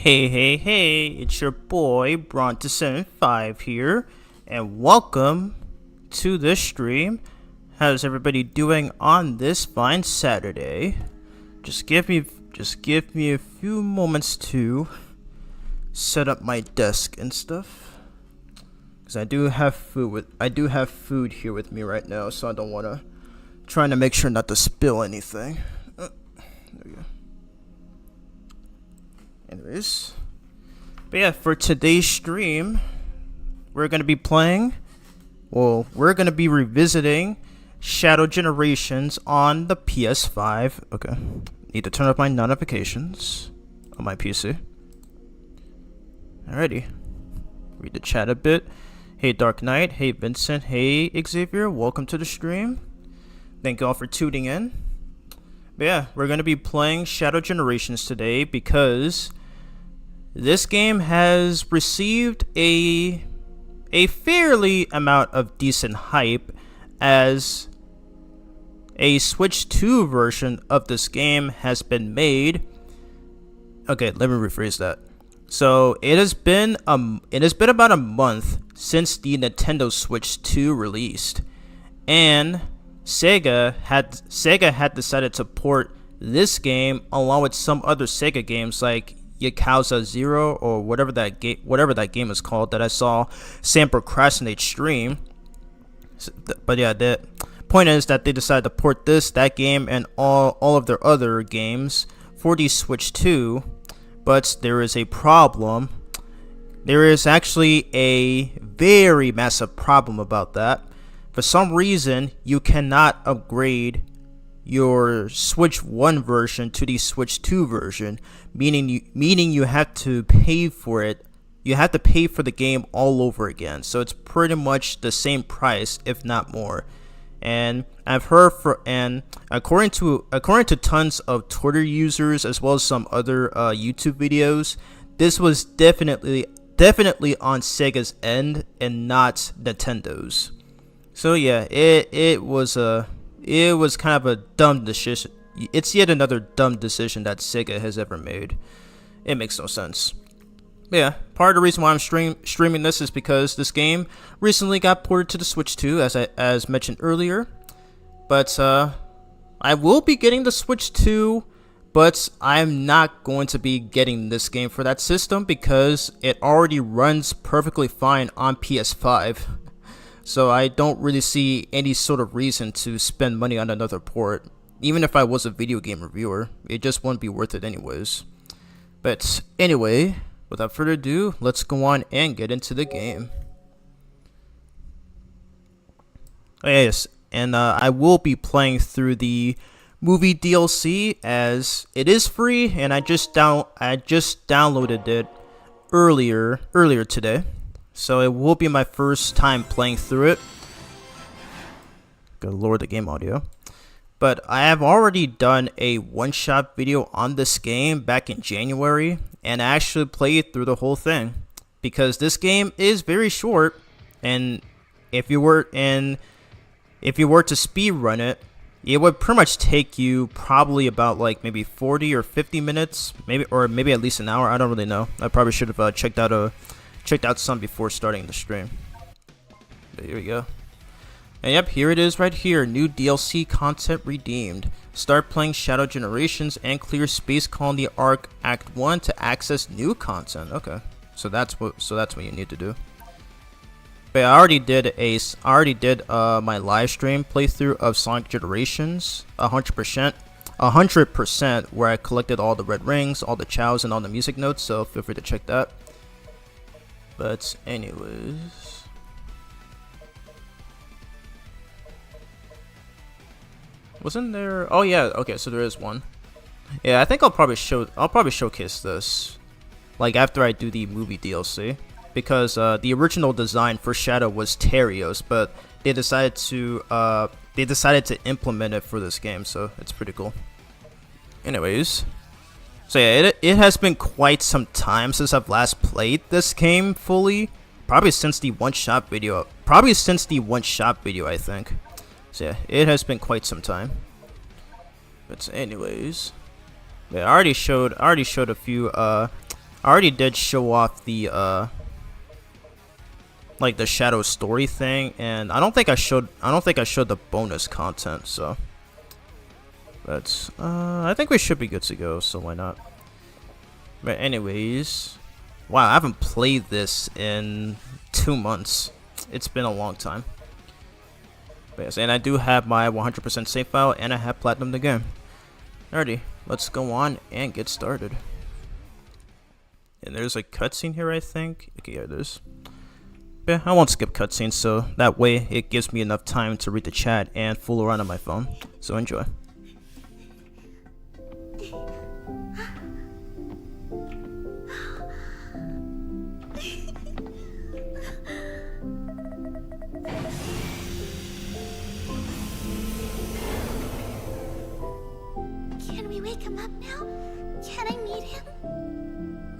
Hey, it's your boy Bronte75 here, and welcome to this stream. How's everybody doing on this fine Saturday? Just give me a few moments to set up my desk and stuff, because I do have food here with me right now, so I don't want to trying to make sure not to spill anything. There we go. Anyways, but yeah, for today's stream, we're gonna be revisiting Shadow Generations on the PS5. Okay, need to turn off my notifications on my PC. Alrighty, read the chat a bit. Hey Dark Knight, hey Vincent, hey Xavier, welcome to the stream. Thank you all for tuning in. But yeah, we're gonna be playing Shadow Generations today because this game has received a fairly amount of decent hype, as a Switch 2 version of this game has been made. Okay, let me rephrase that. So it has been about a month since the Nintendo Switch 2 released, and Sega had decided to port this game along with some other Sega games like Yakuza 0 or whatever that game is called that I saw Sam Procrastinate stream. But yeah, the point is that they decided to port that game and all of their other games for the Switch 2. But there is a problem. There is actually a very massive problem about that. For some reason, you cannot upgrade your Switch 1 version to the Switch 2 version, meaning you have to pay for it. You have to pay for the game all over again. So it's pretty much the same price, if not more. And I've heard according to tons of Twitter users as well as some other YouTube videos, this was definitely on Sega's end and not Nintendo's. So yeah, it was kind of a dumb decision. It's yet another dumb decision that Sega has ever made. It makes no sense. But yeah, part of the reason why I'm streaming this is because this game recently got ported to the Switch 2, as mentioned earlier. But I will be getting the Switch 2, but I'm not going to be getting this game for that system because it already runs perfectly fine on PS5. So I don't really see any sort of reason to spend money on another port. Even if I was a video game reviewer, it just wouldn't be worth it anyways. But anyway, without further ado, let's go on and get into the game. Oh, yes, and I will be playing through the movie DLC as it is free, and I just downloaded it earlier today. So it will be my first time playing through it. Gotta lower the game audio. But I have already done a one-shot video on this game back in January, and I actually played through the whole thing because this game is very short, and if you were to speed run it, it would pretty much take you probably about like maybe 40 or 50 minutes, maybe at least an hour. I don't really know. I probably should have checked out some before starting the stream. But here we go. And yep, here it is right here. New DLC content redeemed. Start playing Shadow Generations and clear Space Colony Arc Act 1 to access new content. Okay. So that's what you need to do. But I already did my live stream playthrough of Sonic Generations 100%, where I collected all the red rings, all the chows, and all the music notes, so feel free to check that. But anyways, wasn't there? Oh yeah, okay, so there is one. Yeah, I think I'll probably showcase this like after I do the movie DLC, because the original design for Shadow was Terios, but they decided to implement it for this game, so it's pretty cool. Anyways. So yeah, it has been quite some time since I've last played this game fully. Probably since the one-shot video, I think. So yeah, it has been quite some time. But anyways, yeah, I already showed a few I already did show off the like the shadow story thing, and I don't think I showed the bonus content, so but I think we should be good to go, so why not. But anyways, wow, I haven't played this in 2 months. It's been a long time. But yes, and I do have my 100% save file, and I have platinum the game. Alrighty, let's go on and get started. And there's a cutscene here, I think. Okay, yeah, it is. Yeah, I won't skip cutscenes, so that way it gives me enough time to read the chat and fool around on my phone. So enjoy. Can we wake him up now? Can I meet him?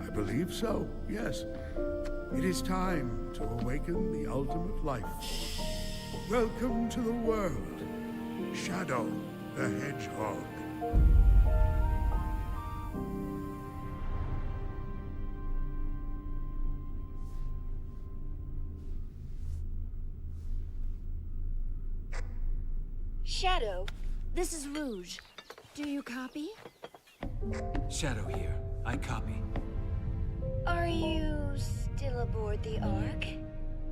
I believe so, yes. It is time to awaken the ultimate life force. Welcome to the world, Shadow the Hedgehog. Shadow, this is Rouge. Do you copy? Shadow here. I copy. Are you still aboard the Ark?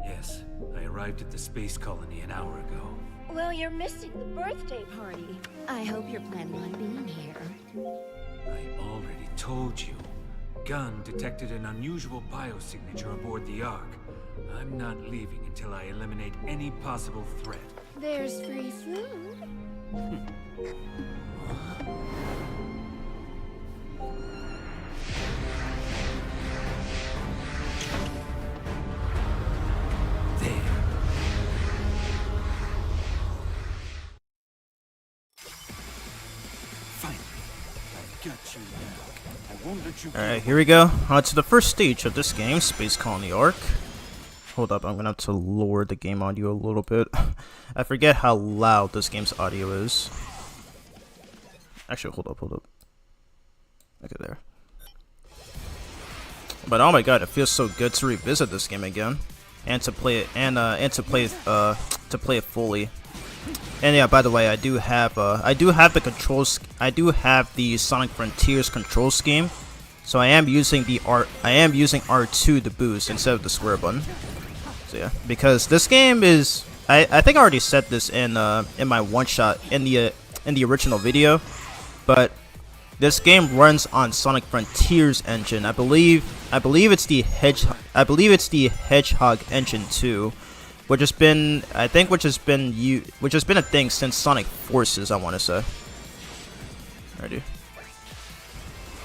Yes, I arrived at the space colony an hour ago. Well, you're missing the birthday party. I hope you're planning on being here. I already told you. Gunn detected an unusual biosignature aboard the Ark. I'm not leaving until I eliminate any possible threat. There's free food. There. Finally, I've got you now. I won't let you. Alright, here we go. To the first stage of this game, Space Colony Ark. Hold up, I'm gonna have to lower the game audio a little bit. I forget how loud this game's audio is. Actually, hold up. Okay, there. But oh my god, it feels so good to revisit this game again, and to play it, and to play it fully. And yeah, by the way, I do have the controls. I do have the Sonic Frontiers control scheme, so I am using R2 to boost instead of the square button. So yeah, because this game is, I think I already said this in my one shot in the original video, but this game runs on Sonic Frontiers engine. I believe it's the Hedgehog engine 2, which has been a thing since Sonic Forces, I want to say. Alrighty.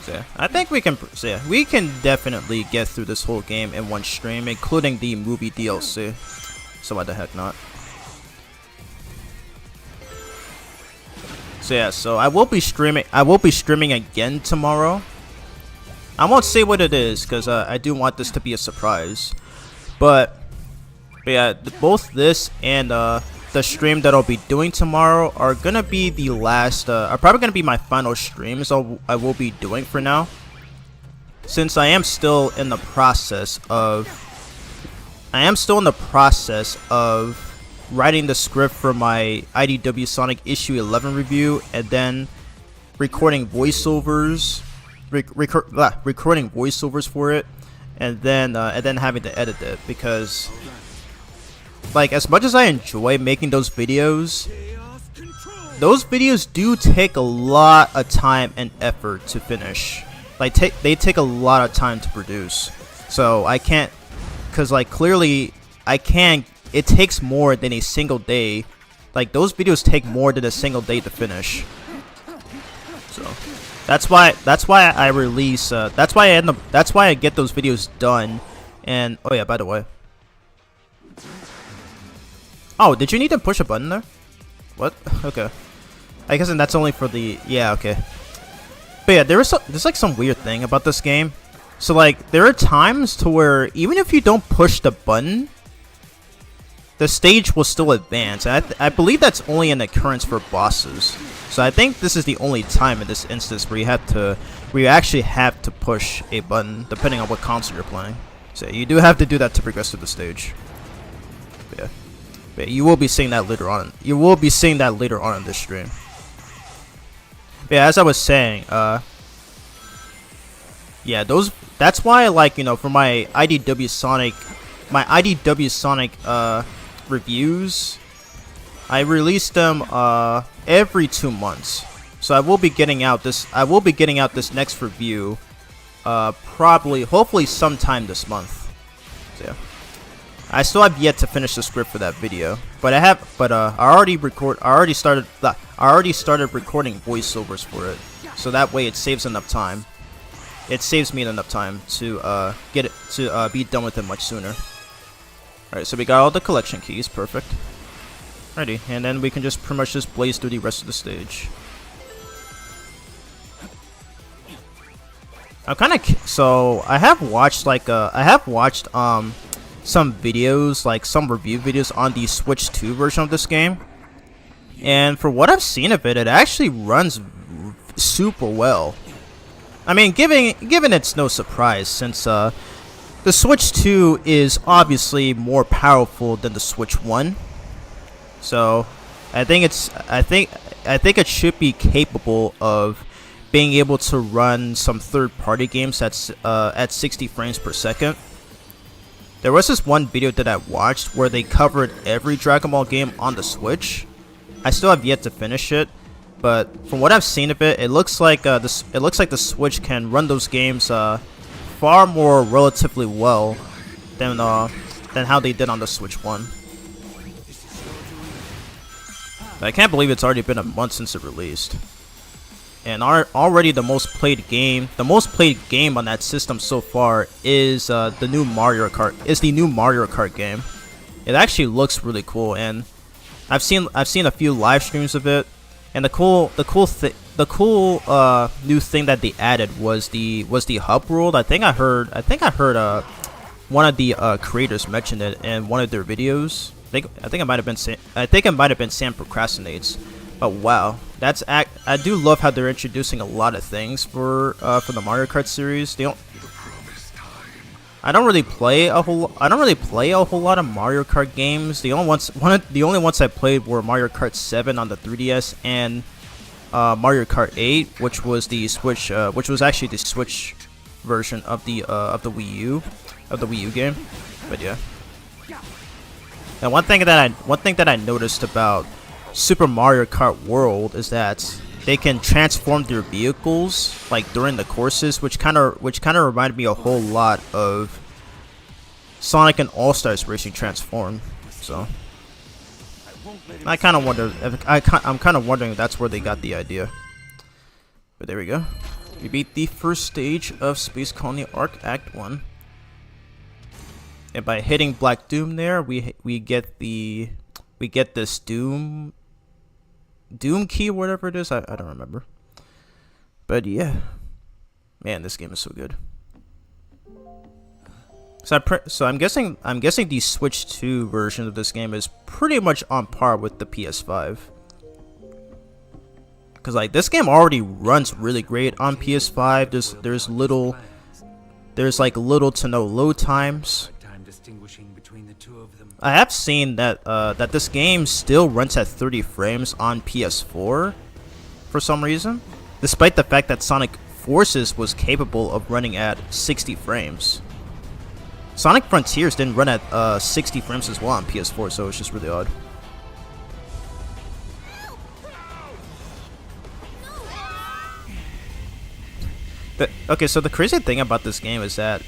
So yeah, I think we can definitely get through this whole game in one stream, including the movie DLC. So why the heck not? So yeah, so I will be streaming again tomorrow. I won't say what it is because I do want this to be a surprise. But yeah, both this and the stream that I'll be doing tomorrow are gonna be the last, are probably gonna be my final streams I will be doing for now, since I am still in the process of writing the script for my IDW Sonic issue 11 review, and then recording voiceovers, recording voiceovers for it, and then having to edit it, because like, as much as I enjoy making those videos do take a lot of time and effort to finish. Like, they take a lot of time to produce. So I can't, cause like clearly I can't. It takes more than a single day. Like, those videos take more than a single day to finish. So that's why I release. That's why I get those videos done. And oh yeah, by the way. Oh, did you need to push a button there? What? Okay. I guess that's only for the... Yeah, okay. But yeah, there's like some weird thing about this game. So like, there are times to where even if you don't push the button, the stage will still advance. And I believe that's only an occurrence for bosses. So I think this is the only time in this instance where you actually have to push a button depending on what console you're playing. So you do have to do that to progress through the stage. But you will be seeing that later on. You will be seeing that later on in this stream. Yeah, as I was saying, yeah, that's why, like, you know, for my IDW Sonic reviews, I release them every 2 months. So I will be getting out this next review hopefully sometime this month. So yeah. I still have yet to finish the script for that video, but I already started recording voiceovers for it. So that way it saves enough time. It saves me enough time to be done with it much sooner. Alright, so we got all the collection keys, perfect. Alrighty, and then we can just pretty much just blaze through the rest of the stage. I have watched some videos, like some review videos on the Switch 2 version of this game, and for what I've seen of it, it actually runs super well. I mean, given it's no surprise, since the Switch 2 is obviously more powerful than the Switch 1, so I think it should be capable of being able to run some third-party games at 60 frames per second. There was this one video that I watched where they covered every Dragon Ball game on the Switch. I still have yet to finish it, but from what I've seen of it, it looks like the Switch can run those games far more relatively well than how they did on the Switch 1. I can't believe it's already been a month since it released. And already the most played game on that system so far is the new Mario Kart game. It actually looks really cool, and I've seen a few live streams of it. And the cool new thing that they added was the hub world. I think I heard one of the creators mention it in one of their videos. I think it might have been Sam Procrastinates. But wow, I do love how they're introducing a lot of things for the Mario Kart series. I don't really play a whole lot of Mario Kart games. The only ones I played were Mario Kart 7 on the 3DS and Mario Kart 8, which was actually the Switch version of the Wii U game. But yeah. And one thing that I noticed about Super Mario Kart World is that they can transform their vehicles like during the courses, which kind of reminded me a whole lot of Sonic and All Stars Racing Transform. So I'm kind of wondering if that's where they got the idea. But there we go. We beat the first stage of Space Colony Arc Act 1. And by hitting Black Doom there, we get this Doom key or whatever it is. I don't remember. But yeah, man, this game is so good. So I'm guessing the Switch 2 version of this game is pretty much on par with the PS5. Cause like this game already runs really great on PS5. There's like little to no load times. I have seen that that this game still runs at 30 frames on PS4 for some reason, despite the fact that Sonic Forces was capable of running at 60 frames. Sonic Frontiers didn't run at 60 frames as well on PS4, so it's just really odd. Okay, so the crazy thing about this game is that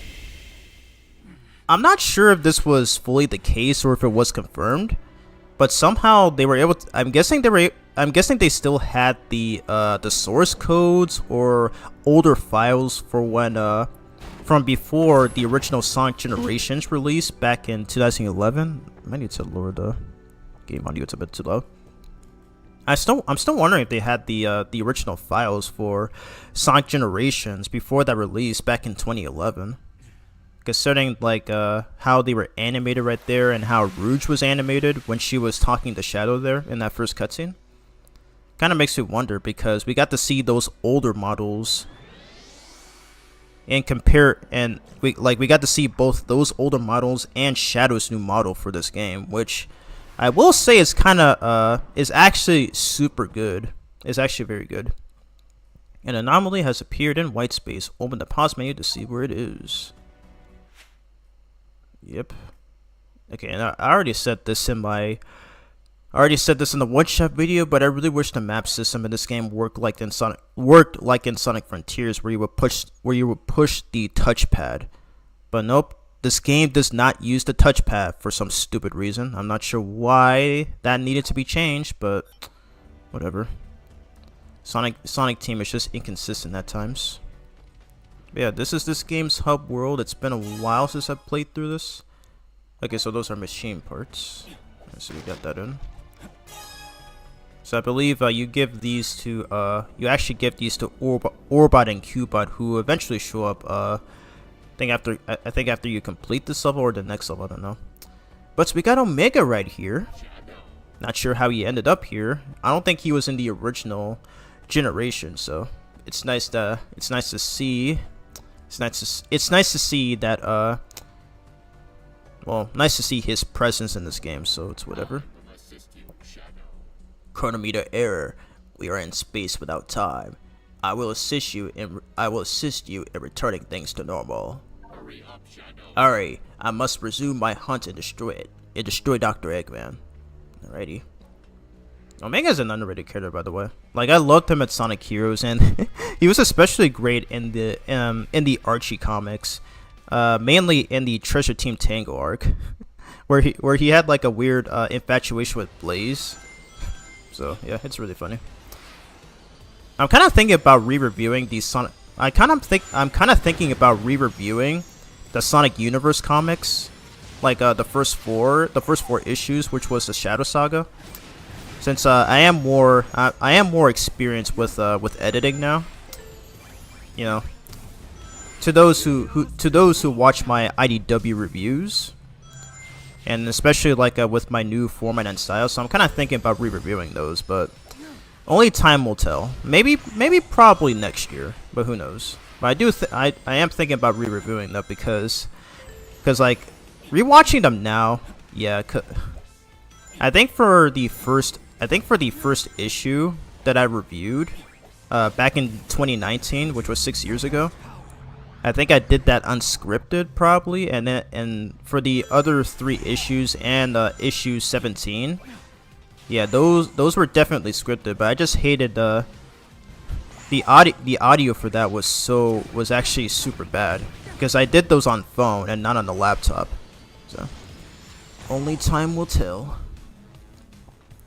I'm not sure if this was fully the case or if it was confirmed, but somehow they were able to, I'm guessing they still had the source codes or older files for when from before the original Sonic Generations release back in 2011. I might need to lower the game audio, it's a bit too low. I'm still wondering if they had the original files for Sonic Generations before that release back in 2011. concerning like how they were animated right there and how Rouge was animated when she was talking to Shadow there in that first cutscene. Kind of makes me wonder because we got to see those older models and we got to see both those older models and Shadow's new model for this game, which I will say is kind of is actually super good. It's actually very good. An anomaly has appeared in white space. Open the pause menu to see where it is. Yep. Okay, and I already said this in the one-shot video, but I really wish the map system in this game worked like in Sonic Frontiers, where you would push the touchpad. But nope, this game does not use the touchpad for some stupid reason. I'm not sure why that needed to be changed, but whatever. Sonic Team is just inconsistent at times. But yeah, this is this game's hub world. It's been a while since I've played through this. Okay, so those are machine parts. So we got that in. So I believe you give these to you actually give these to Orbot and Cubot, who eventually show up. I think after you complete this level or the next level. I don't know. But so we got Omega right here. Not sure how he ended up here. I don't think he was in the original generation, so it's nice to see. It's nice to see that well, nice to see his presence in this game, so it's whatever. Chronometer error. We are in space without time. I will assist you in returning things to normal. Hurry, I must resume my hunt and destroy it. And destroy Dr. Eggman. Alrighty. Omega's an underrated character, by the way. Like, I loved him at Sonic Heroes, and he was especially great in the Archie comics, mainly in the Treasure Team Tango arc, where he had like a weird infatuation with Blaze. So yeah, it's really funny. I'm kind of thinking about re-reviewing these Sonic. I'm kind of thinking about re-reviewing the Sonic Universe comics, like the first four issues, which was the Shadow Saga. Since I am more experienced with editing now, you know, to those who watch my IDW reviews, and especially like with my new format and style, so I'm kind of thinking about re-reviewing those, but only time will tell. Maybe probably next year, but who knows? But I am thinking about re-reviewing them because like rewatching them now, yeah. I think for the first issue that I reviewed back in 2019, which was 6 years ago, I think I did that unscripted probably, and for the other 3 issues and issue 17, yeah, those were definitely scripted. But I just hated the audio for that was actually super bad because I did those on phone and not on the laptop. So only time will tell.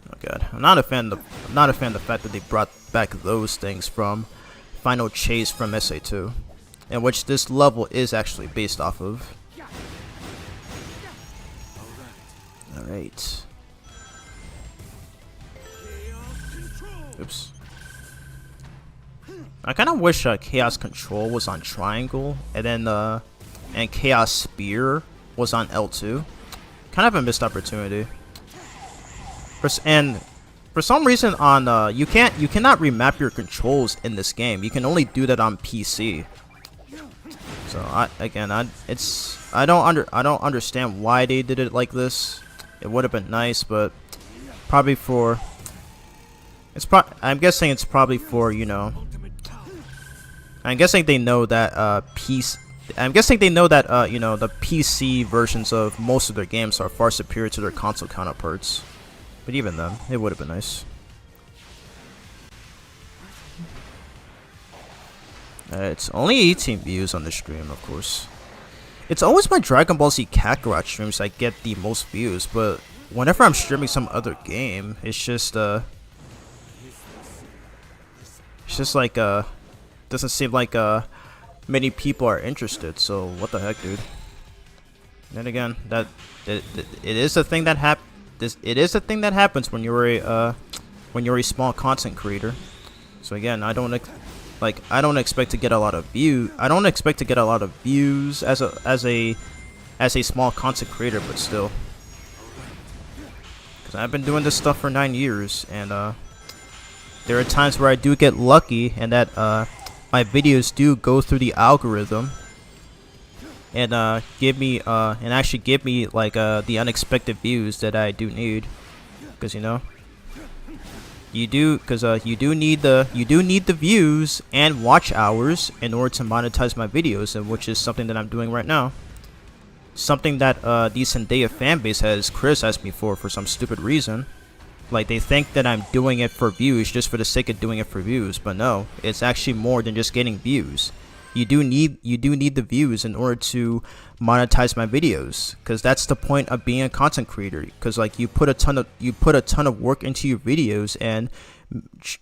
Oh god, I'm not a fan of the fact that they brought back those things from Final Chase from SA2, in which this level is actually based off of. Alright. Oops. I kind of wish Chaos Control was on Triangle, and then and Chaos Spear was on L2. Kind of a missed opportunity. And for some reason on you cannot remap your controls in this game. You can only do that on PC. So I don't understand why they did it like this. It would have been nice, but probably for I'm guessing it's probably for, you know, I'm guessing they know that you know, the PC versions of most of their games are far superior to their console counterparts. But even then, it would have been nice. It's only 18 views on the stream, of course. It's always my Dragon Ball Z Kakarot streams I get the most views, but whenever I'm streaming some other game, it's just like doesn't seem like many people are interested. So what the heck, dude? Then again, it is a thing that happens when you're a small content creator. So again, I don't Like, I don't expect to get a lot of views. I don't expect to get a lot of views as a small content creator, but still, because I've been doing this stuff for 9 years, and there are times where I do get lucky, and that my videos do go through the algorithm and actually give me like the unexpected views that I do need, because you know. You do need the views and watch hours in order to monetize my videos, and which is something that I'm doing right now. Something that the Zendaya fanbase has criticized me for some stupid reason. Like, they think that I'm doing it for views just for the sake of doing it for views, but no, it's actually more than just getting views. You do need the views in order to monetize my videos, because that's the point of being a content creator. Because like you put a ton of work into your videos, and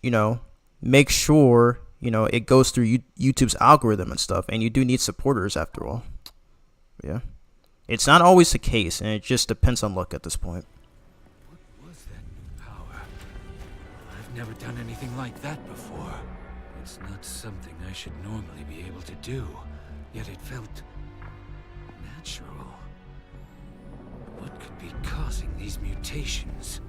you know, make sure you know it goes through YouTube's algorithm and stuff, and you do need supporters after all. Yeah, it's not always the case, and it just depends on luck at this point. What was that new power? I've never done anything like that before. It's not something I should normally be able to do, yet it felt natural. What could be causing these mutations?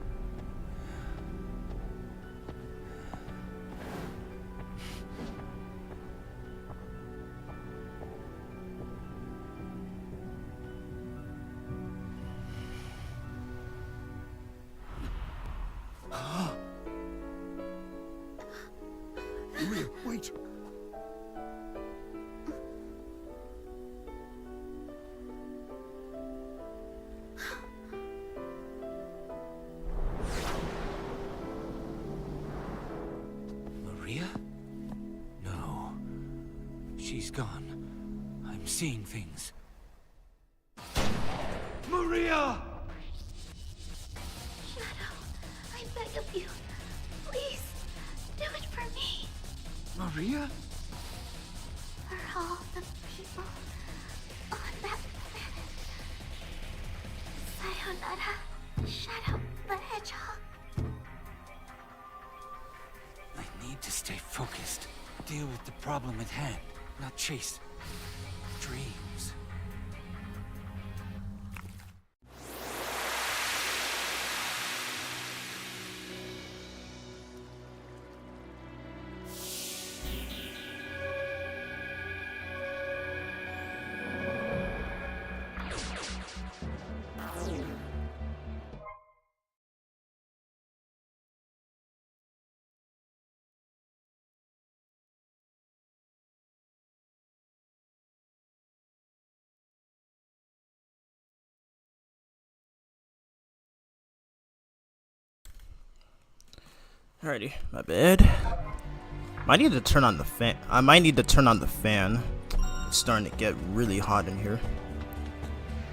Maria, wait. Maria? No. She's gone. I'm seeing things. Maria! Shadow, I beg of you. Please, do it for me. Maria? For all the people on that planet. Sayonara, Shadow the Hedgehog. I need to stay focused. Deal with the problem at hand, not chase dreams. Alrighty, my bad. Might need to turn on the fan. I might need to turn on the fan. It's starting to get really hot in here.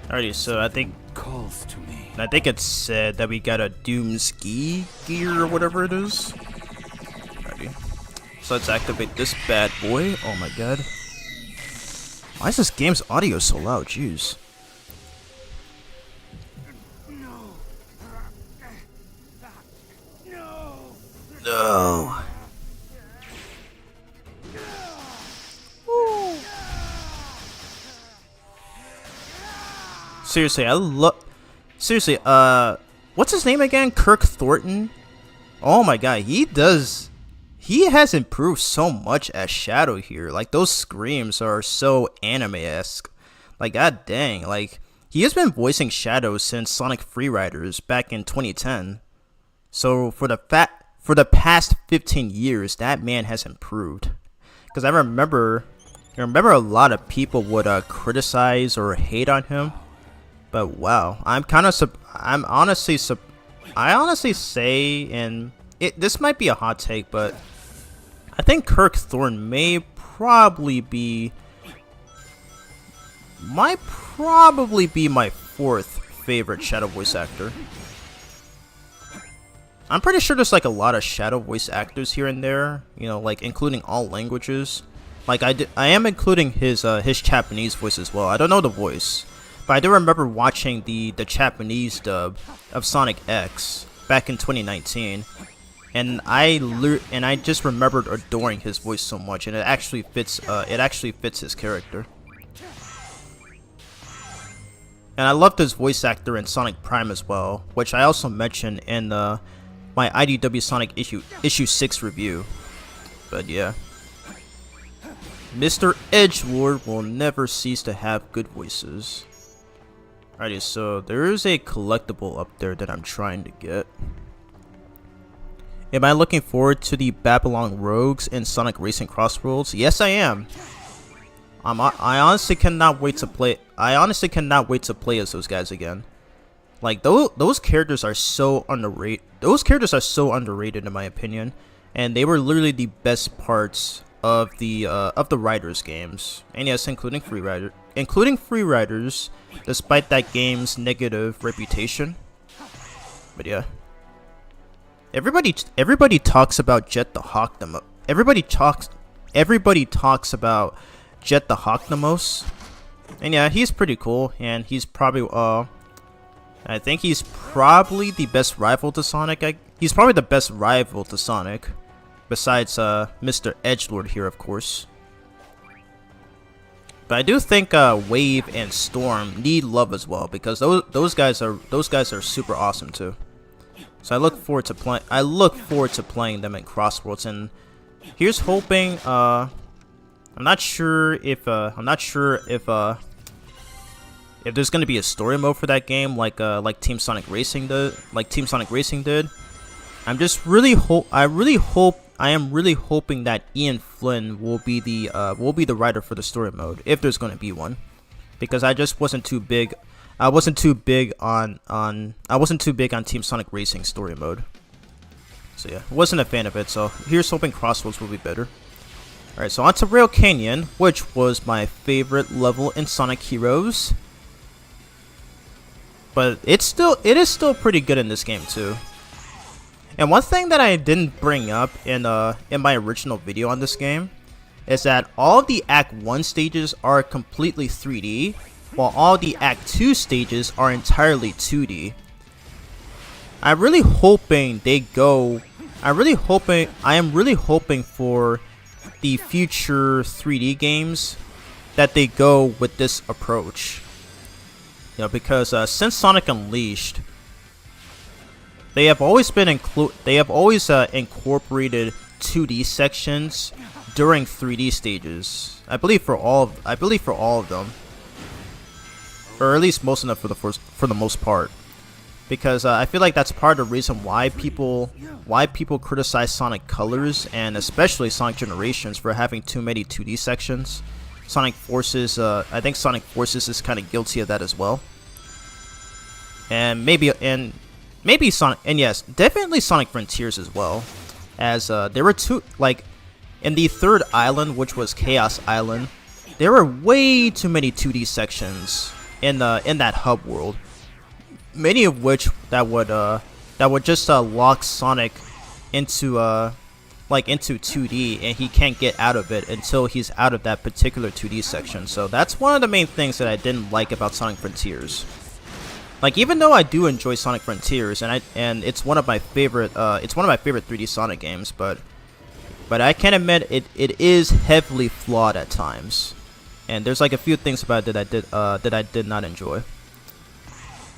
Alrighty, so I think Calls to me. it said that we got a Doom ski gear or whatever it is. Alrighty. So let's activate this bad boy. Oh my god. Why is this game's audio so loud? Jeez. No. Seriously, seriously, what's his name again? Kirk Thornton? Oh my god, he has improved so much as Shadow here. Like, those screams are so anime-esque. Like, god dang, like, he has been voicing Shadow since Sonic Freeriders back in 2010. So, for the past 15 years, that man has improved. Because I remember a lot of people would criticize or hate on him. But wow, I honestly say, and this might be a hot take, but I think Kirk Thornton may probably be my fourth favorite Shadow voice actor. I'm pretty sure there's like a lot of Shadow voice actors here and there, you know, like including all languages. Like I am including his Japanese voice as well. I don't know the voice, but I do remember watching the Japanese dub of Sonic X back in 2019, and I just remembered adoring his voice so much, and it actually fits. It actually fits his character. And I loved his voice actor in Sonic Prime as well, which I also mentioned in my IDW Sonic issue 6 review. But yeah, Mr. Edgelord will never cease to have good voices. Alrighty, so there is a collectible up there that I'm trying to get. Am I looking forward to the Babylon Rogues in Sonic Racing Crossroads? Yes, I am. I honestly cannot wait to play. I honestly cannot wait to play as those guys again. Like those characters are so underrated. Those characters are so underrated in my opinion, and they were literally the best parts of the Riders games. And yes, including Free Riders, despite that game's negative reputation. But yeah, everybody talks about Jet the Hawk. Everybody talks about Jet the Hawk the most. And yeah, he's pretty cool, and he's probably I think he's probably the best rival to Sonic. He's probably the best rival to Sonic, besides Mr. Edgelord here, of course. But I do think Wave and Storm need love as well, because those guys are super awesome too. So I look forward to playing them in Crossroads, and here's hoping. I'm not sure if there's gonna be a story mode for that game, like Team Sonic Racing did. I am really hoping that Ian Flynn will be the writer for the story mode, if there's gonna be one, because I just wasn't too big. I wasn't too big on Team Sonic Racing story mode. So yeah, wasn't a fan of it. So here's hoping Crossroads will be better. Alright, so on to Rail Canyon, which was my favorite level in Sonic Heroes. But it is still pretty good in this game too. And one thing that I didn't bring up in my original video on this game is that all the Act 1 stages are completely 3D, while all the Act 2 stages are entirely 2D. I am really hoping for the future 3D games that they go with this approach. You know, because since Sonic Unleashed, they have always incorporated 2D sections during 3D stages. I believe for all of them, or at least most of them for the most part. Because I feel like that's part of the reason why people criticize Sonic Colors, and especially Sonic Generations, for having too many 2D sections. Sonic Forces, I think Sonic Forces is kind of guilty of that as well. And maybe Sonic, and yes, definitely Sonic Frontiers as well. As there were two, like in the third island, which was Chaos Island, there were way too many 2D sections in that hub world. Many of which that would just lock Sonic into 2D, and he can't get out of it until he's out of that particular 2D section. So that's one of the main things that I didn't like about Sonic Frontiers. Like, even though I do enjoy Sonic Frontiers, and it's one of my favorite 3D Sonic games, but I can admit it is heavily flawed at times, and there's like a few things about it that I did not enjoy.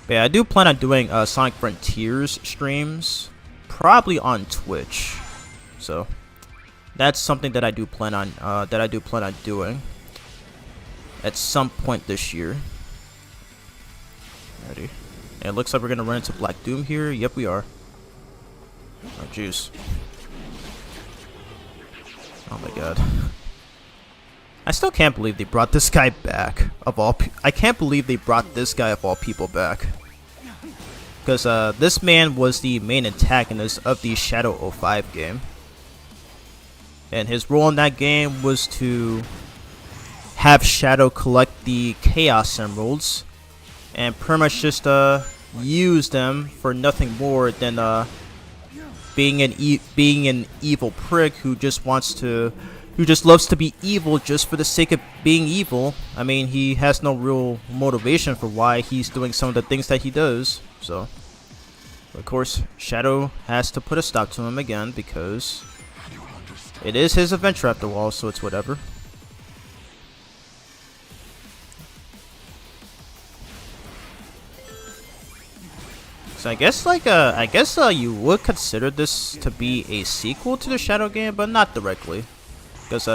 But yeah, I do plan on doing Sonic Frontiers streams, probably on Twitch. So that's something that I do plan on doing at some point this year. Ready? And it looks like we're gonna run into Black Doom here. Yep, we are. Oh jeez. Oh my god. I still can't believe they brought this guy back. I can't believe they brought this guy of all people back. Because this man was the main antagonist of the Shadow 05 game. And his role in that game was to have Shadow collect the Chaos Emeralds and pretty much just use them for nothing more than being an evil prick who just loves to be evil just for the sake of being evil. I mean, he has no real motivation for why he's doing some of the things that he does. So Of course, Shadow has to put a stop to him again because it is his adventure after all, so it's whatever. So I guess you would consider this to be a sequel to the Shadow game, but not directly, because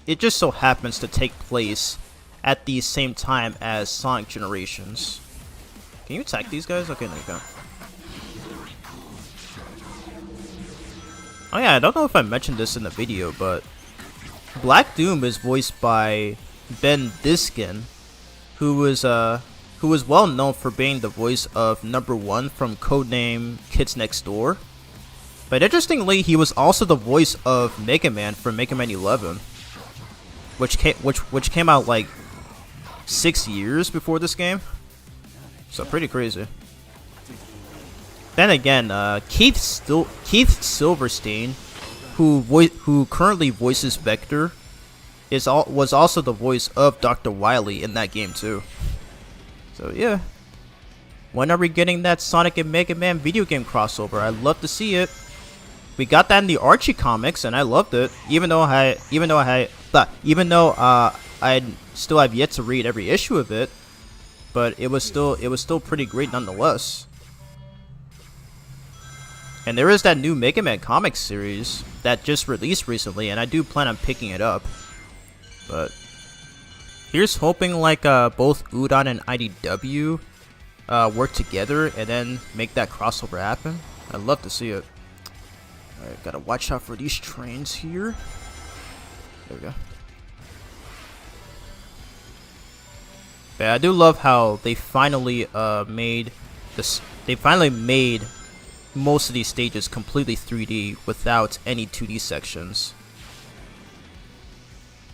it just so happens to take place at the same time as Sonic Generations. Can you attack these guys? Okay, no you can't. Oh yeah, I don't know if I mentioned this in the video, but Black Doom is voiced by Ben Diskin, who was well known for being the voice of Number 1 from Codename Kids Next Door. But interestingly, he was also the voice of Mega Man from Mega Man 11, which came out like 6 years before this game. So pretty crazy. Then again, Keith Silverstein, who currently voices Vector, was also the voice of Dr. Wily in that game too. So yeah, when are we getting that Sonic and Mega Man video game crossover? I'd love to see it. We got that in the Archie comics, and I loved it. Even though I still have yet to read every issue of it, but it was still pretty great nonetheless. And there is that new Mega Man comics series that just released recently, and I do plan on picking it up. But here's hoping like both Udon and IDW work together and then make that crossover happen. I'd love to see it. Alright, gotta watch out for these trains here. There we go. Yeah, I do love how they finally made this. They finally made most of these stages completely 3D without any 2D sections.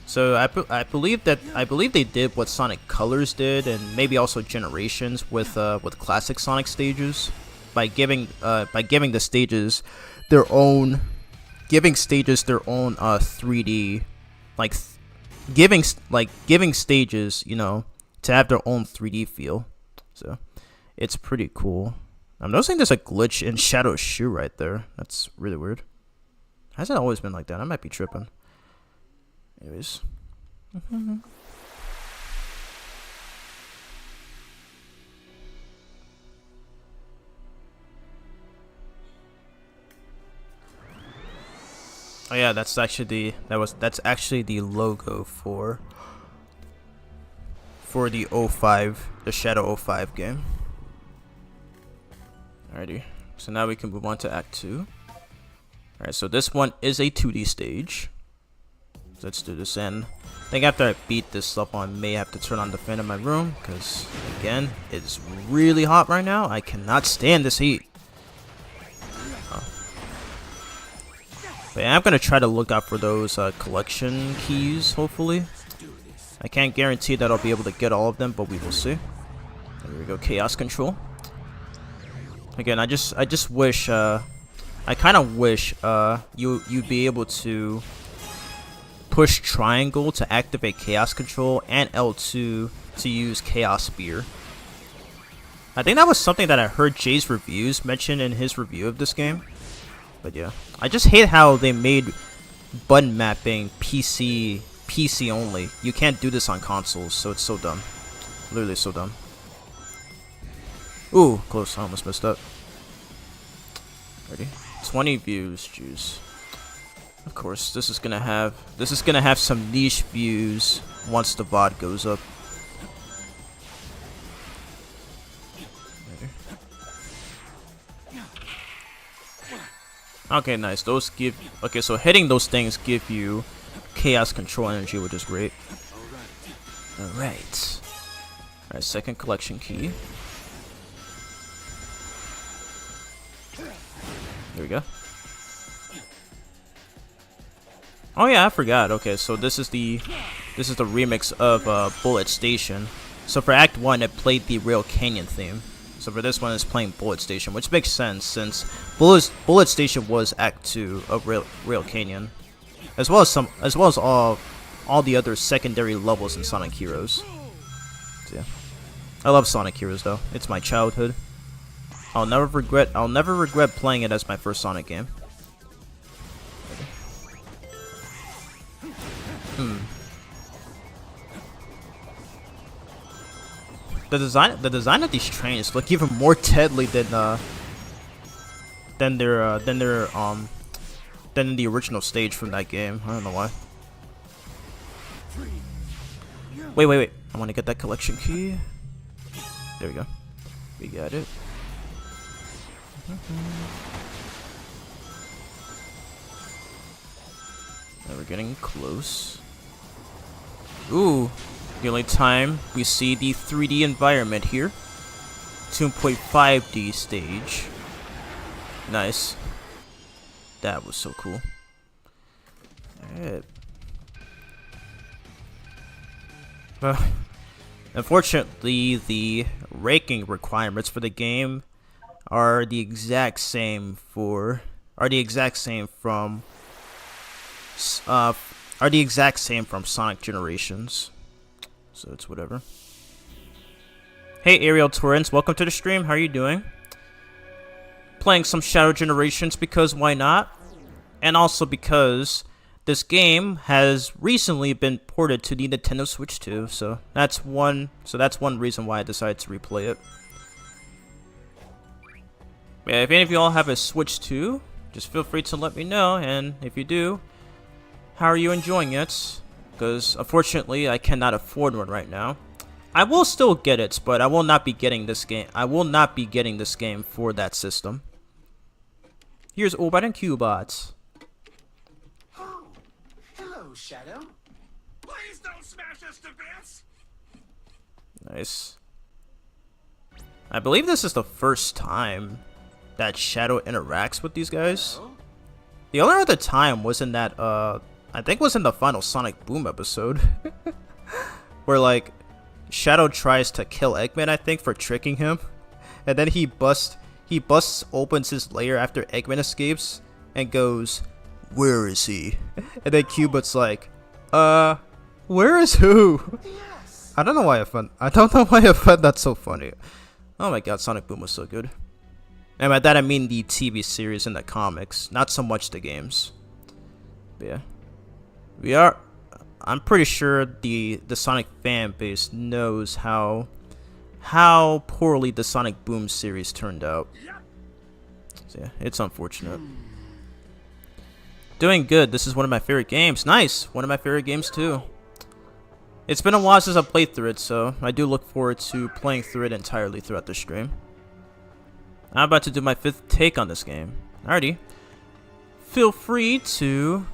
So I believe they did what Sonic Colors did, and maybe also Generations with classic Sonic stages, by giving the stages their own 3D, giving stages, you know, to have their own 3D feel. So it's pretty cool. I'm noticing there's a glitch in Shadow's shoe right there. That's really weird. Hasn't always been like that. I might be tripping. Anyways. Oh yeah, that's actually the logo for the 05, the Shadow 05 game. Alrighty, so now we can move on to Act 2. Alright, so this one is a 2D stage. So let's do this, and I think after I beat this up, I may have to turn on the fan in my room, because, again, it's really hot right now. I cannot stand this heat. But yeah, I'm going to try to look out for those collection keys, hopefully. I can't guarantee that I'll be able to get all of them, but we will see. There we go, Chaos Control. Again, I just wish, I kind of wish you'd be able to push triangle to activate Chaos Control and L2 to use Chaos Spear. I think that was something that I heard Jay's Reviews mention in his review of this game. But yeah, I just hate how they made button mapping PC only. You can't do this on consoles, so it's so dumb. Literally so dumb. Ooh, close. I almost messed up. Ready? 20 views, juice. Of course, this is gonna have some niche views once the VOD goes up. Okay, nice. Those give. Okay, so hitting those things give you Chaos Control energy, which is great. Alright. Alright, second collection key. There we go. Oh yeah, I forgot. Okay, so this is the remix of Bullet Station. So for Act 1, it played the Rail Canyon theme. So for this one, it's playing Bullet Station, which makes sense since Bullet Station was Act 2 of Rail Canyon, as well as all the other secondary levels in Sonic Heroes. So yeah, I love Sonic Heroes though. It's my childhood. I'll never regret playing it as my first Sonic game. The design of these trains look even more deadly than in the original stage from that game. I don't know why. Wait. I want to get that collection key. There we go. We got it. Now we're getting close. Ooh. The only time we see the 3D environment here. 2.5D stage. Nice. That was so cool. Alright. Unfortunately, the ranking requirements for the game are the exact same from Sonic Generations. So it's whatever. Hey Ariel Torrens, welcome to the stream. How are you doing? Playing some Shadow Generations because why not? And also because this game has recently been ported to the Nintendo Switch too, so that's one reason why I decided to replay it. Yeah, if any of you all have a Switch too, just feel free to let me know, and if you do, how are you enjoying it? Because unfortunately I cannot afford one right now. I will still get it, but I will not be getting this game. I will not be getting this game for that system. Here's Obot and Qbots. Shadow? Please don't smash us to bits! Nice. I believe this is the first time that Shadow interacts with these guys. Hello? The only other time was in that, I think was in the final Sonic Boom episode. Where, like, Shadow tries to kill Eggman, I think, for tricking him. And then he busts opens his lair after Eggman escapes and goes, "Where is he?" And then Cubot's like, where is who? Yes. I don't know why I found that so funny. Oh my god, Sonic Boom was so good. And by that I mean the TV series and the comics, not so much the games. But yeah. I'm pretty sure the Sonic fan base knows how poorly the Sonic Boom series turned out. So yeah, it's unfortunate. Doing good. This is one of my favorite games. Nice. One of my favorite games too. It's been a while since I played through it, so I do look forward to playing through it entirely throughout the stream. I'm about to do my 5th take on this game. Alrighty. Feel free to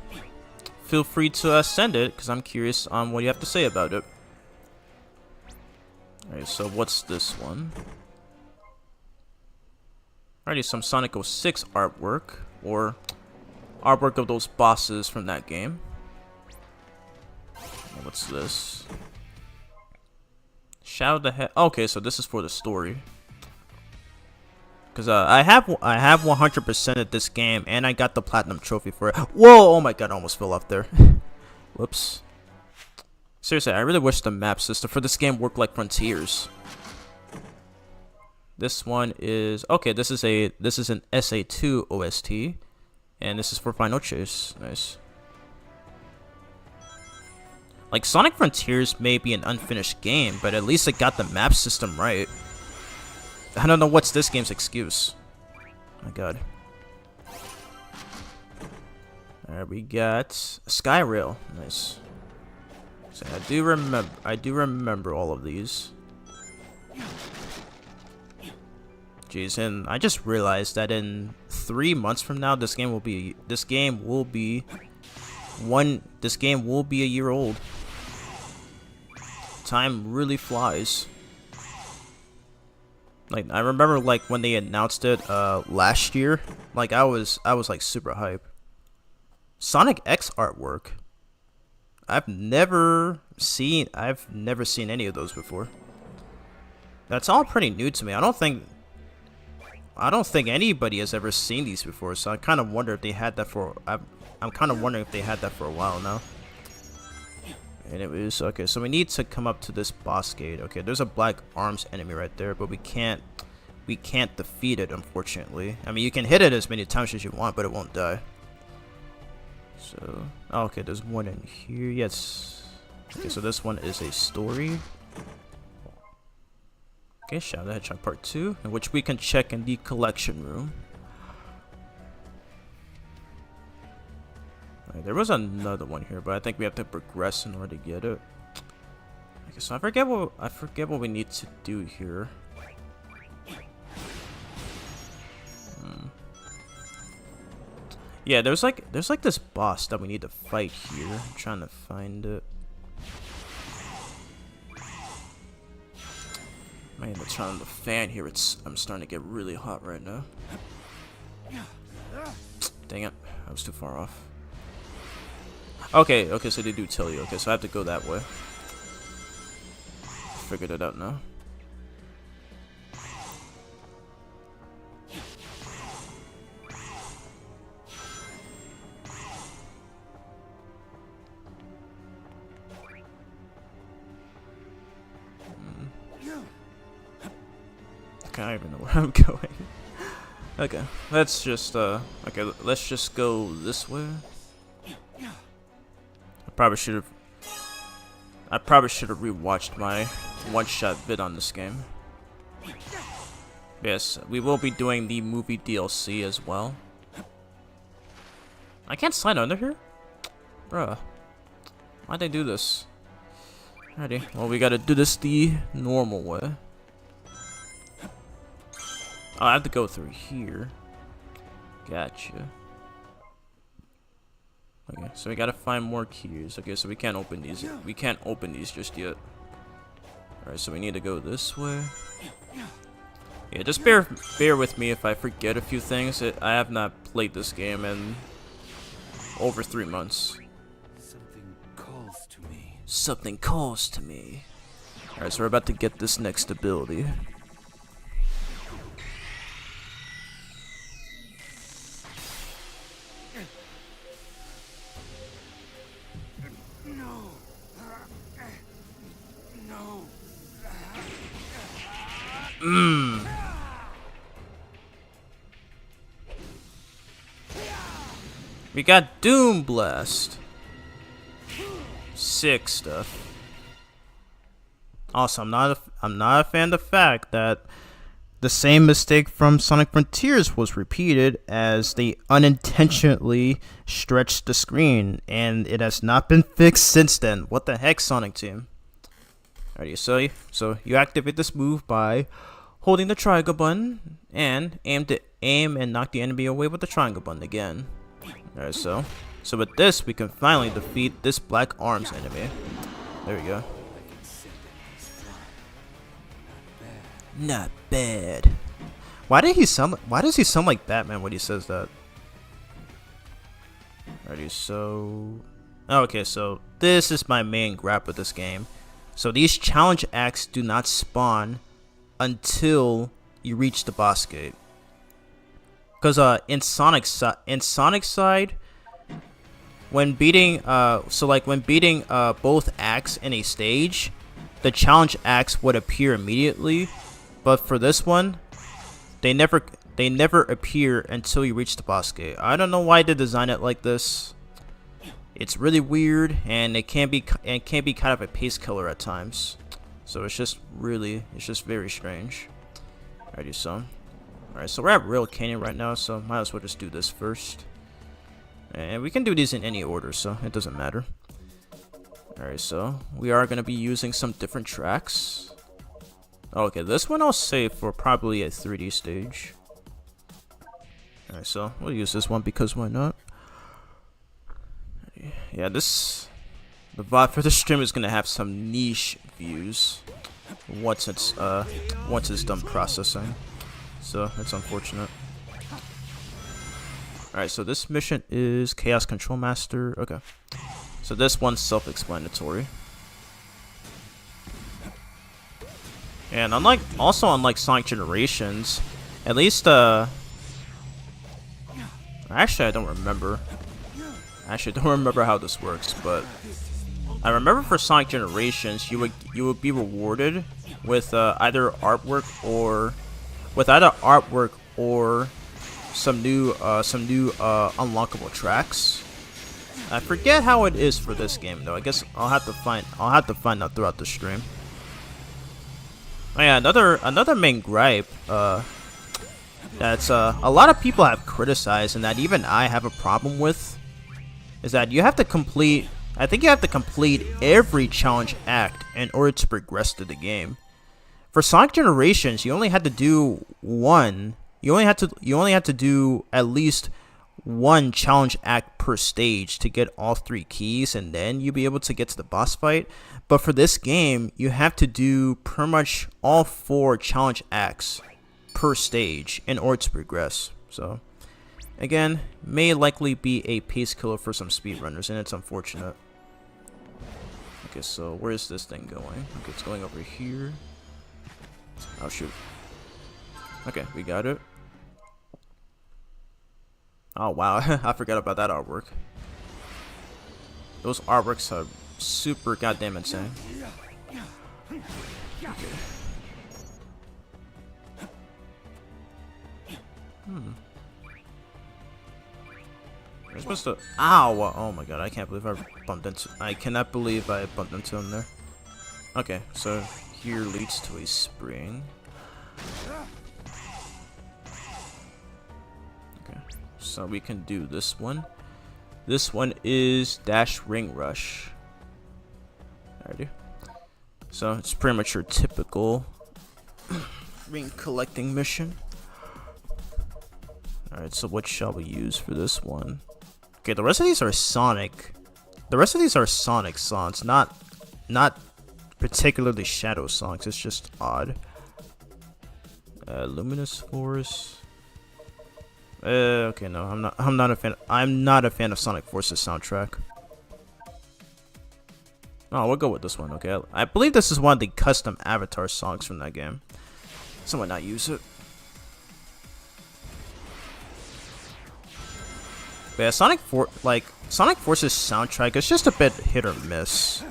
send it, because I'm curious on what you have to say about it. Alright, so what's this one? Alrighty, some Sonic 06 artwork, or artwork of those bosses from that game. What's this? Shadow the Head. Okay, so this is for the story. Cause I have 100%ed this game, and I got the platinum trophy for it. Whoa! Oh my god, I almost fell off there. Whoops. Seriously, I really wish the map system for this game worked like Frontiers. This one is okay. This is an SA2 OST, and this is for Final Chase. Nice. Like, Sonic Frontiers may be an unfinished game, but at least it got the map system right. I don't know what's this game's excuse. Oh my god. Alright, we got Skyrail. Nice. So I do remember all of these. Jeez, and I just realized that in 3 months from now, this game will be a year old. Time really flies. Like, I remember, like, when they announced it last year, like, I was like super hype. Sonic X artwork. I've never seen any of those before. That's all pretty new to me. I don't think anybody has ever seen these before, so I kind of wonder if they had that for I'm kind of wondering if they had that for a while now. Anyways, okay, so we need to come up to this boss gate. Okay, there's a Black Arms enemy right there, but we can't we can't defeat it, unfortunately. I mean, you can hit it as many times as you want, but it won't die. So, oh, okay, there's one in here. Yes. Okay, so this one is a story. Okay, Shadow the Hedgehog Part 2, in which we can check in the collection room. Right, there was another one here, but I think we have to progress in order to get it. Okay, so I forget what we need to do here. Yeah, there's like this boss that we need to fight here. I'm trying to find it. Man, let's turn on the fan here. I'm starting to get really hot right now. Dang it, I was too far off. Okay, so they do tell you. Okay, so I have to go that way. Figured it out now. Okay, I don't even know where I'm going. Okay, let's just let's just go this way. I probably should have rewatched my one-shot vid on this game. Yes, we will be doing the movie DLC as well. I can't slide under here? Bruh. Why'd they do this? Alrighty, well, we gotta do this the normal way. Oh, I have to go through here. Gotcha. Okay, so we gotta find more keys. Okay, so we can't open these. We can't open these just yet. Alright, so we need to go this way. Yeah, just bear with me if I forget a few things. I have not played this game in over 3 months. Something calls to me. Something calls to me. Alright, so we're about to get this next ability. We got Doom Blast. Sick stuff. Also, I'm not a fan of the fact that the same mistake from Sonic Frontiers was repeated, as they unintentionally stretched the screen, and it has not been fixed since then. What the heck, Sonic Team? Alrighty, so you activate this move by holding the triangle button and aim and knock the enemy away with the triangle button again. Alright, so with this we can finally defeat this Black Arms enemy. There we go. Not bad. Why does he sound like Batman when he says that? Alrighty, so okay, so this is my main gripe with this game. So these challenge acts do not spawn until you reach the boss gate. Because in Sonic's side, when beating both acts in a stage, the challenge acts would appear immediately. But for this one, they never appear until you reach the boss gate. I don't know why they design it like this. It's really weird, and it can be kind of a pace killer at times. So it's just very strange. Alrighty, so we're at Rail Canyon right now, so might as well just do this first. And we can do these in any order, so it doesn't matter. Alright, so we are gonna be using some different tracks. Okay, this one I'll save for probably a 3D stage. Alright, so we'll use this one because why not? Yeah, the VOD for the stream is gonna have some niche views once it's done processing. So that's unfortunate. Alright, so this mission is Chaos Control Master. Okay. So this one's self-explanatory. And unlike Sonic Generations, at least actually I don't remember. I actually don't remember how this works, but I remember for Sonic Generations you would be rewarded with either artwork or with either artwork or some new unlockable tracks. I forget how it is for this game though. I guess I'll have to find out throughout the stream. Oh yeah, another main gripe that's a lot of people have criticized and that even I have a problem with is that you have to complete. I think you have to complete every challenge act in order to progress through the game. For Sonic Generations, you only had to do one. You only had to do at least one challenge act per stage to get all 3 keys, and then you'll be able to get to the boss fight. But for this game, you have to do pretty much all 4 challenge acts per stage in order to progress. So, again, may likely be a pace killer for some speedrunners, and it's unfortunate. Okay, so where is this thing going? Okay, it's going over here. Oh shoot. Okay, we got it. Oh wow, I forgot about that artwork. Those artworks are super goddamn insane. Okay. We're supposed to. Ow! Oh my god! I can't believe I bumped into. I cannot believe I bumped into him there. Okay, so here leads to a spring. Okay, so we can do this one. This one is Dash Ring Rush. Alrighty. So it's pretty much your typical ring collecting mission. Alright, so what shall we use for this one? Okay, the rest of these are Sonic. The rest of these are Sonic songs, not particularly Shadow songs. It's just odd. Luminous Force. Okay, no, I'm not a fan. I'm not a fan of Sonic Force's soundtrack. Oh, we'll go with this one. Okay, I believe this is one of the custom avatar songs from that game. Someone not use it. But yeah, Sonic Force's soundtrack is just a bit hit or miss.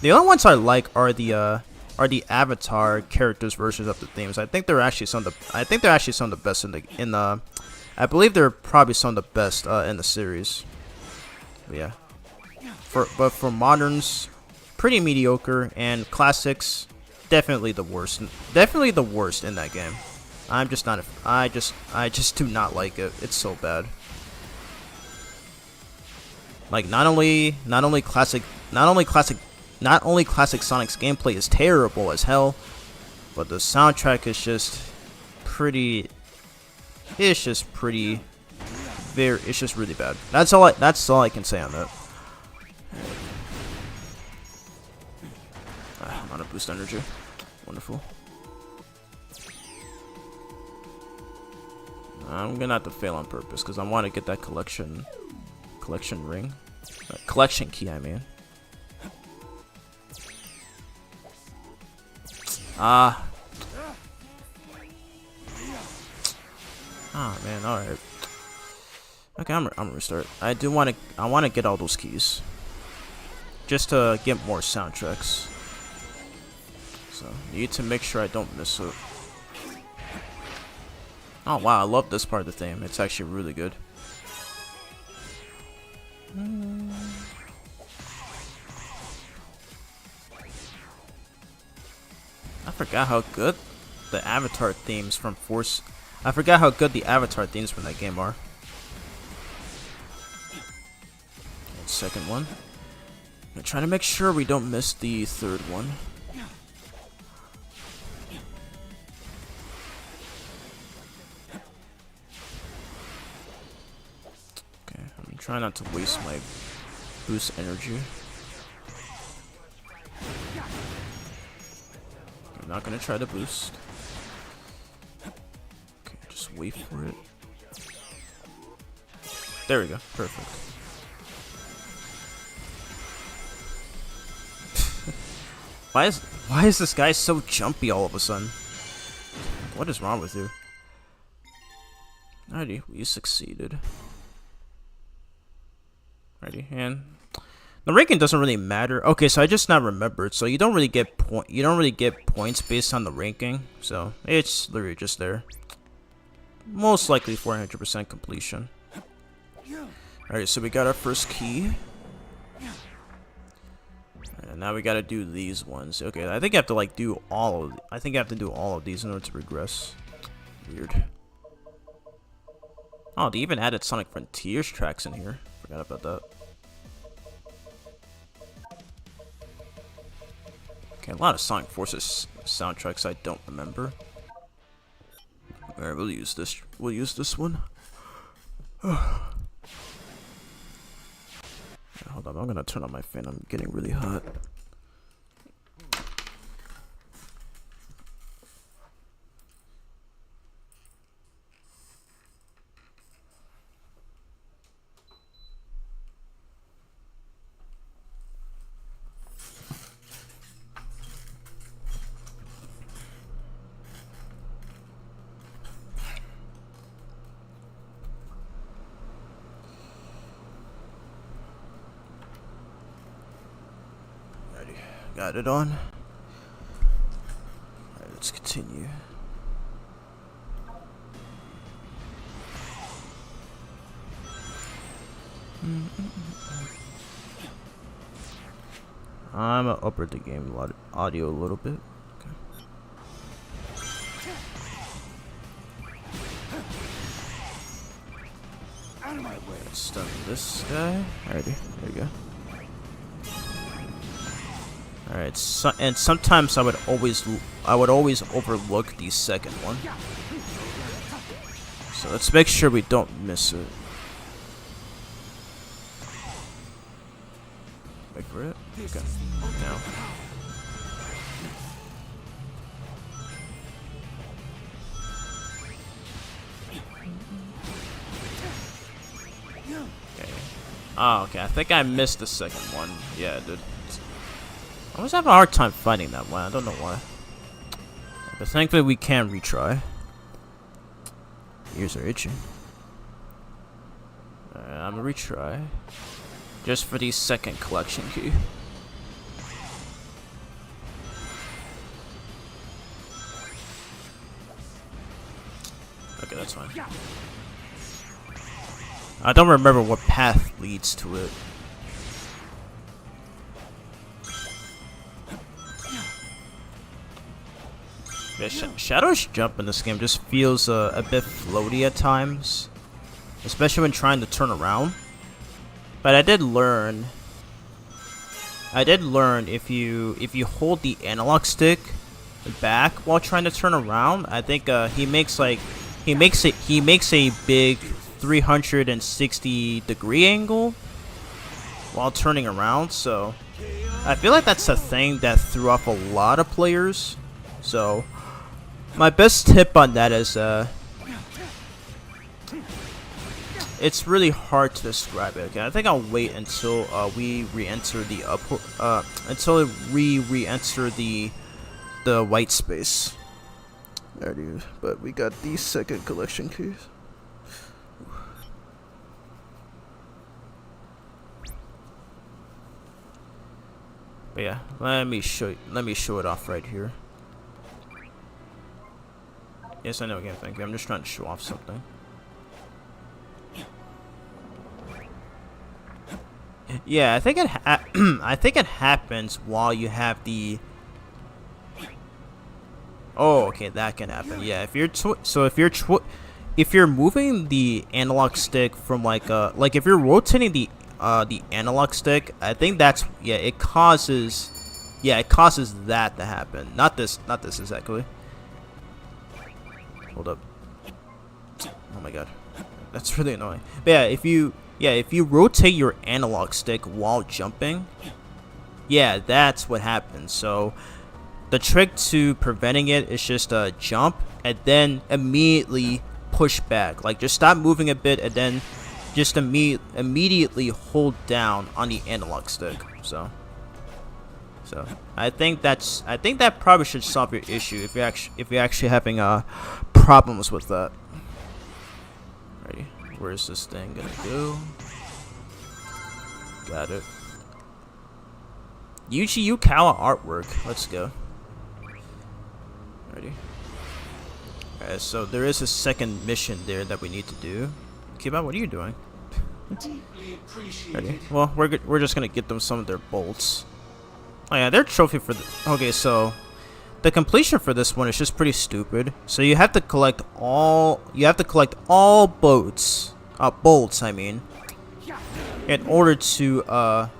The only ones I like are the Avatar characters' versions of the themes. I think they're actually some of the best in the. I believe they're probably some of the best in the series. But yeah. But for moderns, pretty mediocre, and classics, definitely the worst. Definitely the worst in that game. I'm just not. I just do not like it. It's so bad. Like not only classic Sonic's gameplay is terrible as hell, but the soundtrack is just pretty. It's just really bad. That's all I can say on that. I'm on a boost energy. Wonderful. I'm gonna have to fail on purpose because I want to get that collection ring, collection key. I mean. Ah man, all right. Okay, I'm gonna restart. I want to get all those keys, just to get more soundtracks. So need to make sure I don't miss it. Oh wow, I love this part of the theme. It's actually really good. I forgot how good the Avatar themes from Force. I forgot how good the Avatar themes from that game are. And second one. I'm trying to make sure we don't miss the third one. Okay, I'm trying not to waste my boost energy. I'm not gonna try to boost. Okay, just wait for it. There we go, perfect. Why is this guy so jumpy all of a sudden? What is wrong with you? Alrighty, we succeeded. Alrighty, and The ranking doesn't really matter. Okay, so I just not remembered. So you don't really get points based on the ranking. So it's literally just there. Most likely 400% completion. Alright, so we got our first key. And now we gotta do these ones. Okay, I think I have to like do all of I think I have to do all of these in order to regress. Weird. Oh, they even added Sonic Frontiers tracks in here. Forgot about that. Okay, a lot of Sonic Forces soundtracks I don't remember. Alright, we'll use this. We'll use this one. Hold on, I'm gonna turn on my fan. I'm getting really hot. Got it on. Alright, let's continue. I'm gonna upper the game audio a little bit. Okay. Out of my way. Let's stun this guy. Alrighty, there you go. Alright, so, and sometimes I would always overlook the second one. So let's make sure we don't miss it. Wait for it. Okay. Now. Okay. Oh, okay. I think I missed the second one. Yeah, I did. I was having a hard time finding that one. I don't know why. But thankfully we can retry. Ears are itching. I'm gonna retry. Just for the second collection key. Okay, that's fine. I don't remember what path leads to it. Yeah, Shadow's jump in this game just feels a bit floaty at times, especially when trying to turn around. But I did learn if you hold the analog stick back while trying to turn around, I think he makes a big 360-degree angle while turning around. So I feel like that's a thing that threw off a lot of players. So my best tip on that is it's really hard to describe it. Okay, I think I'll wait until we re-enter the the white space. Alrighty, but we got the second collection keys. But yeah, let me show it off right here. Yes, I know. Again, thank you. I'm just trying to show off something. Yeah, I think I think it happens while you have the. Oh, okay, that can happen. Yeah, if you're moving the analog stick from like if you're rotating the analog stick, I think that's it causes that to happen. Not this exactly. Hold up. Oh my god. That's really annoying. But yeah, if you rotate your analog stick while jumping, yeah, that's what happens. So the trick to preventing it is just jump and then immediately push back. Like just stop moving a bit and then just immediately hold down on the analog stick. So I think that probably should solve your issue if you're actually having problems with that. Ready? Where's this thing gonna go? Got it. Yuji Yukawa artwork. Let's go. Ready? Alright, so there is a second mission there that we need to do. Kiba, what are you doing? Ready? Well, we're just gonna get them some of their bolts. Oh yeah, their trophy for the. Okay, so the completion for this one is just pretty stupid. So you have to collect all. You have to collect all bolts. Bolts, I mean, in order to Oh.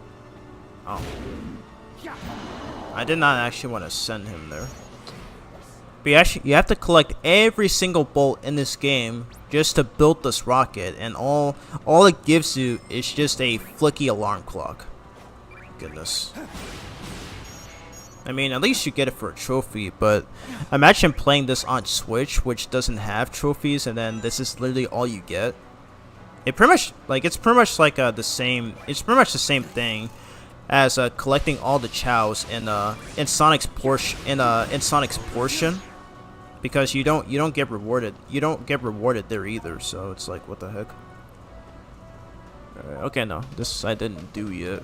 I did not actually want to send him there. But you have to collect every single bolt in this game just to build this rocket, and all it gives you is just a flicky alarm clock. Goodness. I mean, at least you get it for a trophy, but imagine playing this on Switch, which doesn't have trophies, and then this is literally all you get. It's pretty much like the same. It's pretty much the same thing as collecting all the chows in Sonic's portion, because you don't get rewarded. You don't get rewarded there either. So it's like, what the heck? Okay, no, this I didn't do yet.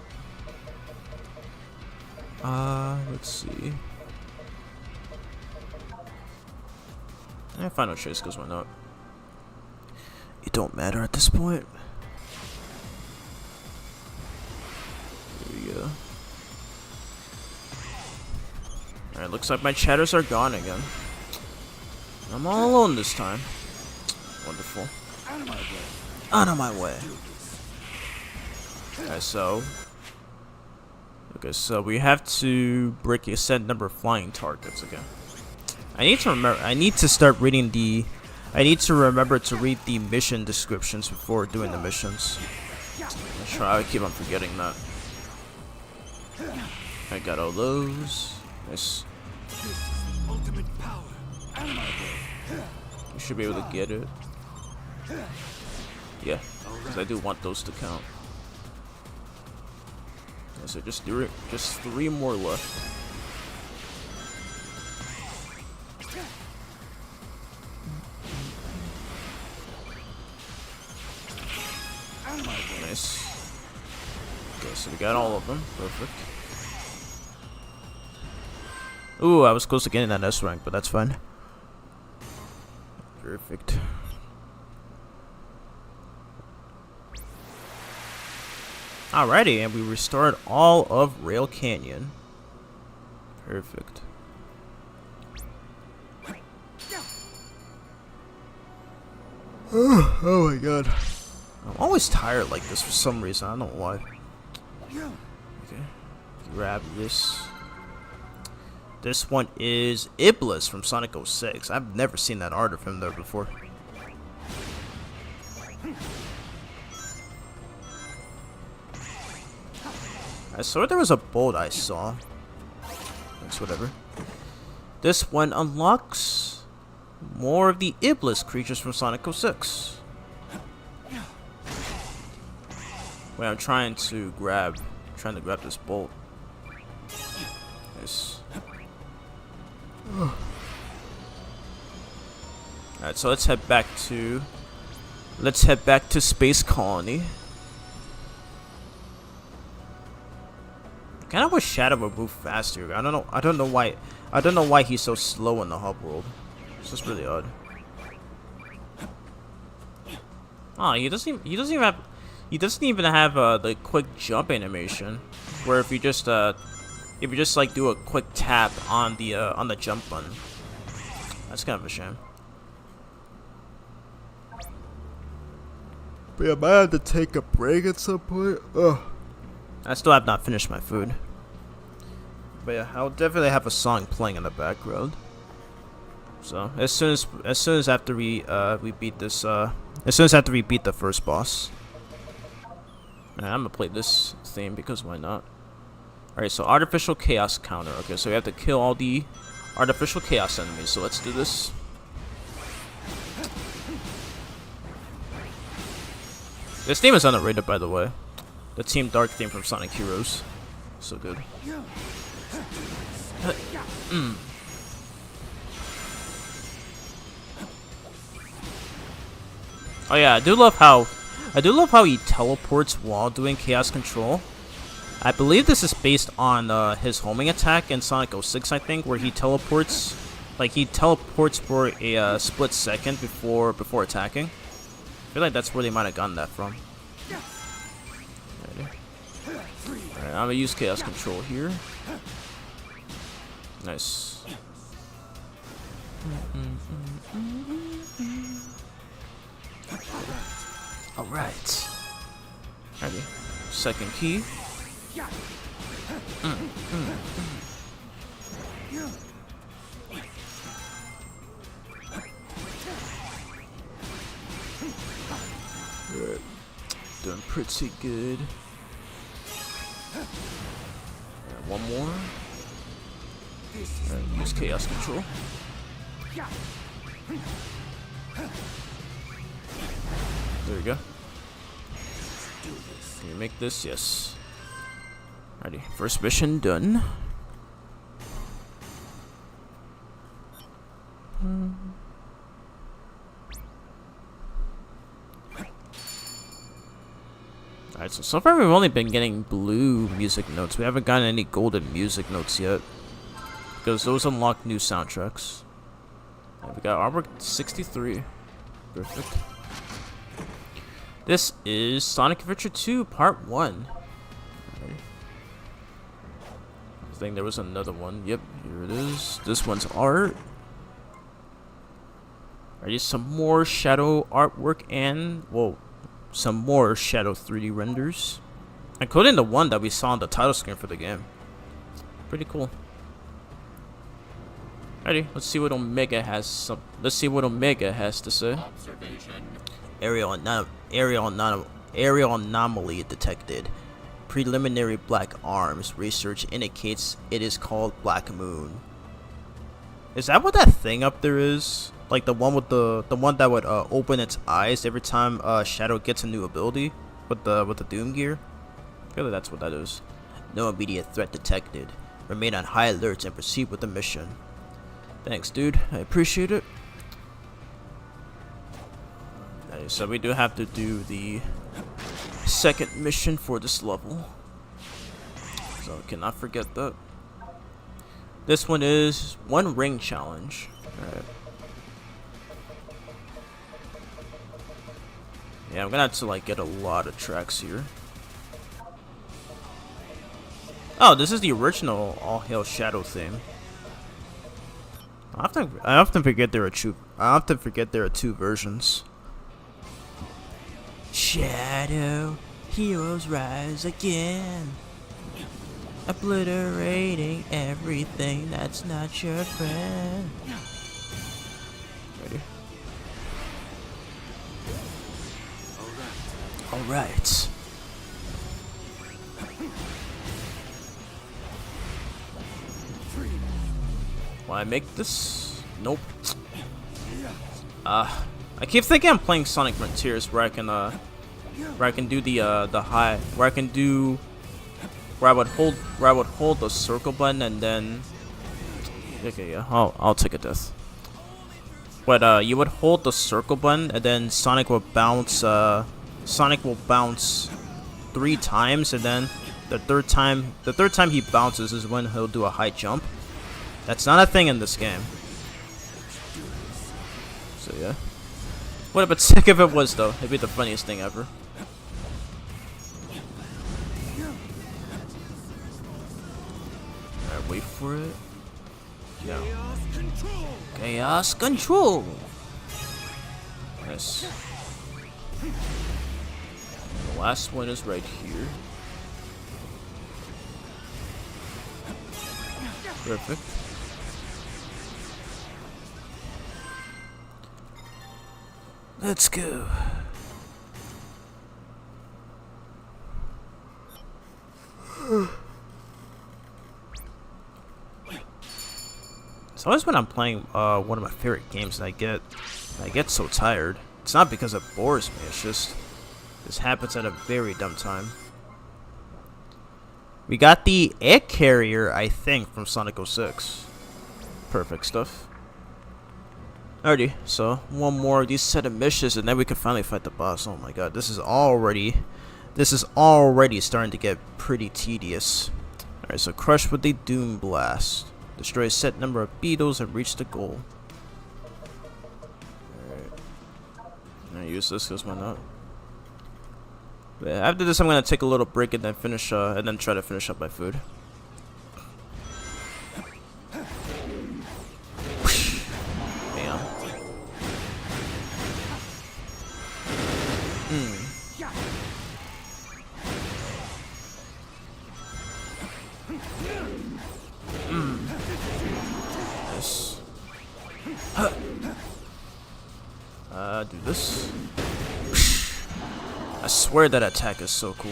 Let's see. Final choice, because why not? It don't matter at this point. There we go. Alright, looks like my chatters are gone again. I'm all alone this time. Wonderful. Out of my way. Alright, so. Okay, so we have to break a set number of flying targets again. I need to remember. I need to start reading the. I need to remember to read the mission descriptions before doing the missions. I keep on forgetting that. I got all those. Nice. You should be able to get it. Yeah, because I do want those to count. So just do it. Just 3 more left. Nice. Okay, so we got all of them. Perfect. Ooh, I was close to getting that S rank, but that's fine. Perfect. Alrighty, and we restored all of Rail Canyon. Perfect. Oh my god. I'm always tired like this for some reason. I don't know why. Okay. Grab this. This one is Iblis from Sonic 06. I've never seen that art of him there before. I swear there was a bolt I saw. That's whatever. This one unlocks more of the Iblis creatures from Sonic 06. Wait, I'm trying to grab this bolt. Nice. Alright, so let's head back to Space Colony. I kinda wish Shadow would move faster. I don't know why he's so slow in the hub world. It's just really odd. Oh, he doesn't even have the quick jump animation, where if you just like do a quick tap on the jump button. That's kind of a shame. But yeah, I might have to take a break at some point. Ugh. I still have not finished my food. But yeah, I'll definitely have a song playing in the background. So as soon as after we beat this after we beat the first boss. And I'm gonna play this theme because why not? Alright, so artificial chaos counter. Okay, so we have to kill all the artificial chaos enemies, so let's do this. This theme is underrated, by the way. The Team Dark theme from Sonic Heroes. So good. Oh yeah, I do love how he teleports while doing chaos control. I believe this is based on his homing attack in Sonic 06, I think, where he teleports. Like, he teleports for a split second before attacking. I feel like that's where they might have gotten that from. Alright, I'm gonna use Chaos Control here. Nice. Alright. Ready. Second key. Right. Doing pretty good. Right, one more. Right, use Chaos Control. There we go. Can you make this? Yes. Alrighty, first mission done. Alright, so far we've only been getting blue music notes. We haven't gotten any golden music notes yet. Because those unlock new soundtracks. And we got Armor 63. Perfect. This is Sonic Adventure 2 Part 1. Right. I think there was another one. Yep, here it is. This one's art. Alright, some more shadow artwork and, whoa, some more shadow 3D renders. Including the one that we saw on the title screen for the game. Pretty cool. Alrighty, let's see what Omega has. Let's see what Omega has to say. Aerial anomaly detected. Preliminary black arms. Research indicates it is called Black Moon. Is that what that thing up there is? Like the one with the one that would open its eyes every time Shadow gets a new ability with the Doom gear? I feel like that's what that is. No immediate threat detected. Remain on high alert and proceed with the mission. Thanks, dude. I appreciate it. Nice. So we do have to do the second mission for this level. So cannot forget that. This one is one ring challenge. Alright. Yeah, I'm gonna have to like get a lot of tracks here. Oh, this is the original All Hail Shadow theme. I often forget there are two versions. Shadow, heroes rise again, obliterating everything that's not your friend. Ready? All right. Will I make this? Nope. I keep thinking I'm playing Sonic Frontiers where I can do the high, where I would hold the circle button and then okay, yeah, I'll take a death. But you would hold the circle button and then Sonic will bounce 3 times, and then the third time he bounces is when he'll do a high jump. That's not a thing in this game. So yeah. What a bit sick if it was though. It'd be the funniest thing ever. Alright, wait for it. No. Chaos Control! Yes. The last one is right here. Perfect. Let's go. It's always when I'm playing one of my favorite games that I get so tired. It's not because it bores me, it's just this happens at a very dumb time. We got the egg carrier, I think, from Sonic 06. Perfect stuff. Alrighty, so one more of these set of missions and then we can finally fight the boss. Oh my god, this is already This is already starting to get pretty tedious. Alright, so crush with the Doom Blast. Destroy a set number of beetles and reach the goal. Alright. I'm gonna use this because why not? But after this, I'm gonna take a little break and then finish, and then try to finish up my food. Bam. Nice. Do this. I swear that attack is so cool.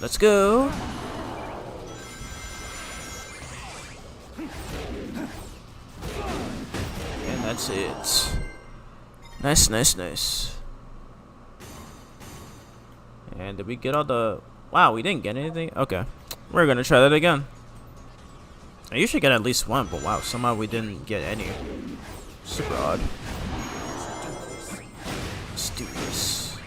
Let's go. And that's it. Nice, nice, nice. And did we get all the... Wow, we didn't get anything? Okay. We're gonna try that again. I usually get at least one, but wow, somehow we didn't get any. Super odd. Let's do this.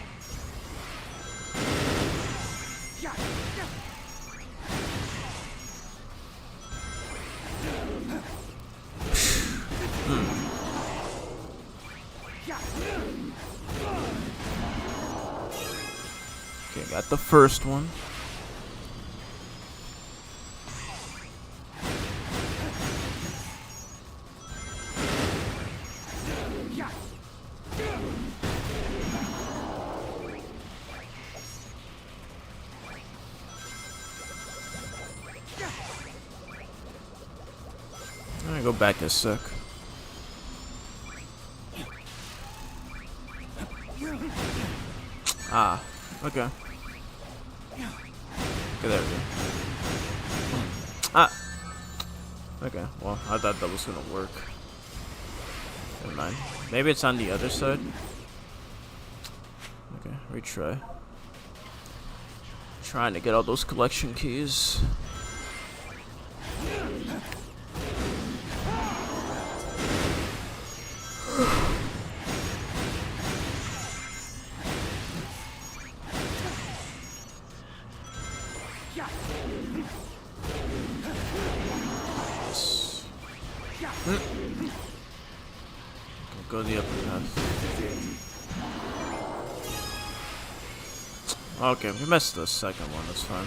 Okay, got the first one. I'm gonna go back a sec. Ah, okay. Okay, there we go. Ah! Okay, well, I thought that was gonna work. Never mind. Maybe it's on the other side. Okay, retry. Trying to get all those collection keys. Go the other path. Okay, we missed the second one, that's fine.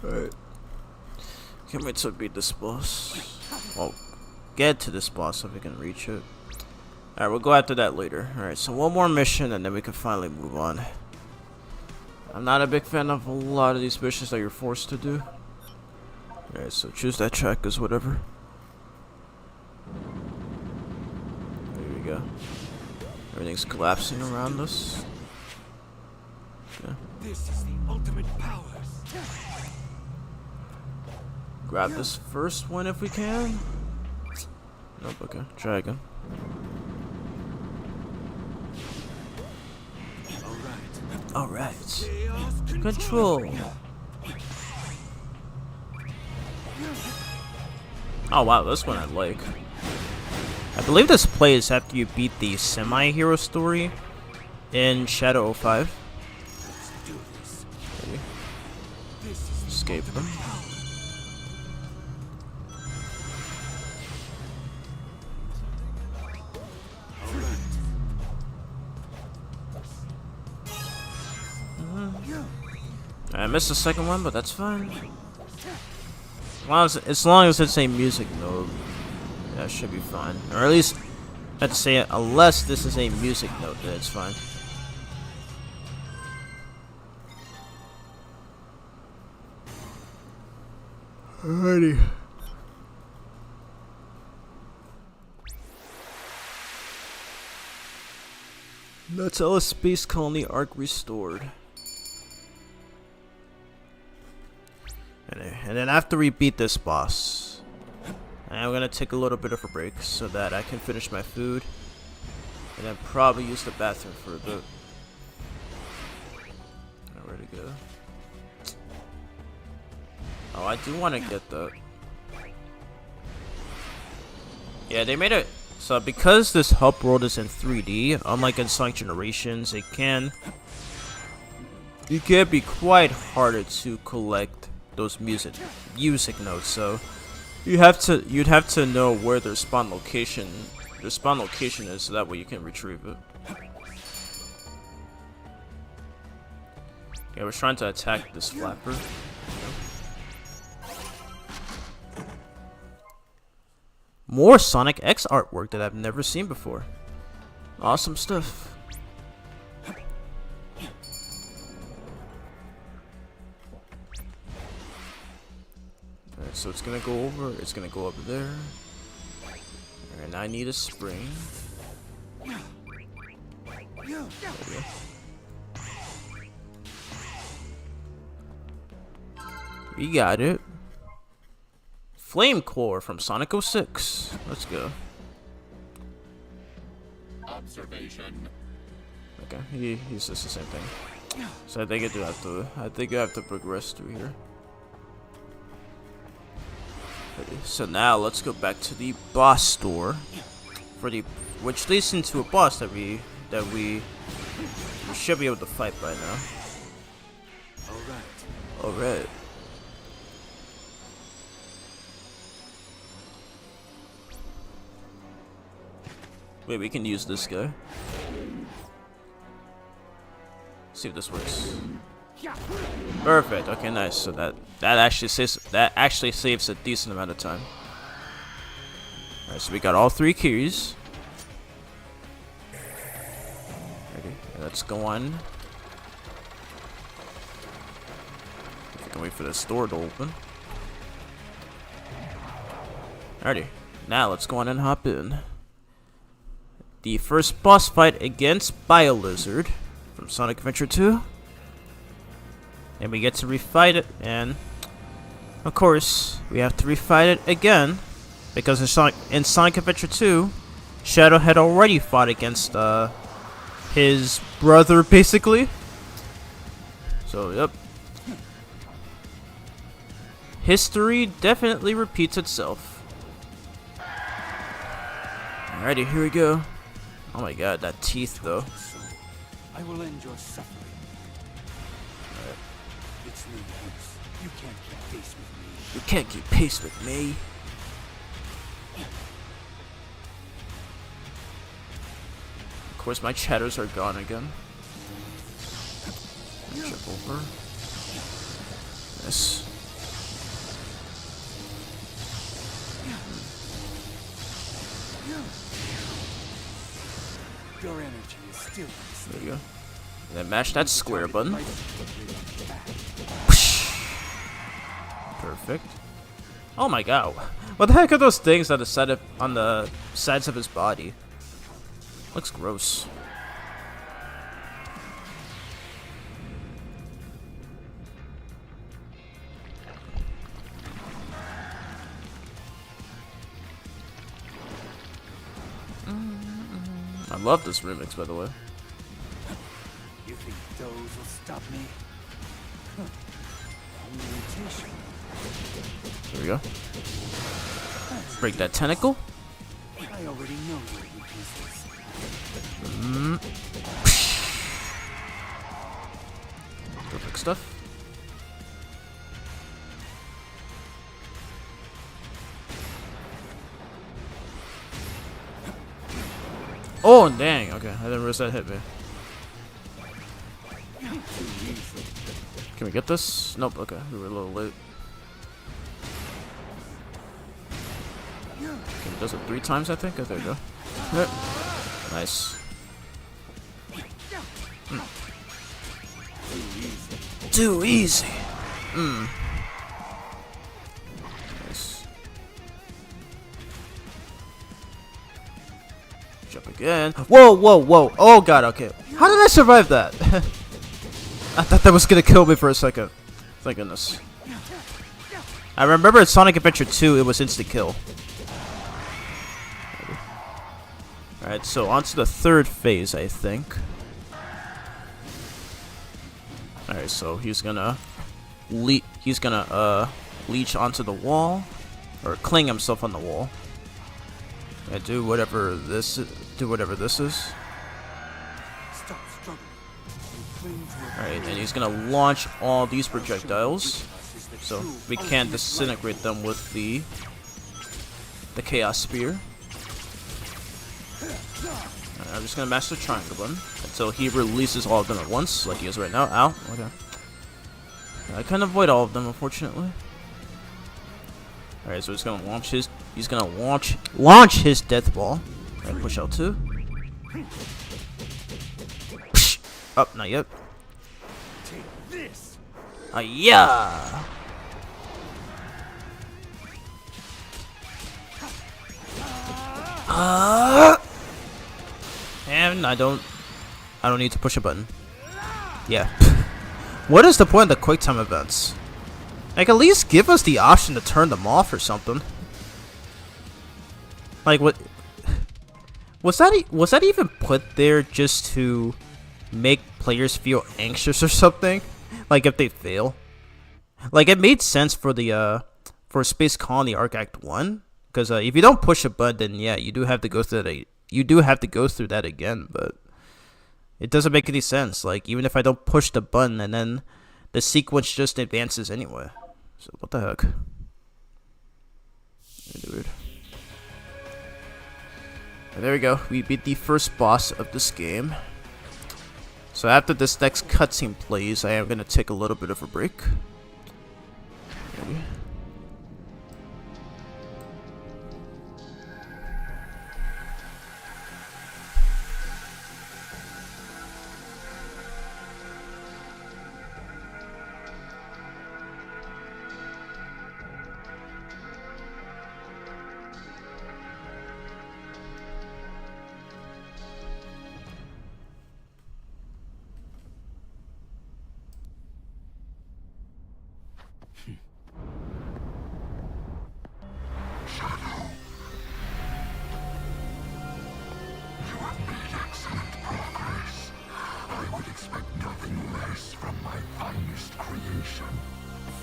Alright. Can't wait to beat this boss. Well, get to this boss if we can reach it. Alright, we'll go after that later. Alright, so one more mission and then we can finally move on. I'm not a big fan of a lot of these missions that you're forced to do. Alright, so choose that track as whatever. There we go. Everything's collapsing around us. Okay. This is the ultimate powers. Grab this first one if we can. Nope, okay. Try again. Alright. Control. Oh wow, this one I like. I believe this plays after you beat the semi-hero story in Shadow 05. Maybe. Escape them. I missed the second one, but that's fine. As long as it's a music note, that should be fine. Or at least, I have to say it, unless this is a music note, then it's fine. Alrighty. That's our space colony arc restored. And then after we beat this boss, I'm gonna take a little bit of a break so that I can finish my food. And then probably use the bathroom for a bit. Where to go? Oh, I do want to get the... Yeah, they made it... So because this hub world is in 3D, unlike in Sonic Generations, it can be quite harder to collect those music notes. So you'd have to know where their spawn location is, so that way you can retrieve it. Yeah, we're trying to attack this flapper. More Sonic X artwork that I've never seen before. Awesome stuff. Alright, so it's gonna go over, it's gonna go over there. And I need a spring. There we go. We got it. Flame Core from Sonic 06. Let's go. Observation. Okay, he's just the same thing. So I think I have to progress through here. Okay, so now let's go back to the boss store which leads into a boss that we should be able to fight by now. Alright. Wait, we can use this guy. See if this works. Perfect. Okay, nice. So that actually saves a decent amount of time. Alright, so we got all 3 keys. Okay, let's go on. I can wait for this door to open. Alrighty, now let's go on and hop in. The first boss fight against BioLizard from Sonic Adventure 2. And we get to refight it, and of course we have to refight it again because in Sonic Adventure 2, Shadow had already fought against his brother, basically. So yep, history definitely repeats itself. Alrighty, here we go. Oh my god, that teeth though. I will end your suffering. Alright. It's no use. You can't keep pace with me. You can't keep pace with me. Of course, my chatters are gone again. Jump over. Yes. Your energy is still There you go. And then mash that square button. Perfect. Oh my god. What the heck are those things on the sides of his body? Looks gross. I love this remix, by the way. You think those will stop me? Only imitation. There we go. Break that tentacle. I already know your weaknesses. Perfect stuff. Oh dang! Okay, I didn't realize that hit me. Can we get this? Nope. Okay, we were a little late. Okay, it does it 3 times, I think. Oh, there we go. Yep. Nice. Too easy. Nice. Jumping again. Whoa, whoa, whoa. Oh god, okay. How did I survive that? I thought that was gonna kill me for a second. Thank goodness. I remember in Sonic Adventure 2, it was insta-kill. Alright, so on to the third phase, I think. Alright, so he's gonna leech onto the wall, or cling himself on the wall. And do whatever this is. Stop struggling. Alright, and he's gonna launch all these projectiles, so we can't disintegrate them with the Chaos Spear. Alright, I'm just gonna master triangle him until he releases all of them at once, like he is right now. Ow. Okay. I can't avoid all of them, unfortunately. Alright, so he's gonna launch his. He's gonna launch his death ball. Alright, push L2. Psh! Up, not yet. Take this. Yeah. And I don't need to push a button. Yeah. What is the point of the quick time events? Like, at least give us the option to turn them off or something. Like, what was that even put there just to make players feel anxious or something? Like, if they fail, like, it made sense for the for Space Colony Arc Act 1, because if you don't push a button, then yeah, you do have to go through that. You do have to go through that again, but it doesn't make any sense. Like, even if I don't push the button, and then the sequence just advances anyway. So what the heck? Weird. There we go. We beat the first boss of this game. So after this next cutscene plays, I am gonna take a little bit of a break. Maybe.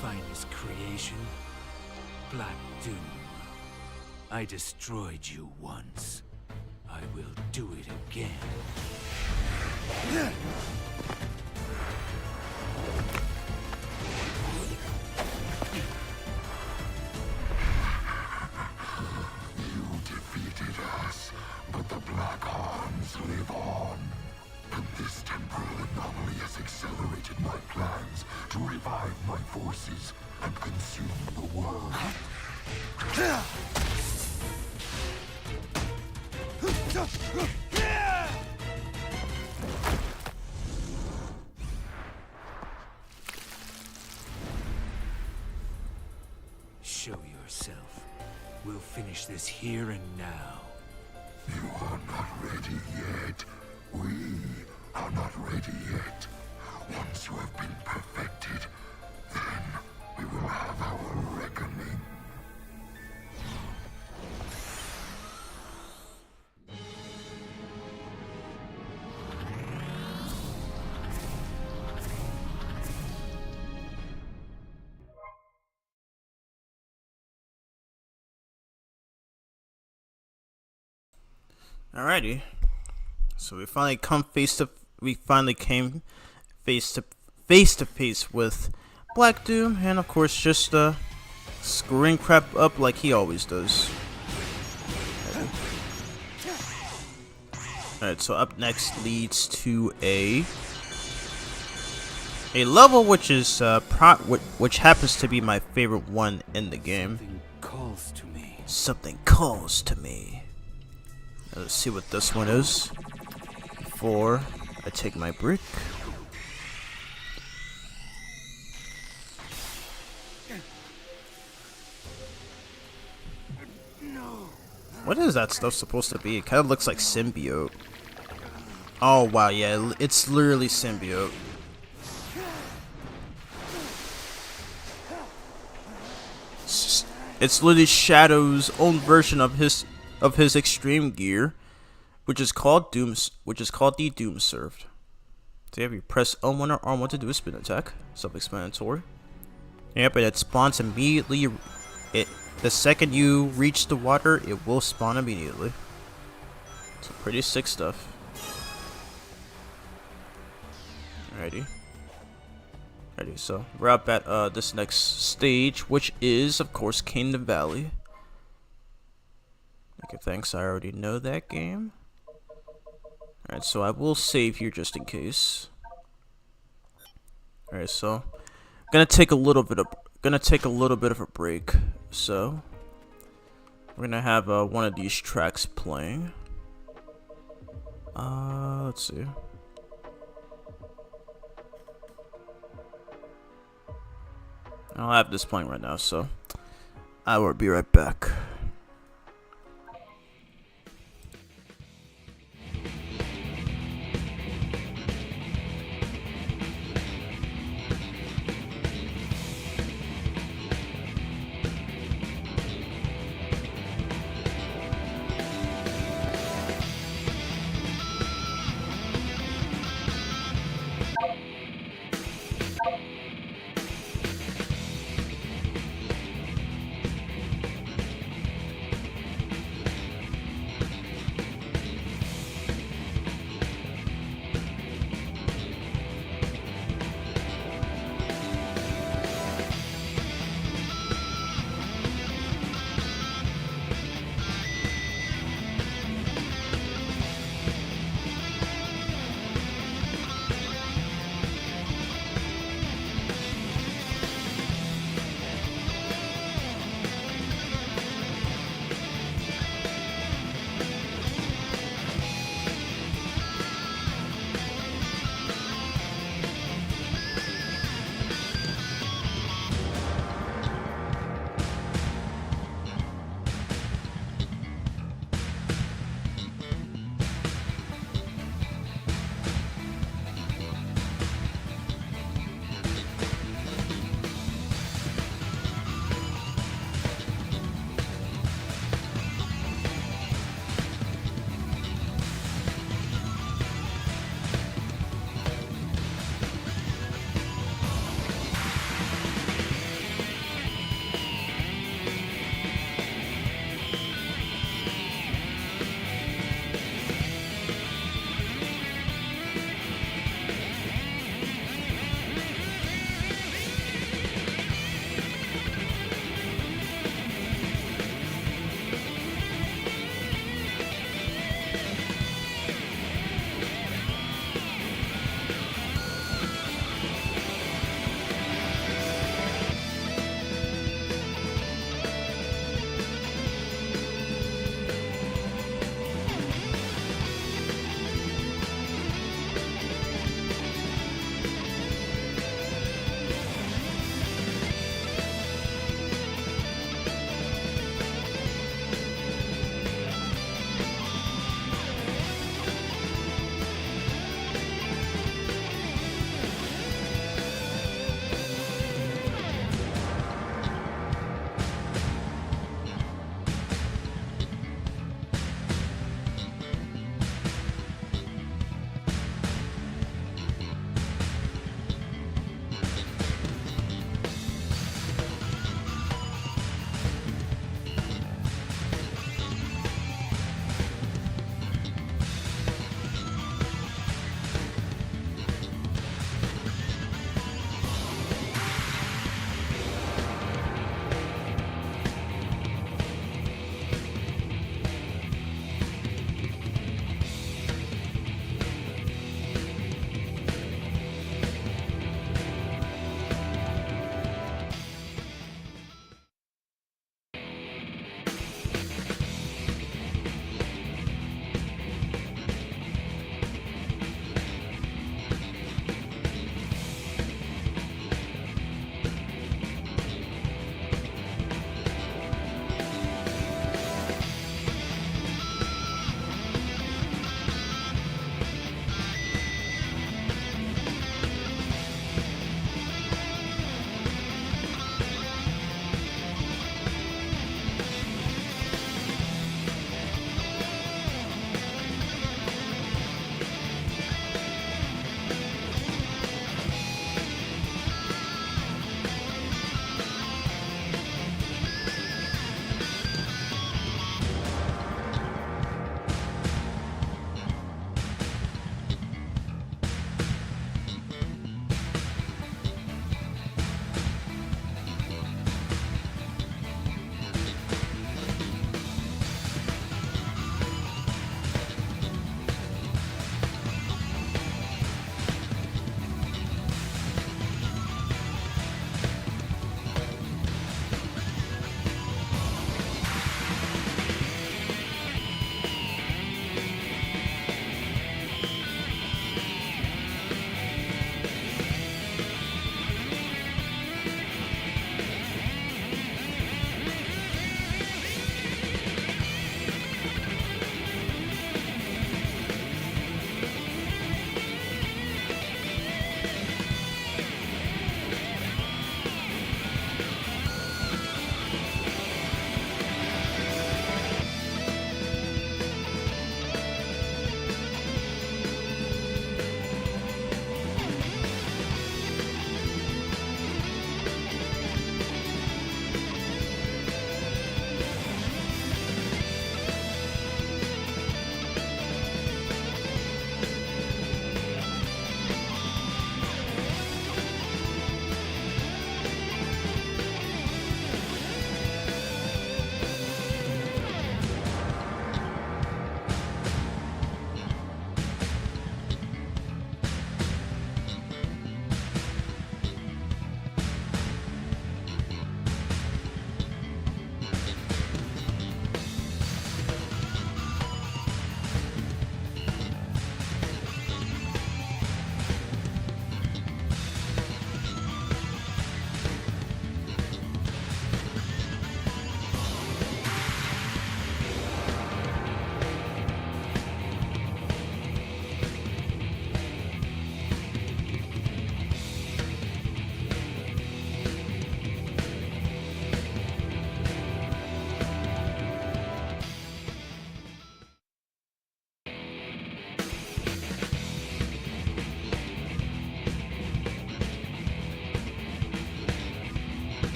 Finest creation? Black Doom. I destroyed you once. I will do it again. You defeated us, but the Black Arms live on. And this temporal anomaly has accelerated my plans to revive my forces and consume the world. Show yourself. We'll finish this here and now. You are not ready yet. We are not ready yet. Once you have been perfected, then we will have our reckoning. Alrighty. So we finally came face to face with Black Doom, and of course just screwing crap up like he always does. Alright, so up next leads to a level which is which happens to be my favorite one in the game. Something calls to me. Something calls to me. Let's see what this one is. Before I take my brick. No. What is that stuff supposed to be? It kind of looks like symbiote. Oh wow, yeah, it's literally symbiote. It's literally Shadow's own version of his extreme gear, which is called the Doom Served. So you have you press L1 or R1 to do a spin attack. Self-explanatory. Yep, and it spawns immediately. The second you reach the water, it will spawn immediately. So pretty sick stuff. Alrighty. Alrighty, so we're up at this next stage, which is, of course, Kingdom Valley. Okay, thanks, I already know that game. Alright, so I will save here just in case. Alright, so gonna take a little bit of a break. So we're gonna have one of these tracks playing. Let's see. I'll have this playing right now, so I will be right back.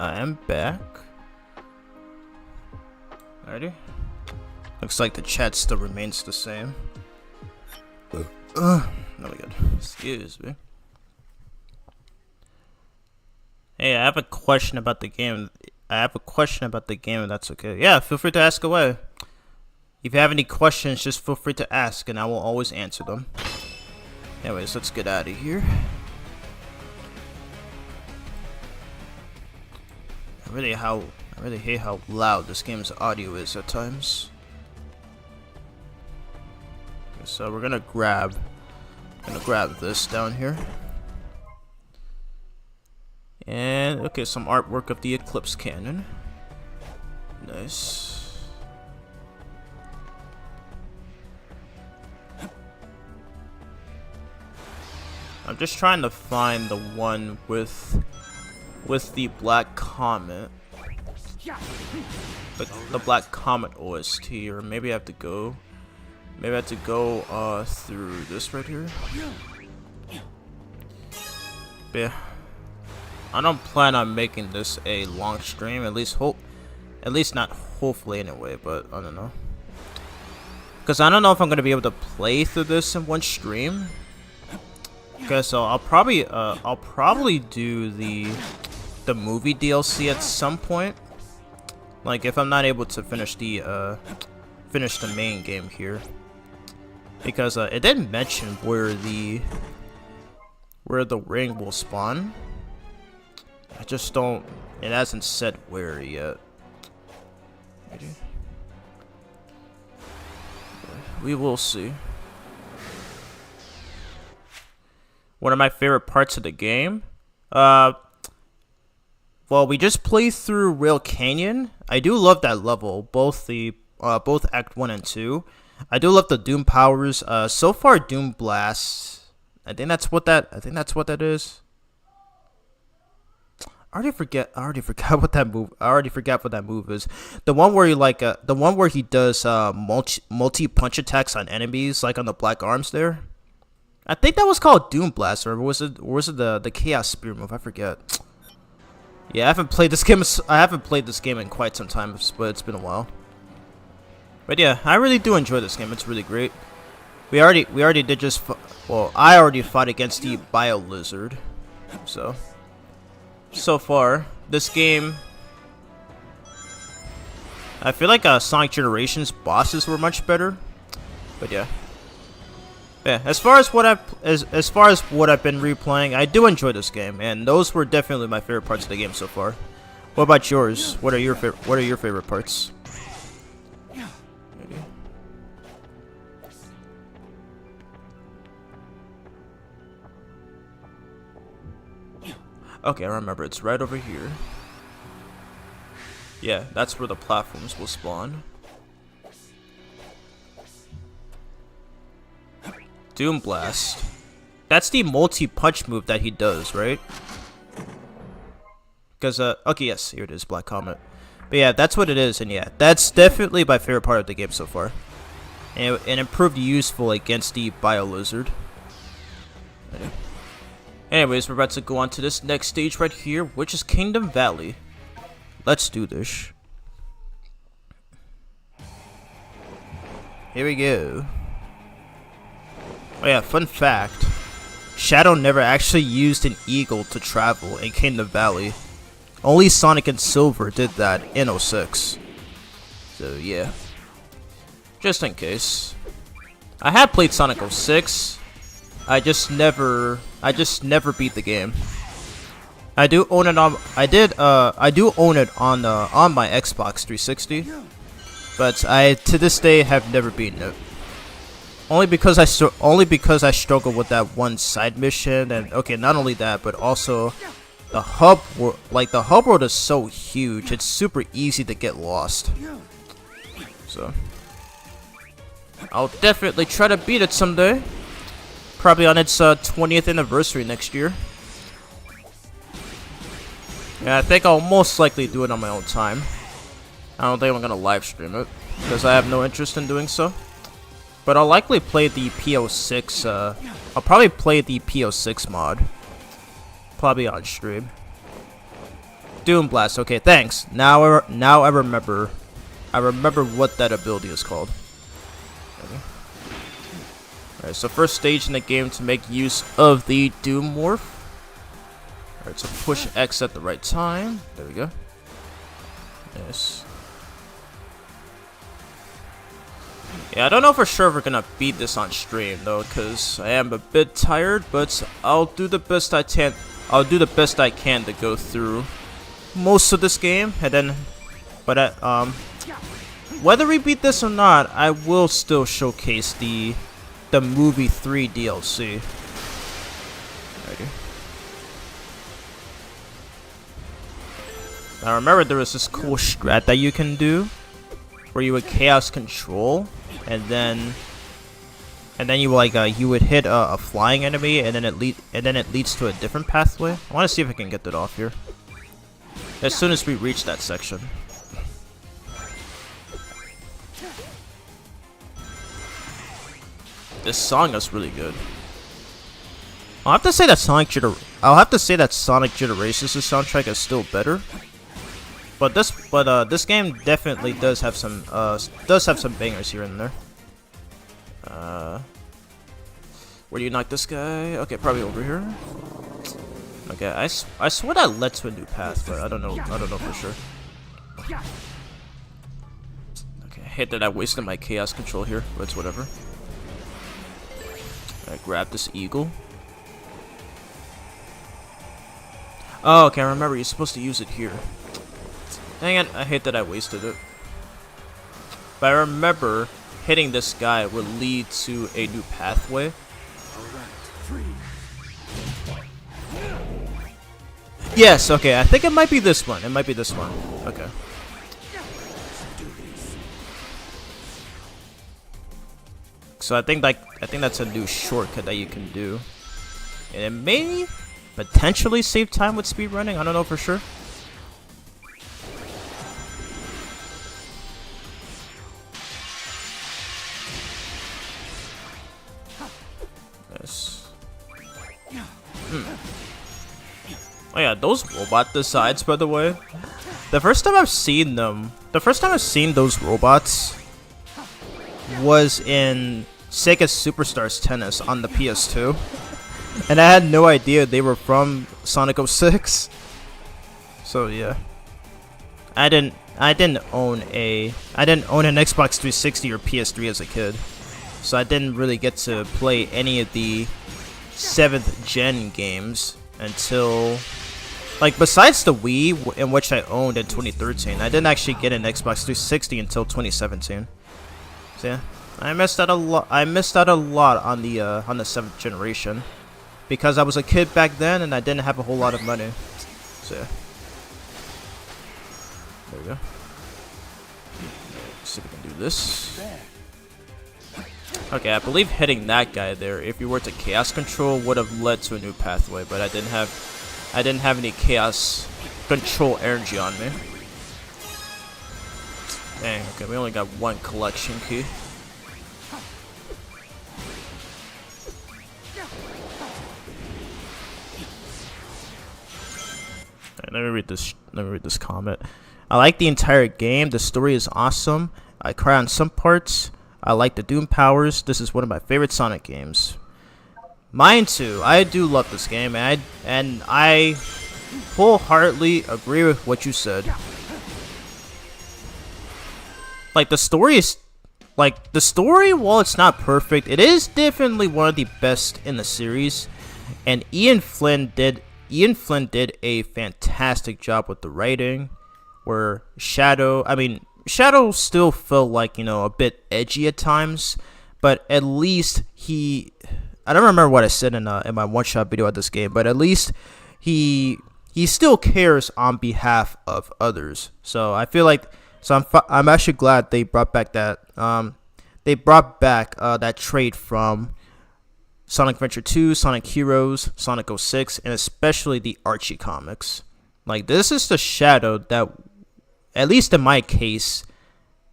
I am back. Alrighty. Looks like the chat still remains the same. No, we good. Excuse me. Hey, I have a question about the game. If that's okay. Yeah, feel free to ask away. If you have any questions, just feel free to ask, and I will always answer them. Anyways, let's get out of here. I really hate how loud this game's audio is at times. Okay, so we're gonna grab this down here. And okay, some artwork of the Eclipse Cannon. Nice. I'm just trying to find the one with the Black Comet. The Black Comet OST, or maybe I have to go through this right here. But yeah. I don't plan on making this a long stream, at least not hopefully anyway, but I don't know. Because I don't know if I'm gonna be able to play through this in one stream. Okay, so I'll probably do the movie DLC at some point. Like if I'm not able to finish the main game here. Because it didn't mention where the ring will spawn. I just don't. It hasn't said where yet. We will see. One of my favorite parts of the game. Well, we just played through Rail Canyon. I do love that level. Both Act 1 and 2. I do love the Doom powers. So far, Doom Blast. I think that's what that is. I already forgot what that move. I already forgot what that move is. The one where he does multi punch attacks on enemies, like on the black arms there. I think that was called Doom Blast, or was it the Chaos Spear move? I forget. Yeah, I haven't played this game in quite some time, but it's been a while. But yeah, I really do enjoy this game. It's really great. I already fought against the Bio Lizard, so far, this game, I feel like Sonic Generations bosses were much better, but yeah. As far as what I've been replaying, I do enjoy this game, and those were definitely my favorite parts of the game so far. What about yours? What are your favorite parts? Okay, I remember. It's right over here. Yeah, that's where the platforms will spawn. Doom Blast. That's the multi-punch move that he does, right? Because, okay, yes, here it is, Black Comet. But yeah, that's what it is, and yeah, that's definitely my favorite part of the game so far. And it proved useful against the Bio Lizard. Anyways, we're about to go on to this next stage right here, which is Kingdom Valley. Let's do this. Here we go. Oh yeah, fun fact. Shadow never actually used an eagle to travel in Kingdom Valley. Only Sonic and Silver did that in 06. So yeah. Just in case. I had played Sonic 06. I just never beat the game. I do own it on I do own it on my Xbox 360, but I to this day have never beaten it. Only because I struggle with that one side mission, and okay, not only that, but also the hub world is so huge. It's super easy to get lost. So I'll definitely try to beat it someday. Probably on its 20th anniversary next year. Yeah, I think I'll most likely do it on my own time. I don't think I'm gonna live stream it because I have no interest in doing so. But I'll likely play the PO6. I'll probably play the PO6 mod. Probably on stream. Doom Blast. Okay, thanks. Now I remember. I remember what that ability is called. Okay. Alright, so first stage in the game to make use of the Doom Morph. Alright, so push X at the right time. There we go. Yes. Yeah, I don't know for sure if we're gonna beat this on stream though, because I am a bit tired, but I'll do the best I can. I'll do the best I can to go through most of this game, and then, but whether we beat this or not, I will still showcase the movie 3 DLC. Alrighty. Now remember, there was this cool strat that you can do, where you would chaos control, and then you like you would hit a flying enemy, and then it leads to a different pathway. I want to see if I can get that off here as soon as we reach that section. This song is really good. I'll have to say that Sonic Generations' soundtrack is still better. But this game definitely does have some bangers here and there. Where do you knock this guy? Okay, probably over here. Okay, I swear that led to a new path, but I don't know for sure. Okay, I hate that I wasted my chaos control here, but it's whatever. I grab this eagle. Oh, okay, I remember you're supposed to use it here. Dang it, I hate that I wasted it. But I remember hitting this guy would lead to a new pathway. Yes, okay, I think it might be this one. It might be this one. Okay. So I think that's a new shortcut that you can do. And it may potentially save time with speedrunning. I don't know for sure. Yes. Oh yeah, those robot designs, by the way. The first time I've seen those robots was in Sega Superstars Tennis on the PS2. And I had no idea they were from Sonic 06. So yeah. I didn't own an Xbox 360 or PS3 as a kid. So I didn't really get to play any of the 7th gen games until, like, besides the Wii, in which I owned in 2013, I didn't actually get an Xbox 360 until 2017. So yeah, I missed out a lot. I missed out a lot on the 7th generation because I was a kid back then and I didn't have a whole lot of money. So yeah. There we go. Let's see if we can do this. Okay, I believe hitting that guy there, if you were to chaos control, would have led to a new pathway, but I didn't have any chaos control energy on me. Dang, okay, we only got one collection key. Alright, let me read this comment. I like the entire game. The story is awesome. I cry on some parts. I like the Doom powers. This is one of my favorite Sonic games. Mine too. I do love this game, and I wholeheartedly agree with what you said. Like the story, while it's not perfect, it is definitely one of the best in the series. And Ian Flynn did a fantastic job with the writing. Where Shadow still felt like, a bit edgy at times, but at least I don't remember what I said in my one-shot video of this game, but at least he still cares on behalf of others. So I feel like, I'm actually glad they brought back that that trait from Sonic Adventure 2, Sonic Heroes, Sonic 06, and especially the Archie comics. Like, this is the Shadow that, at least in my case,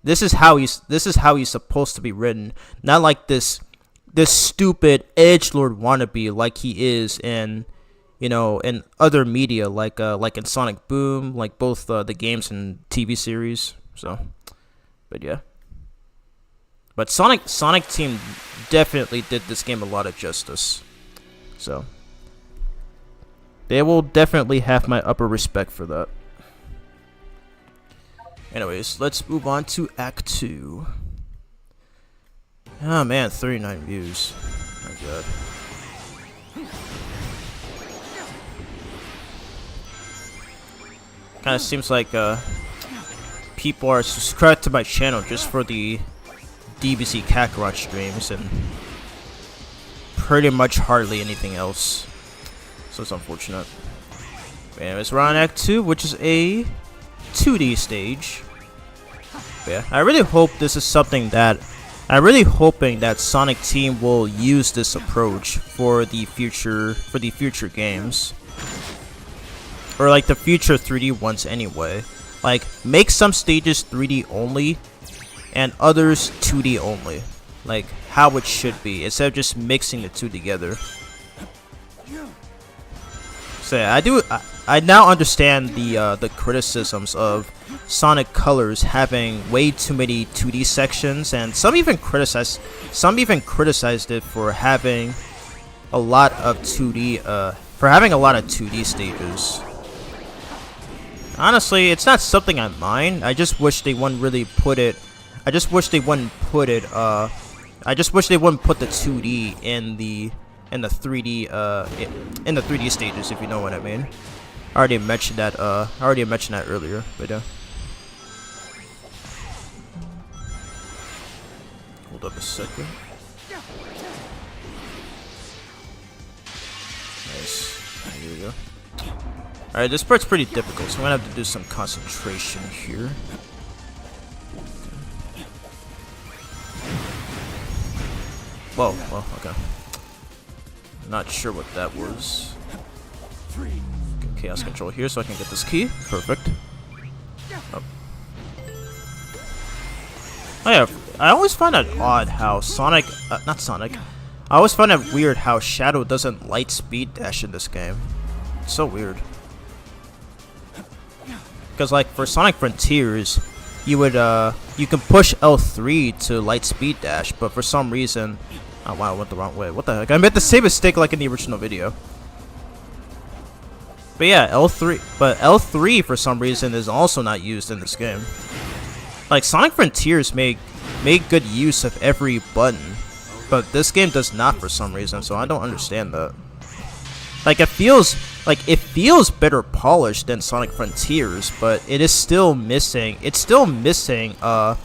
this is how he's supposed to be written. Not like this stupid edgelord wannabe like he is in you know, in other media like in Sonic Boom, like both the games and TV series. So, but yeah. But Sonic Team definitely did this game a lot of justice. So, they will definitely have my upper respect for that. Anyways, let's move on to Act 2. Oh man, 39 views. My god. Kinda seems like people are subscribed to my channel just for the DBZ Kakarot streams and pretty much hardly anything else. So it's unfortunate. But anyways, we're on Act 2, which is a 2D stage. But yeah, I really hope this is something that I'm really hoping that Sonic Team will use this approach for the future games. Or like the future 3D ones anyway. Like, make some stages 3D only and others 2D only, like how it should be, instead of just mixing the two together. So yeah, I now understand the criticisms of Sonic Colors having way too many 2D sections, and some even criticized it for having a lot of 2D stages. Honestly, it's not something I mind. I just wish they wouldn't really put it. I just wish they wouldn't put the 2D in the 3D stages, if you know what I mean. I already mentioned that earlier, but yeah. Hold up a second. Nice. Here we go. Alright, this part's pretty difficult, so I'm gonna have to do some concentration here. Whoa, well, okay. Not sure what that was. Get chaos control here so I can get this key. Perfect. Oh. Oh yeah, I always find it odd how I always find it weird how Shadow doesn't light speed dash in this game. It's so weird. Because like for Sonic Frontiers, you can push L3 to light speed dash, but for some reason, oh wow, I went the wrong way. What the heck? I made the same mistake like in the original video. But yeah, L3 for some reason is also not used in this game. Like Sonic Frontiers made good use of every button, but this game does not for some reason, so I don't understand that. Like it feels better polished than Sonic Frontiers, but it is still missing. It's still missing a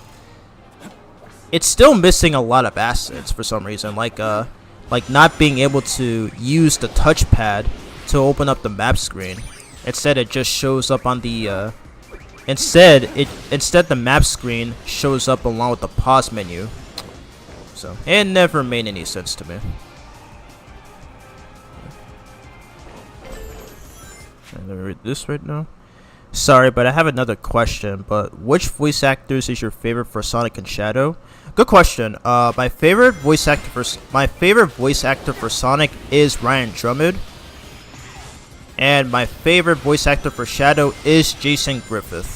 lot of assets for some reason, like not being able to use the touchpad to open up the map screen. Instead, it just shows up on the instead the map screen shows up along with the pause menu. So it never made any sense to me. Let me read this right now. Sorry, but I have another question. But which voice actors is your favorite for Sonic and Shadow? Good question. My favorite voice actor for Sonic is Ryan Drummond, and my favorite voice actor for Shadow is Jason Griffith.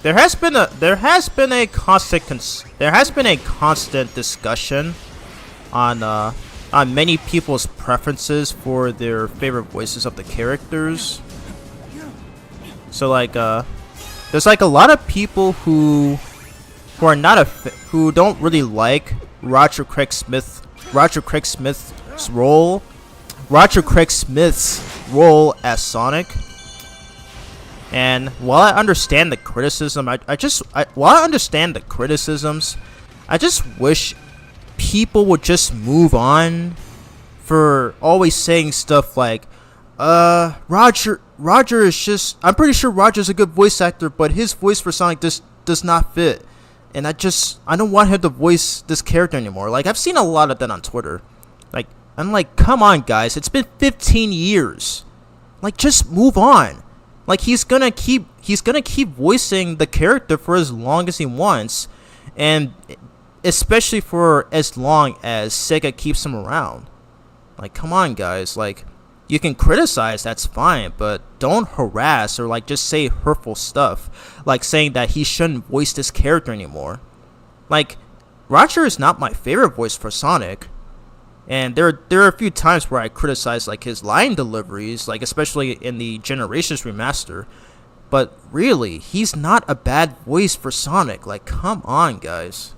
There has been a constant discussion on many people's preferences for their favorite voices of the characters. So like there's like a lot of people who don't really like Roger Craig Smith's role as Sonic. And while I understand the criticism, I just wish people would just move on for always saying stuff like, Roger is just, I'm pretty sure Roger's a good voice actor, but his voice for Sonic does not fit. And I don't want him to voice this character anymore. Like, I've seen a lot of that on Twitter. Like, I'm like, come on guys, it's been 15 years. Like, just move on. Like, he's gonna keep voicing the character for as long as he wants, and especially for as long as Sega keeps him around. Like, come on, guys. Like, you can criticize, that's fine, but don't harass or like just say hurtful stuff, like saying that he shouldn't voice this character anymore. Like, Roger is not my favorite voice for Sonic, and there are a few times where I criticize like his line deliveries, like especially in the Generations remaster. But really, he's not a bad voice for Sonic. Like, come on, guys.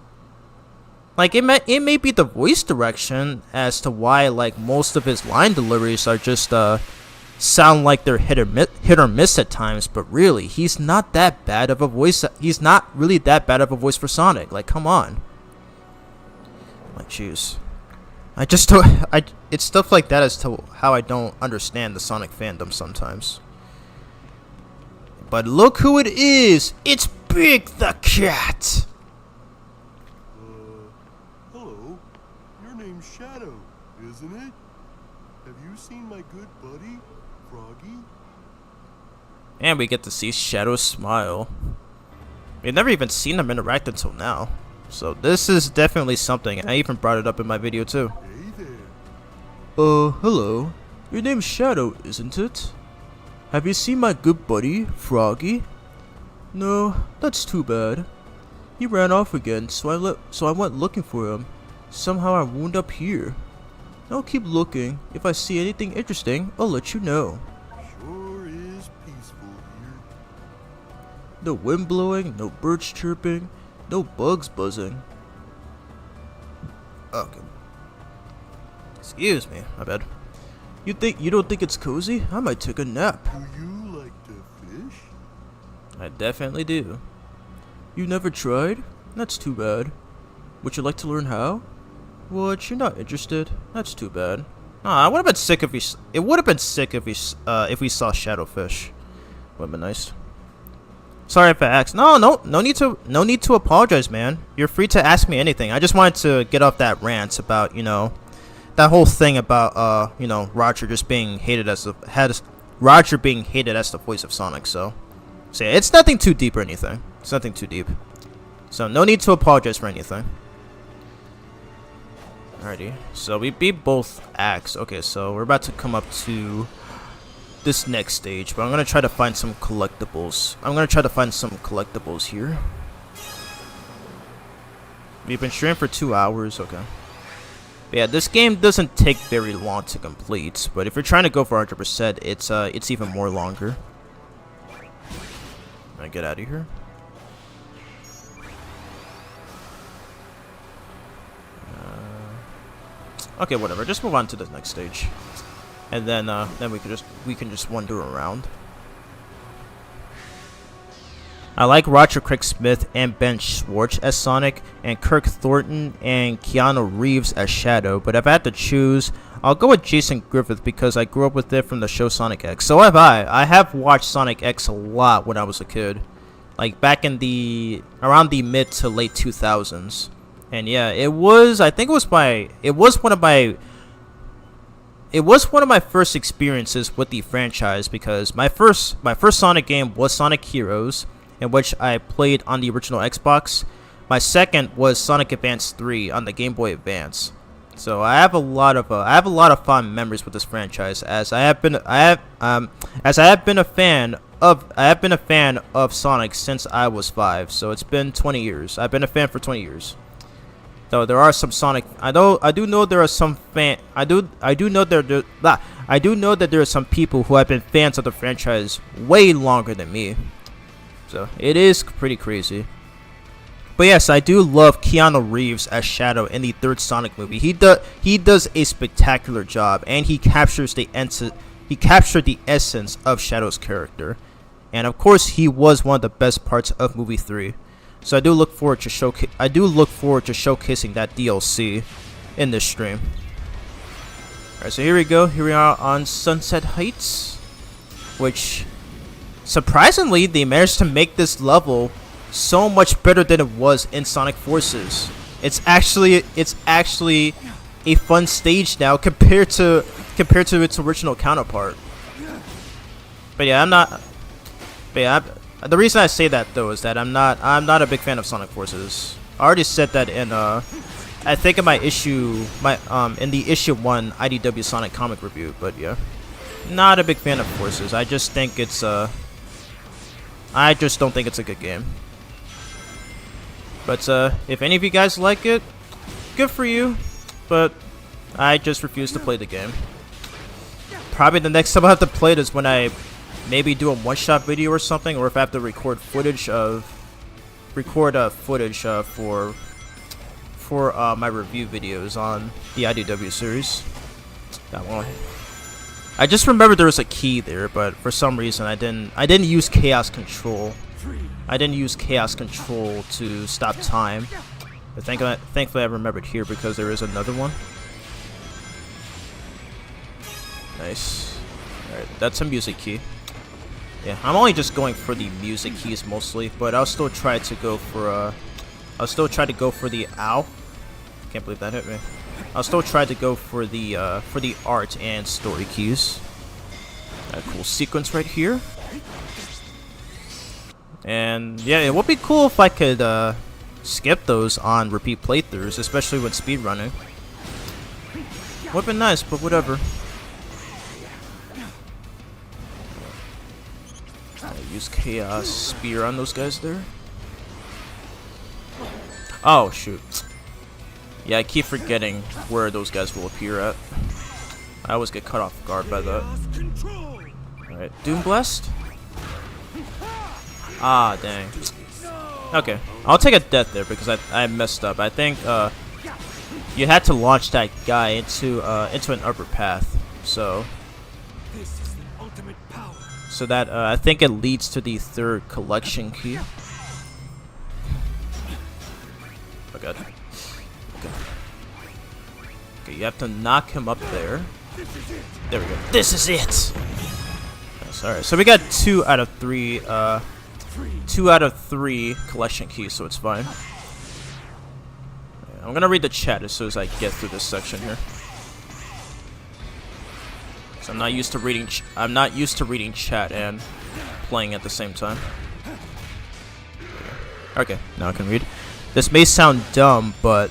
Like, it may be the voice direction as to why like most of his line deliveries are just sound like they're hit or miss at times. But really, he's not that bad of a voice. He's not really that bad of a voice for Sonic. Like, come on. Like, jeez. I just don't. It's stuff like that as to how I don't understand the Sonic fandom sometimes. But look who it is! It's Big the Cat! Hello. Your name's Shadow, isn't it? Have you seen my good buddy, Froggy? And we get to see Shadow smile. We've never even seen him interact until now. So this is definitely something. I even brought it up in my video too. Hey there. Hello. Your name's Shadow, isn't it? Have you seen my good buddy, Froggy? No, that's too bad. He ran off again, so I went looking for him. Somehow I wound up here. I'll keep looking. If I see anything interesting, I'll let you know. Sure is peaceful here. No wind blowing, no birds chirping, no bugs buzzing. Okay. Excuse me, my bad. You don't think it's cozy? I might take a nap. Do you like to fish? I definitely do. You never tried? That's too bad. Would you like to learn how? What? You're not interested? That's too bad. I would have been sick if we. It would have been sick if we saw Shadowfish. Would have been nice. Sorry if I asked. No need to apologize, man. You're free to ask me anything. I just wanted to get off that rant about, you know, that whole thing about you know, Roger just being hated as the voice of Sonic. So yeah, it's nothing too deep or anything. It's nothing too deep. So no need to apologize for anything. Alrighty, so we beat both acts. Okay, so we're about to come up to this next stage, but I'm gonna try to find some collectibles. Here. We've been streaming for 2 hours. Okay. But yeah, this game doesn't take very long to complete, but if you're trying to go for 100%, it's even more longer. Can I get out of here? Okay, whatever. Just move on to the next stage, and then we can just wander around. I like Roger Craig Smith and Ben Schwartz as Sonic, and Kirk Thornton and Keanu Reeves as Shadow, but if I had to choose, I'll go with Jason Griffith because I grew up with it from the show Sonic X. So have I. I have watched Sonic X a lot when I was a kid, like back in around the mid to late 2000s. And yeah, it was one of my first experiences with the franchise, because my first Sonic game was Sonic Heroes, in which I played on the original Xbox. My second was Sonic Advance 3 on the Game Boy Advance. So I have a lot of fond memories with this franchise, as I have been a fan of Sonic since I was 5. So it's been 20 years. I've been a fan for 20 years. Though there are some Sonic, I do know that there are some people who have been fans of the franchise way longer than me. So it is pretty crazy. But yes, I do love Keanu Reeves as Shadow in the third Sonic movie. He does a spectacular job, and he captured the essence of Shadow's character. And of course, he was one of the best parts of movie 3. So I do look forward to showcasing that DLC in this stream. Alright, so here we go. Here we are on Sunset Heights, which surprisingly they managed to make this level so much better than it was in Sonic Forces. It's actually a fun stage now compared to its original counterpart. But yeah, the reason I say that though is that I'm not a big fan of Sonic Forces. I already said that in I think in my issue, in the issue 1 IDW Sonic comic review, but yeah, not a big fan of Forces. I just think it's I just don't think it's a good game. But if any of you guys like it, good for you. But I just refuse to play the game. Probably the next time I have to play it is when I maybe do a one-shot video or something, or if I have to record footage for my review videos on the IDW series. That one. I just remember there was a key there, but for some reason I didn't use Chaos Control. I didn't use Chaos Control to stop time. But thankfully I remembered here because there is another one. Nice. Alright, that's a music key. Yeah, I'm only just going for the music keys mostly, but I'll still try to go for the ow. Can't believe that hit me. I'll still try to go for the art and story keys. A cool sequence right here. And yeah, it would be cool if I could skip those on repeat playthroughs, especially when speedrunning. Would be nice, but whatever. Use Chaos Spear on those guys there. Oh shoot. Yeah, I keep forgetting where those guys will appear at. I always get caught off guard by that. Alright, Doom Blast? Ah, dang. Okay, I'll take a death there because I messed up. I think you had to launch that guy into an upper path, so that I think it leads to the third collection key. Oh god. Okay, you have to knock him up there. There we go. This is it. Nice, alright, so we got 2 out of 3. 2 out of 3 collection keys, so it's fine. I'm gonna read the chat as soon as I get through this section here. So I'm not used to reading. I'm not used to reading chat and playing at the same time. Okay, now I can read. This may sound dumb, but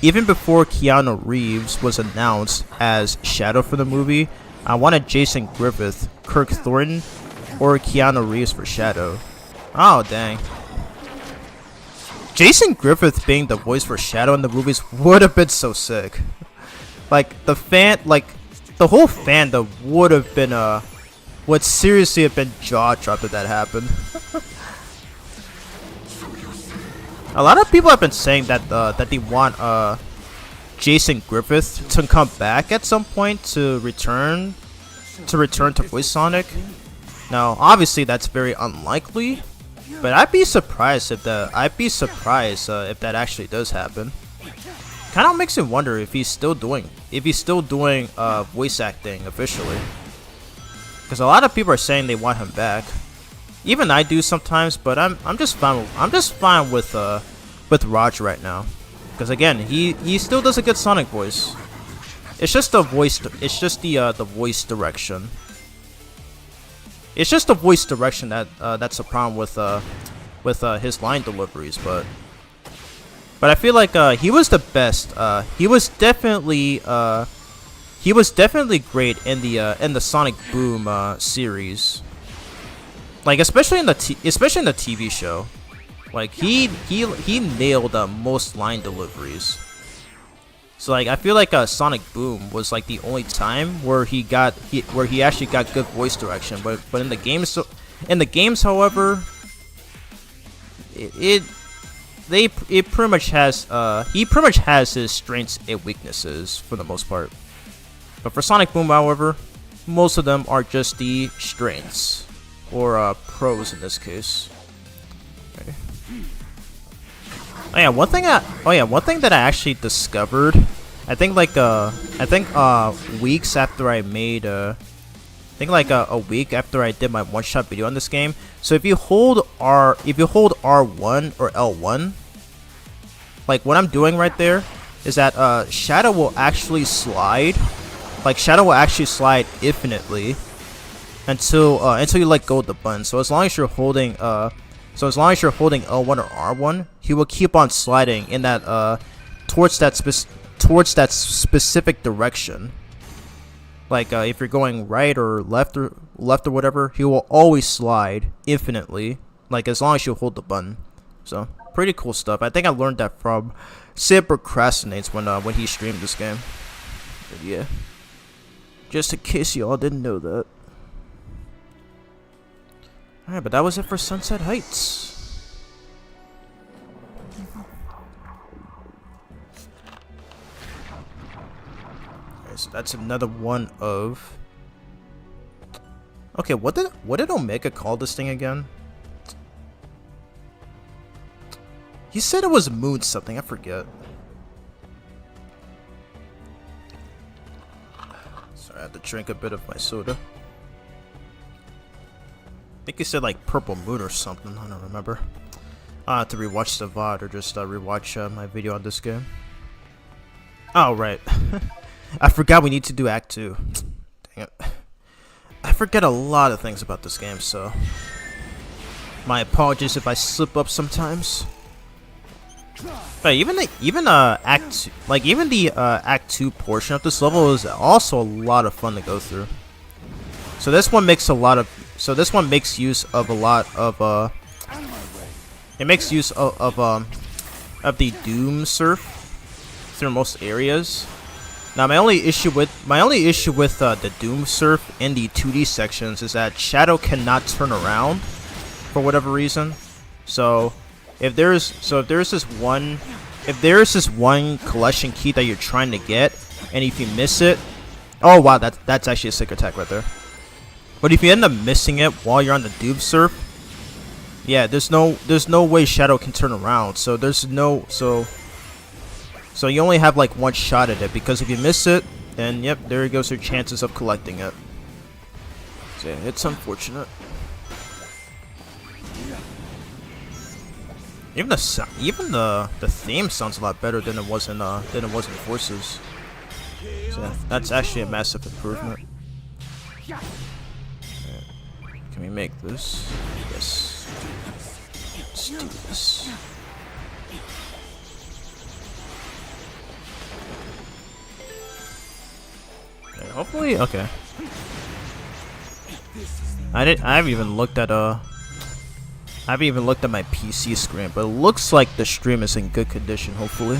even before Keanu Reeves was announced as Shadow for the movie, I wanted Jason Griffith, Kirk Thornton, or Keanu Reeves for Shadow. Oh dang. Jason Griffith being the voice for Shadow in the movies would have been so sick. Like the whole fandom would have been would seriously have been jaw dropped if that happened. A lot of people have been saying that that they want Jason Griffith to come back at some point to return to voice Sonic. Now, obviously that's very unlikely, but I'd be surprised if that actually does happen. Kind of makes me wonder if he's still doing voice acting officially, because a lot of people are saying they want him back. Even I do sometimes, but I'm just fine with Roger right now, because again he still does a good Sonic voice. It's just the voice. It's just the voice direction. It's just the voice direction that's a problem with his line deliveries, but I feel like he was the best. He was definitely great in the Sonic Boom series. Like especially in the TV show. Like he nailed most line deliveries. So like I feel like Sonic Boom was like the only time where he actually got good voice direction, but in the games, however, he pretty much has his strengths and weaknesses for the most part. But for Sonic Boom, however, most of them are just the strengths or pros in this case. Okay. Oh yeah, one thing that I actually discovered, I think weeks after I made a week after I did my one-shot video on this game. So if you hold R1 or L1, like what I'm doing right there is that Shadow will actually slide. Like Shadow will actually slide infinitely until you let go of the button. So as long as you're holding L1 or R1, he will keep on sliding in that towards that specific direction. Like if you're going right or left or whatever, he will always slide infinitely, like as long as you hold the button. So pretty cool stuff. I think I learned that from Sid Procrastinates when he streamed this game. But yeah, just in case y'all didn't know that. Alright, but that was it for Sunset Heights. So that's another one of. Okay, what did Omega call this thing again? He said it was Moon something. I forget. Sorry, I had to drink a bit of my soda. I think he said like Purple Moon or something. I don't remember. I have to rewatch the VOD or just rewatch my video on this game. Oh right. I forgot we need to do Act 2. Dang it. I forget a lot of things about this game, so my apologies if I slip up sometimes. But even Act 2, Act 2 portion of this level is also a lot of fun to go through. So this one makes use of a lot of it makes use of the Doom surf through most areas. Now my only issue with the Doom surf in the 2D sections is that Shadow cannot turn around for whatever reason. So if there's this one collection key that you're trying to get, and if you miss it, oh wow, that's actually a sick attack right there. But if you end up missing it while you're on the Doom surf, yeah, there's no way Shadow can turn around. So So you only have like one shot at it, because if you miss it, then yep, there goes your chances of collecting it. So yeah, it's unfortunate. Even the theme sounds a lot better than it was in Forces. So yeah, that's actually a massive improvement. Right. Can we make this? Yes. Let's do this. Hopefully, okay. I haven't even looked at my PC screen, but it looks like the stream is in good condition. Hopefully,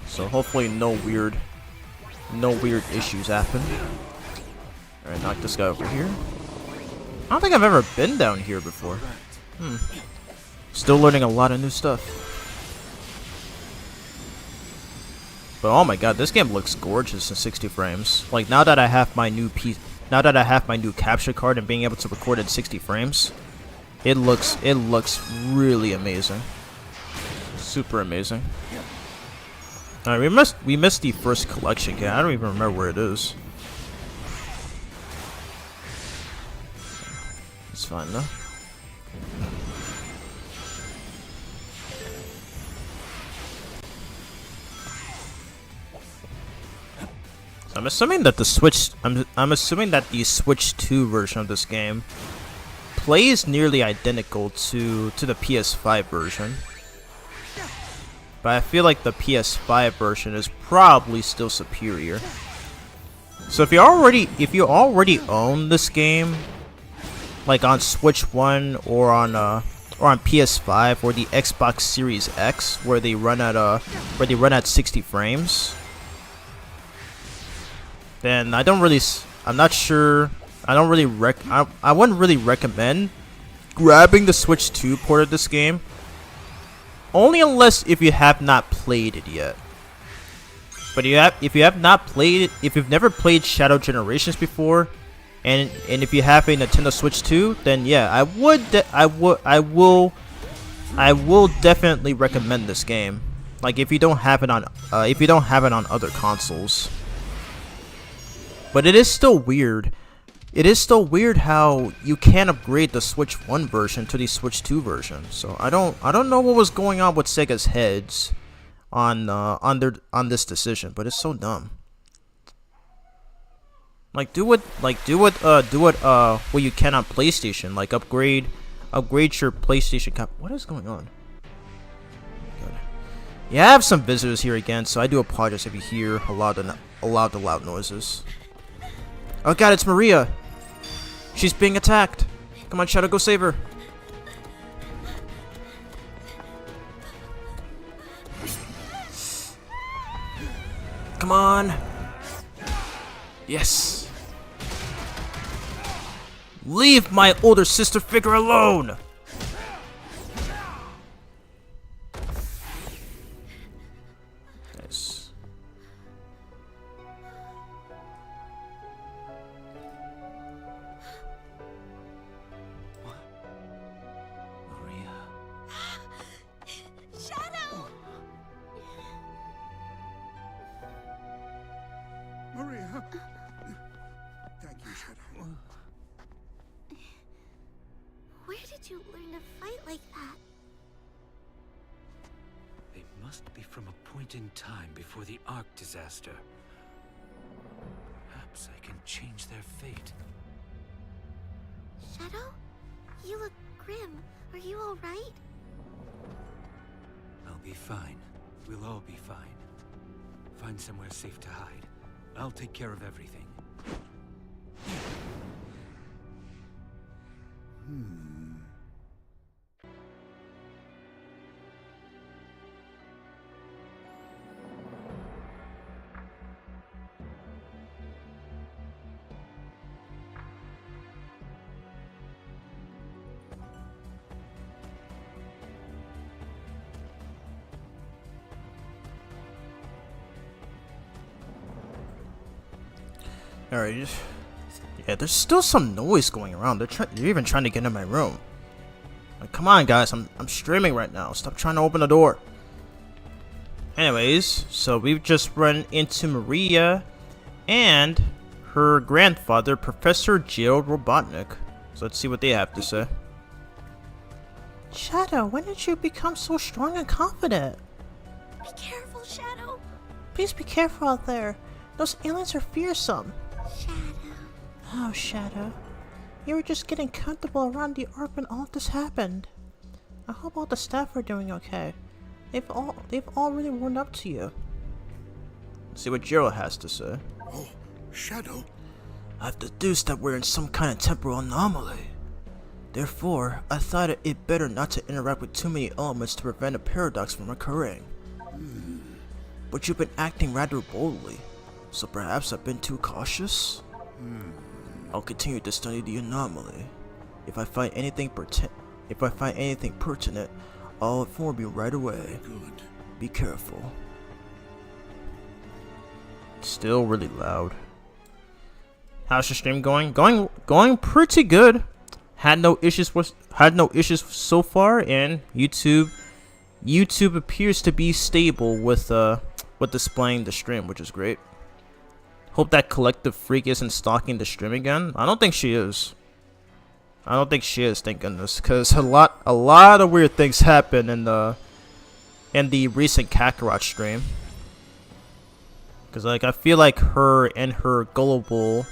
so hopefully no weird issues happen. All right, knock this guy over here. I don't think I've ever been down here before. Still learning a lot of new stuff. But oh my god, this game looks gorgeous in 60 frames. Like now that I have my new capture card and being able to record in 60 frames, it looks really amazing. Super amazing. Alright, we missed the first collection kit. I don't even remember where it is. It's fine though. I'm assuming that the Switch 2 version of this game plays nearly identical to the PS5 version. But I feel like the PS5 version is probably still superior. So if you already own this game, like on Switch 1 or on PS5 or the Xbox Series X, where they run at 60 frames, then I wouldn't really recommend grabbing the Switch 2 port of this game, only unless if you have not played it yet. But if you've never played Shadow Generations before, and if you have a Nintendo Switch 2, then yeah, I will definitely recommend this game. Like if you don't have it on other consoles. But it is still weird. It is still weird how you can't upgrade the Switch 1 version to the Switch 2 version. So I don't know what was going on with Sega's heads on this decision, but it's so dumb. Like do what you can on PlayStation. Like upgrade your PlayStation. What is going on? Yeah, I have some visitors here again, so I do apologize if you hear a lot of loud noises. Oh god, it's Maria! She's being attacked! Come on, Shadow, go save her! Come on! Yes! Leave my older sister figure alone! Nice. Maria. Shadow! Maria! Thank you, Shadow. Where did you learn to fight like that? They must be from a point in time before the Ark disaster. Perhaps I can change their fate. Shadow? You look grim. Are you alright? I'll be fine. We'll all be fine. Find somewhere safe to hide. I'll take care of everything. Alright. Yeah, there's still some noise going around. They're even trying to get in my room. Like, come on, guys. I'm streaming right now. Stop trying to open the door. Anyways, so we've just run into Maria and her grandfather, Professor Gerald Robotnik. So let's see what they have to say. Shadow, when did you become so strong and confident? Be careful, Shadow. Please be careful out there. Those aliens are fearsome. Shadow. Oh, Shadow. You were just getting comfortable around the Ark when all this happened. I hope all the staff are doing okay. They've all really warmed up to you. Let's see what Gerald has to say. Oh, Shadow. I've deduced that we're in some kind of temporal anomaly. Therefore, I thought it better not to interact with too many elements to prevent a paradox from occurring. But you've been acting rather boldly, so perhaps I've been too cautious? I'll continue to study the anomaly. If I find anything pertinent, I'll inform you right away. Good. Be careful. Still really loud. How's your stream going? Going pretty good. Had no issues so far, and YouTube appears to be stable with displaying the stream, which is great. Hope that collective freak isn't stalking the stream again. I don't think she is. Thank goodness, because a lot of weird things happen in the recent Kakarot stream. Because like I feel like her and her gullible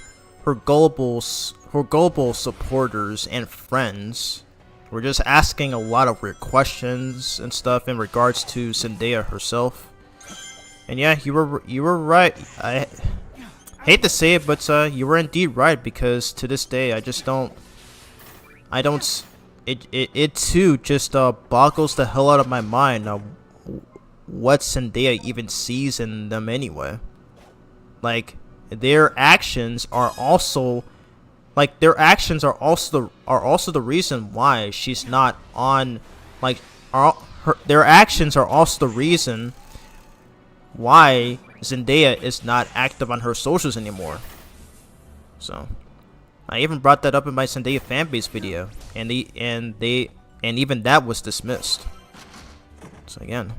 supporters and friends were just asking a lot of weird questions and stuff in regards to Zendaya herself. And yeah, you were right. I hate to say it, but you were indeed right, because to this day it too just boggles the hell out of my mind what Zendaya even sees in them anyway. Like their actions are also the reason why she's not on, like their actions are also the reason why Zendaya is not active on her socials anymore. So I even brought that up in my Zendaya fanbase video, and even that was dismissed. So again,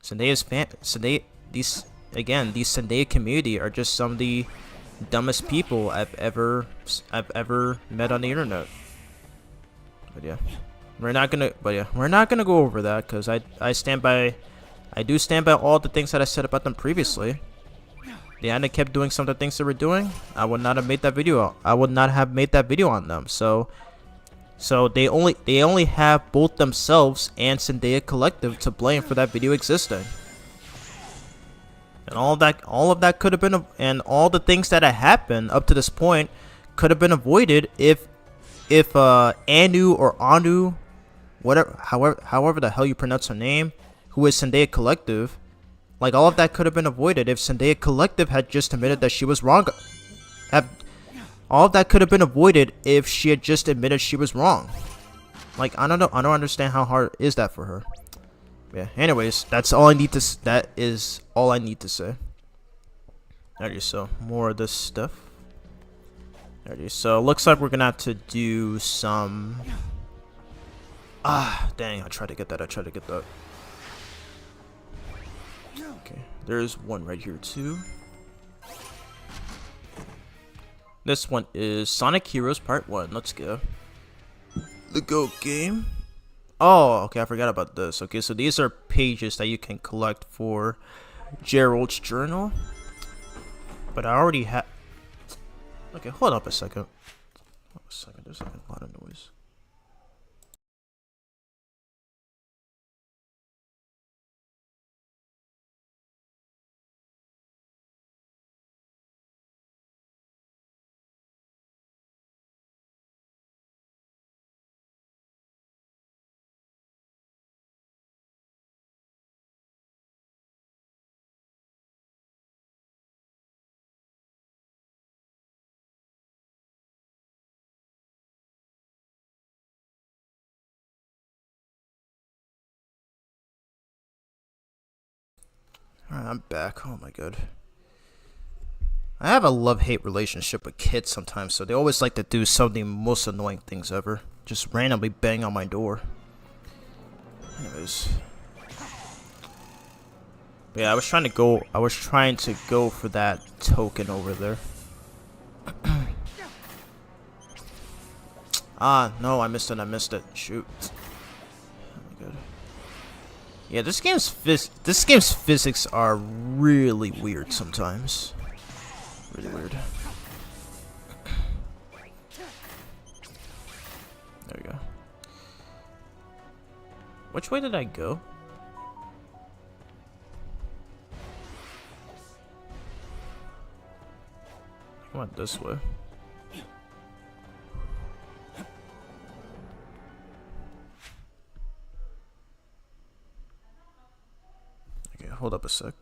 these Zendaya community are just some of the dumbest people I've ever met on the internet. But yeah, we're not gonna go over that, because I do stand by all the things that I said about them previously. They hadn't kept doing some of the things they were doing, I would not have made that video. I would not have made that video on them. So So they only have both themselves and Zendaya Collective to blame for that video existing. And all of that could have been, and all the things that had happened up to this point could have been avoided if Anu or Anu, whatever, however the hell you pronounce her name, who is Zendaya Collective, like all of that could have been avoided if Zendaya Collective had just admitted that she was wrong. All of that could have been avoided if she had just admitted she was wrong. Like, I don't know. I don't understand how hard is that for her. Yeah. Anyways, that's all I need to. That is all I need to say. Alrighty. So more of this stuff. Alrighty. So looks like we're gonna have to do some. Ah, dang! I tried to get that. Okay. There's one right here too. This one is Sonic Heroes Part 1. Let's go. The Go game. Oh, okay, I forgot about this. Okay, so these are pages that you can collect for Gerald's journal. But I already have... Okay, hold up a second. There's like a lot of noise. Alright, I'm back. Oh my god. I have a love-hate relationship with kids sometimes, so they always like to do some of the most annoying things ever. Just randomly bang on my door. Anyways. But yeah, I was trying to go for that token over there. Ah, no, I missed it. Shoot. Oh my god. Yeah, this game's physics are really weird sometimes. Really weird. There we go. Which way did I go? I went this way. Okay, hold up a sec.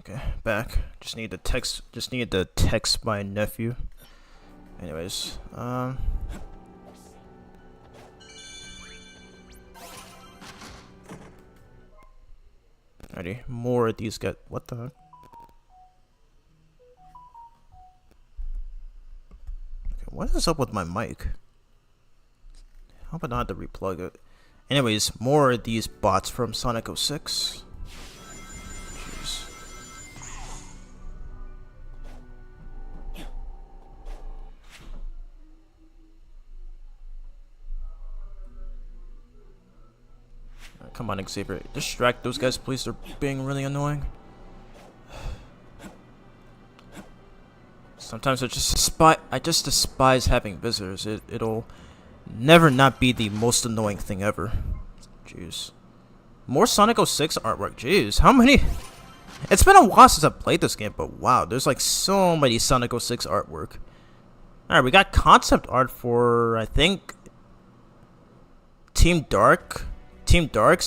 Okay, back. Just need to text my nephew. Anyways, alrighty, more of these get what the heck? Okay, what is up with my mic? How about not to replug it? Anyways, more of these bots from Sonic 06. Jeez. Come on, Xavier. Distract those guys, please. They're being really annoying. Sometimes I just despise having visitors. It'll never not be the most annoying thing ever. Jeez. More Sonic 06 artwork. Jeez, how many? It's been a while since I played this game, but wow, there's like so many Sonic 06 artwork. Alright, we got concept art for, I think, Team Dark's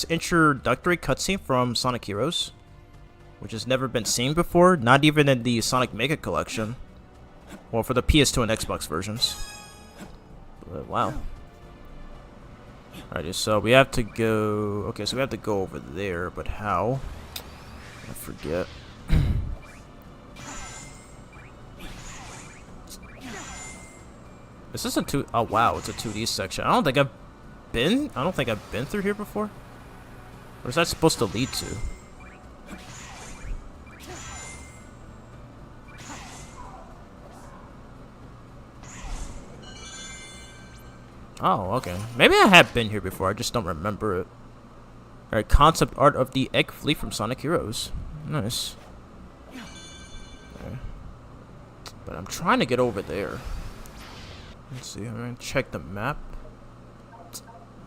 introductory cutscene from Sonic Heroes, which has never been seen before, not even in the Sonic Mega Collection. Well, for the PS2 and Xbox versions. But, wow. Alrighty, so we have to go... Okay, so we have to go over there, but how? I forget. Is this a two... Oh, wow, it's a 2D section. I don't think I've been through here before. Where's that supposed to lead to? Oh, okay. Maybe I have been here before, I just don't remember it. Alright, concept art of the Egg Fleet from Sonic Heroes. Nice. Okay. But I'm trying to get over there. Let's see, I'm gonna check the map.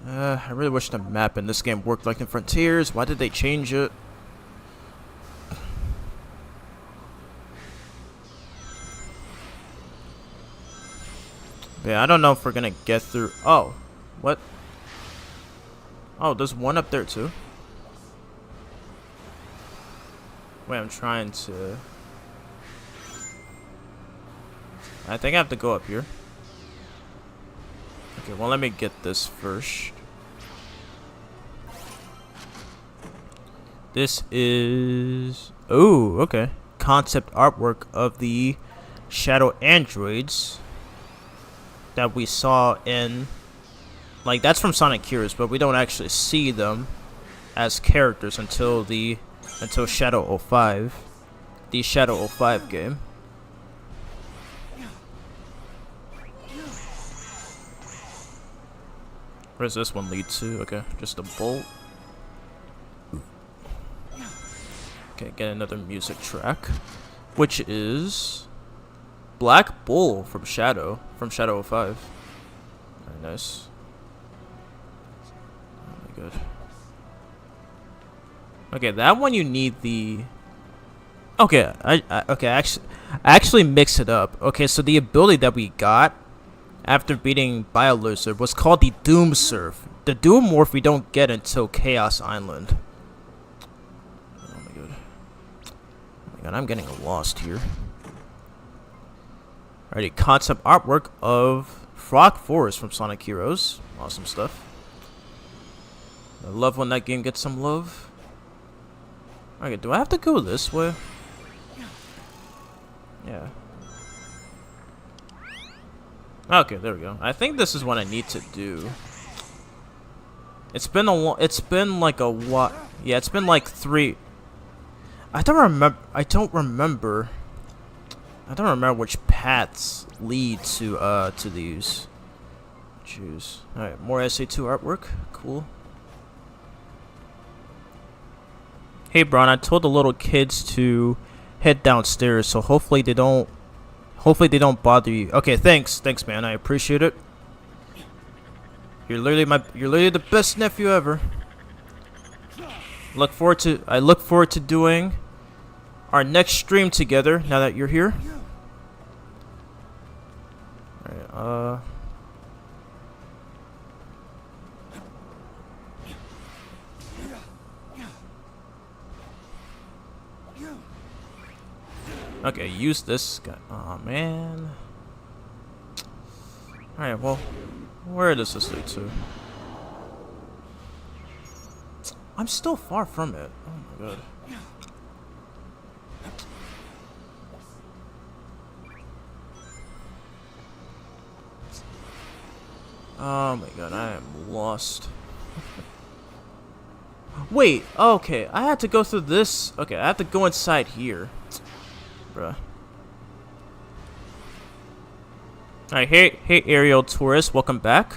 I really wish the map in this game worked like in Frontiers. Why did they change it? Yeah, I don't know if we're gonna get through. Oh, what? Oh, there's one up there too. Wait, I'm trying to. I think I have to go up here. Okay, well, let me get this first. This is. Oh, okay. Concept artwork of the Shadow Androids that we saw in, like, that's from Sonic Heroes, but we don't actually see them as characters until Shadow 05, the Shadow 05 game. Where does this one lead to? Okay, just a bolt. Okay, get another music track, which is Black Bull from Shadow 05. Very nice. Oh my god. Okay, that one you need the. Okay, I actually mix it up. Okay, so the ability that we got after beating Biolizard was called the Doom Surf. The Doom Morph we don't get until Chaos Island. Oh my god. Oh my god, I'm getting lost here. Alrighty, concept artwork of Frog Forest from Sonic Heroes. Awesome stuff. I love when that game gets some love. Okay, do I have to go this way? Yeah. Okay, there we go. I think this is what I need to do. It's been like a what? Yeah, it's been like 3. I don't remember which paths lead to these. Choose. All right, more SA2 artwork. Cool. Hey, Braun, I told the little kids to head downstairs, so hopefully they don't bother you. Okay, thanks, man. I appreciate it. You're literally the best nephew ever. I look forward to doing our next stream together now that you're here. Alright, okay, use this guy. Oh man. Alright, well, where does this lead to? I'm still far from it. Oh my god. Oh my god, I am lost. Wait, okay, I had to go through this. Okay, I have to go inside here. Bruh. Alright, hey aerial tourist, welcome back.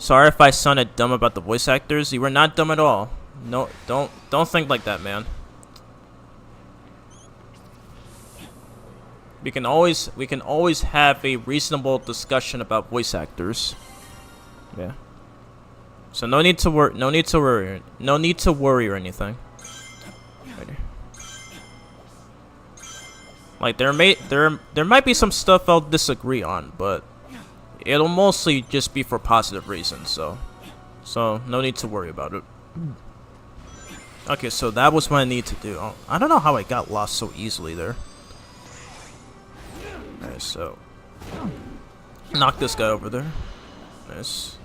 Sorry if I sounded dumb about the voice actors. You were not dumb at all. No, don't think like that, man. We can always have a reasonable discussion about voice actors. Yeah. So no need to worry or anything. Right here. Like there might be some stuff I'll disagree on, but it'll mostly just be for positive reasons, so no need to worry about it. Okay, so that was what I need to do. Oh, I don't know how I got lost so easily there. Nice, so knock this guy over there. Nice.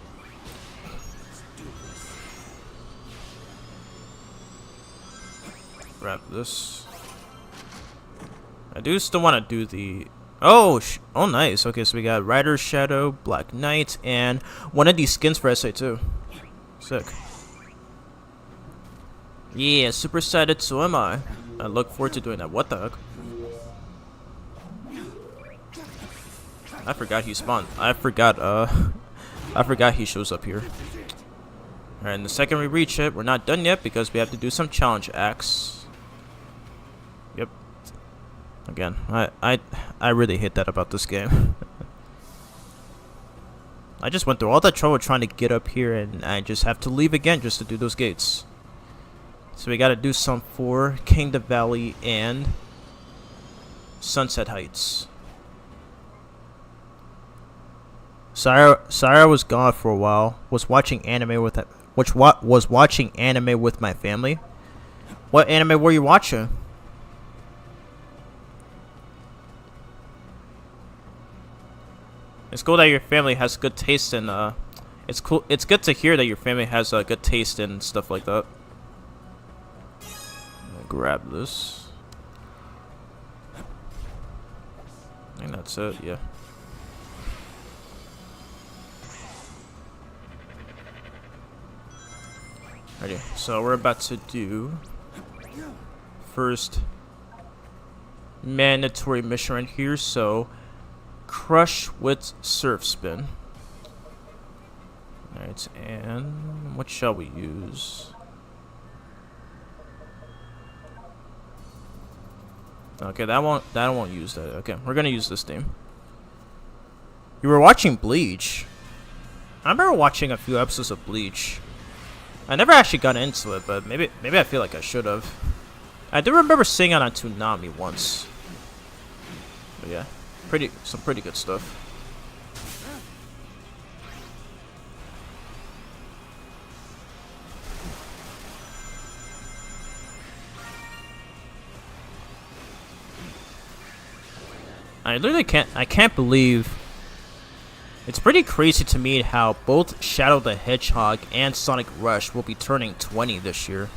Grab this. I do still want to do the... Oh, nice. Okay, so we got Rider, Shadow, Black Knight, and one of these skins for SA2. Sick. Yeah, super excited, so am I. I look forward to doing that. What the heck? I forgot he spawned. I forgot he shows up here. Alright, and the second we reach it, we're not done yet because we have to do some challenge acts. Yep. Again, I really hate that about this game. I just went through all that trouble trying to get up here, and I just have to leave again just to do those gates. So we gotta do some for Kingdom Valley and Sunset Heights. Sarah was gone for a while. Was watching anime with my family. What anime were you watching? It's cool that your family has good taste in it's cool. It's good to hear that your family has good taste in stuff like that. Grab this. I think that's it. Yeah. Okay, so we're about to do first mandatory mission right here. So crush with surf spin. Alright, and what shall we use? Okay, that won't use that. Okay, we're gonna use this theme. You were watching Bleach. I remember watching a few episodes of Bleach. I never actually got into it, but maybe I feel like I should have. I do remember seeing it on Toonami once. But yeah, some pretty good stuff. I can't believe. It's pretty crazy to me how both Shadow the Hedgehog and Sonic Rush will be turning 20 this year.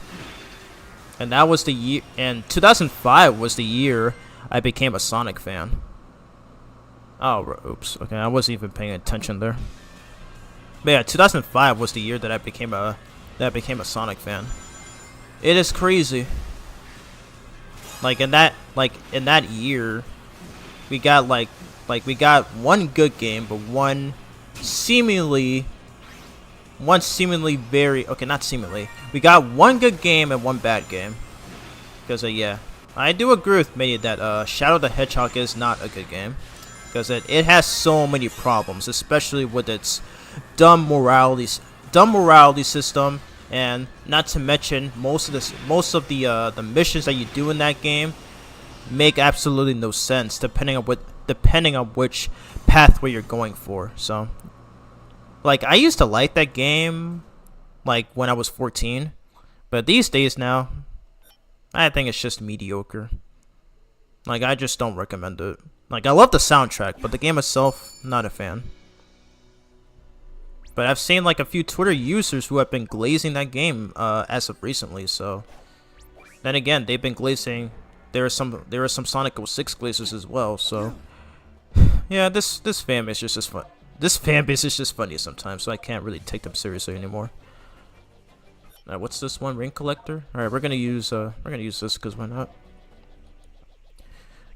And that was the year, and 2005 was the year I became a Sonic fan. Oh, oops. Okay, I wasn't even paying attention there. But yeah, 2005 was the year that I became a Sonic fan. It is crazy. Like in that year, we got we got one good game, but one seemingly very not seemingly. We got one good game and one bad game. Because yeah, I do agree with me that Shadow the Hedgehog is not a good game, because it has so many problems, especially with its dumb morality system, and not to mention most of the missions that you do in that game make absolutely no sense depending on which pathway you're going for. So, like, I used to like that game, like, when I was 14, but these days now, I think it's just mediocre. Like, I just don't recommend it. Like, I love the soundtrack, but the game itself, not a fan. But I've seen, like, a few Twitter users who have been glazing that game as of recently, so then again, they've been glazing. There are some Sonic 06 glazers as well, so yeah, this fan base is just fun. This fan base is just funny sometimes, so I can't really take them seriously anymore. Alright, what's this one? Ring collector? Alright, we're gonna use this because why not?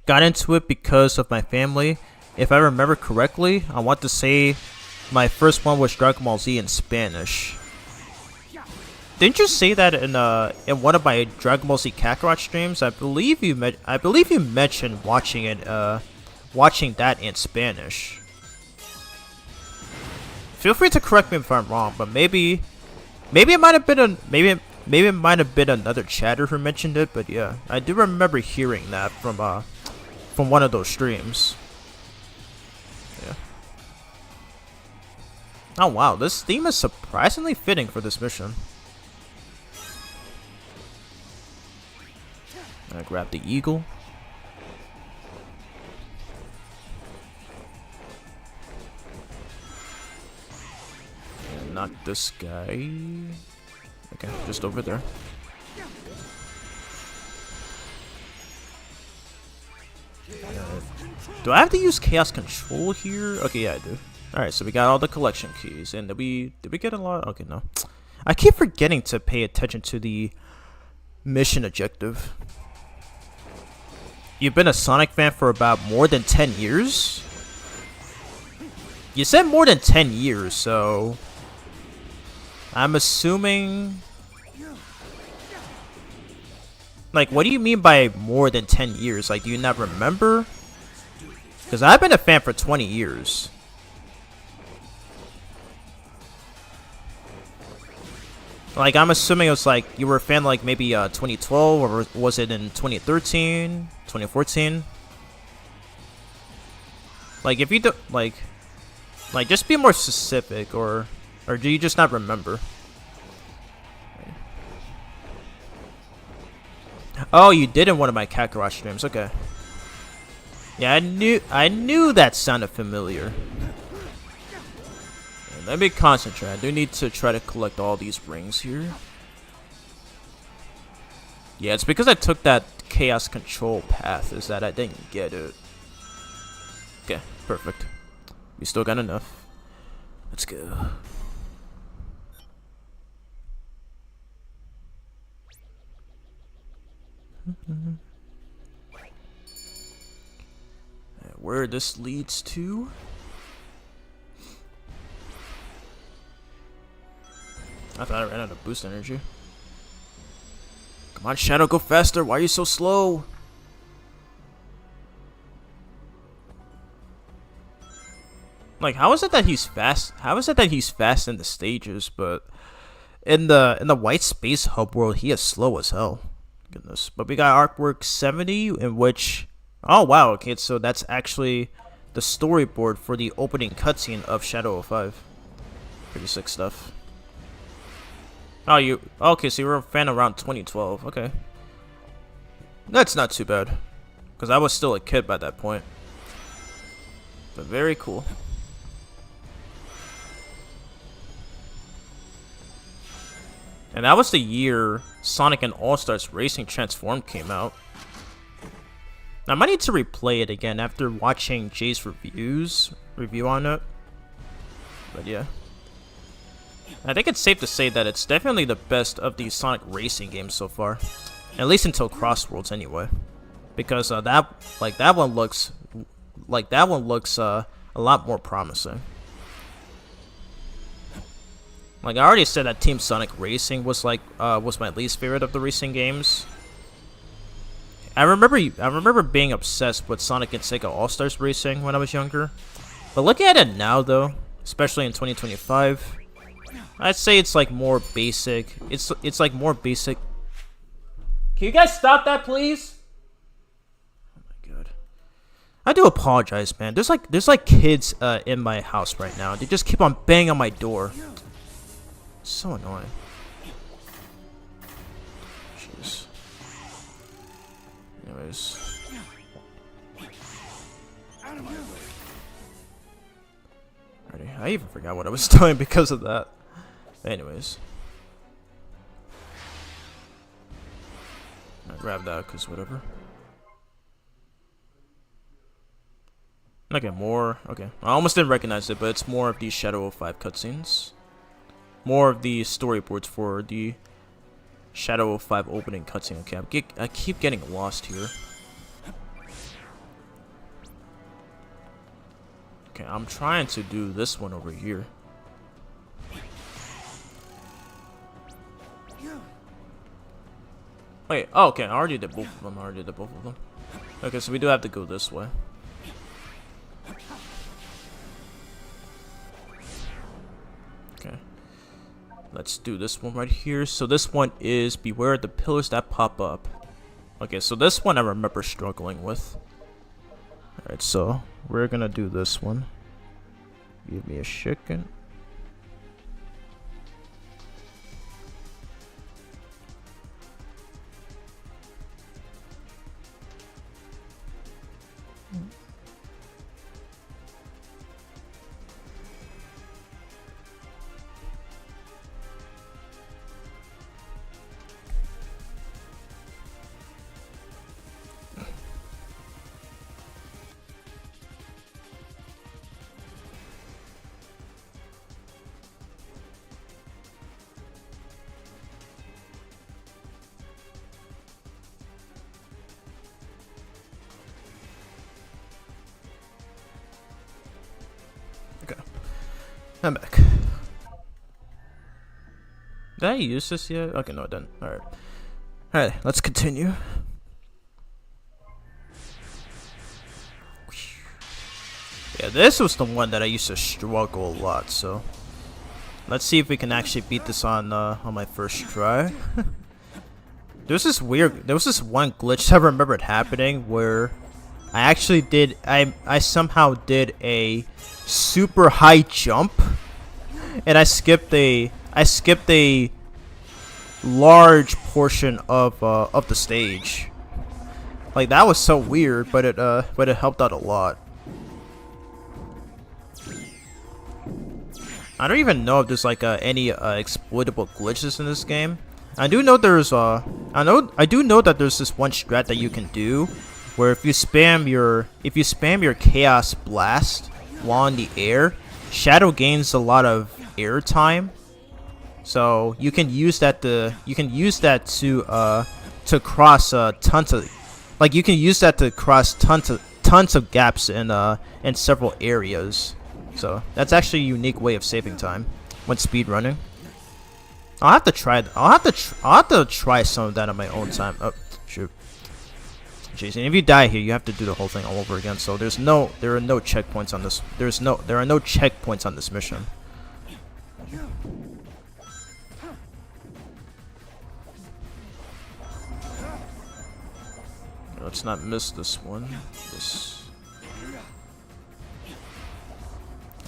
Got into it because of my family. If I remember correctly, I want to say my first one was Dragon Ball Z in Spanish. Didn't you say that in one of my Dragon Ball Z Kakarot streams? I believe you mentioned watching it watching that in Spanish. Feel free to correct me if I'm wrong, but maybe it might have been maybe it might have been another chatter who mentioned it, but yeah, I do remember hearing that from one of those streams. Yeah. Oh wow, this theme is surprisingly fitting for this mission. I grab the eagle. And knock this guy. Okay, just over there. Do I have to use chaos control here? Okay, yeah, I do. Alright, so we got all the collection keys. And did we get a lot? Okay, no. I keep forgetting to pay attention to the mission objective. You've been a Sonic fan for about more than 10 years? You said more than 10 years, so I'm assuming... Like, what do you mean by more than 10 years? Like, do you not remember? Because I've been a fan for 20 years. Like, I'm assuming it was like, you were a fan like maybe 2012, or was it in 2013, 2014? Like, if you do, like just be more specific, or do you just not remember? Oh, you did in one of my Kakarot streams, okay. Yeah, I knew that sounded familiar. Let me concentrate. I do need to try to collect all these rings here. Yeah, it's because I took that chaos control path is that I didn't get it. Okay, perfect. We still got enough. Let's go. Where this leads to? I thought I ran out of boost energy. Come on, Shadow, go faster. Why are you so slow? Like, how is it that he's fast? How is it that he's fast in the stages, but in the white space hub world, he is slow as hell. Goodness. But we got artwork 70, in which, oh wow, okay, so that's actually the storyboard for the opening cutscene of Shadow 05. Pretty sick stuff. Oh, you okay? So you were a fan around 2012. Okay, that's not too bad, because I was still a kid by that point. But very cool. And that was the year Sonic and All-Stars Racing Transformed came out. I might need to replay it again after watching Jay's review on it. But yeah. I think it's safe to say that it's definitely the best of the Sonic racing games so far. At least until Crossworlds anyway. Because that one looks a lot more promising. Like, I already said that Team Sonic Racing was my least favorite of the racing games. I remember being obsessed with Sonic and Sega All-Stars Racing when I was younger. But looking at it now though, especially in 2025, I'd say it's like more basic. It's like more basic. Can you guys stop that, please? Oh my god. I do apologize, man. There's like kids in my house right now. They just keep on banging on my door. So annoying. Jeez. Anyways. Alrighty, I even forgot what I was doing because of that. Anyways. I grab that because whatever. Okay, more. Okay, I almost didn't recognize it, but it's more of these Shadow 05 cutscenes. More of the storyboards for the Shadow 05 opening cutscene. Okay, I keep getting lost here. Okay, I'm trying to do this one over here. Wait, oh, okay, I already did both of them. Okay, so we do have to go this way. Okay. Let's do this one right here. So this one is beware the pillars that pop up. Okay, so this one I remember struggling with. Alright, so we're gonna do this one. Give me a second. Okay. I'm back. Did I use this yet? Okay, no, I didn't. Alright. Alright, let's continue. Yeah, this was the one that I used to struggle a lot, so let's see if we can actually beat this on my first try. There was this one glitch I remembered happening where I somehow did a super high jump and I skipped a large portion of the stage. Like, that was so weird, but it helped out a lot. I don't even know if there's like any exploitable glitches in this game. I do know there's I do know that there's this one strat that you can do where if you spam your chaos blast while in the air, Shadow gains a lot of air time. So you can use that to cross tons of gaps in several areas. So that's actually a unique way of saving time when speedrunning. I'll have to try some of that on my own time. Oh, shoot. Jeez, and if you die here, you have to do the whole thing all over again. So there are no checkpoints on this. There are no checkpoints on this mission. Let's not miss this one.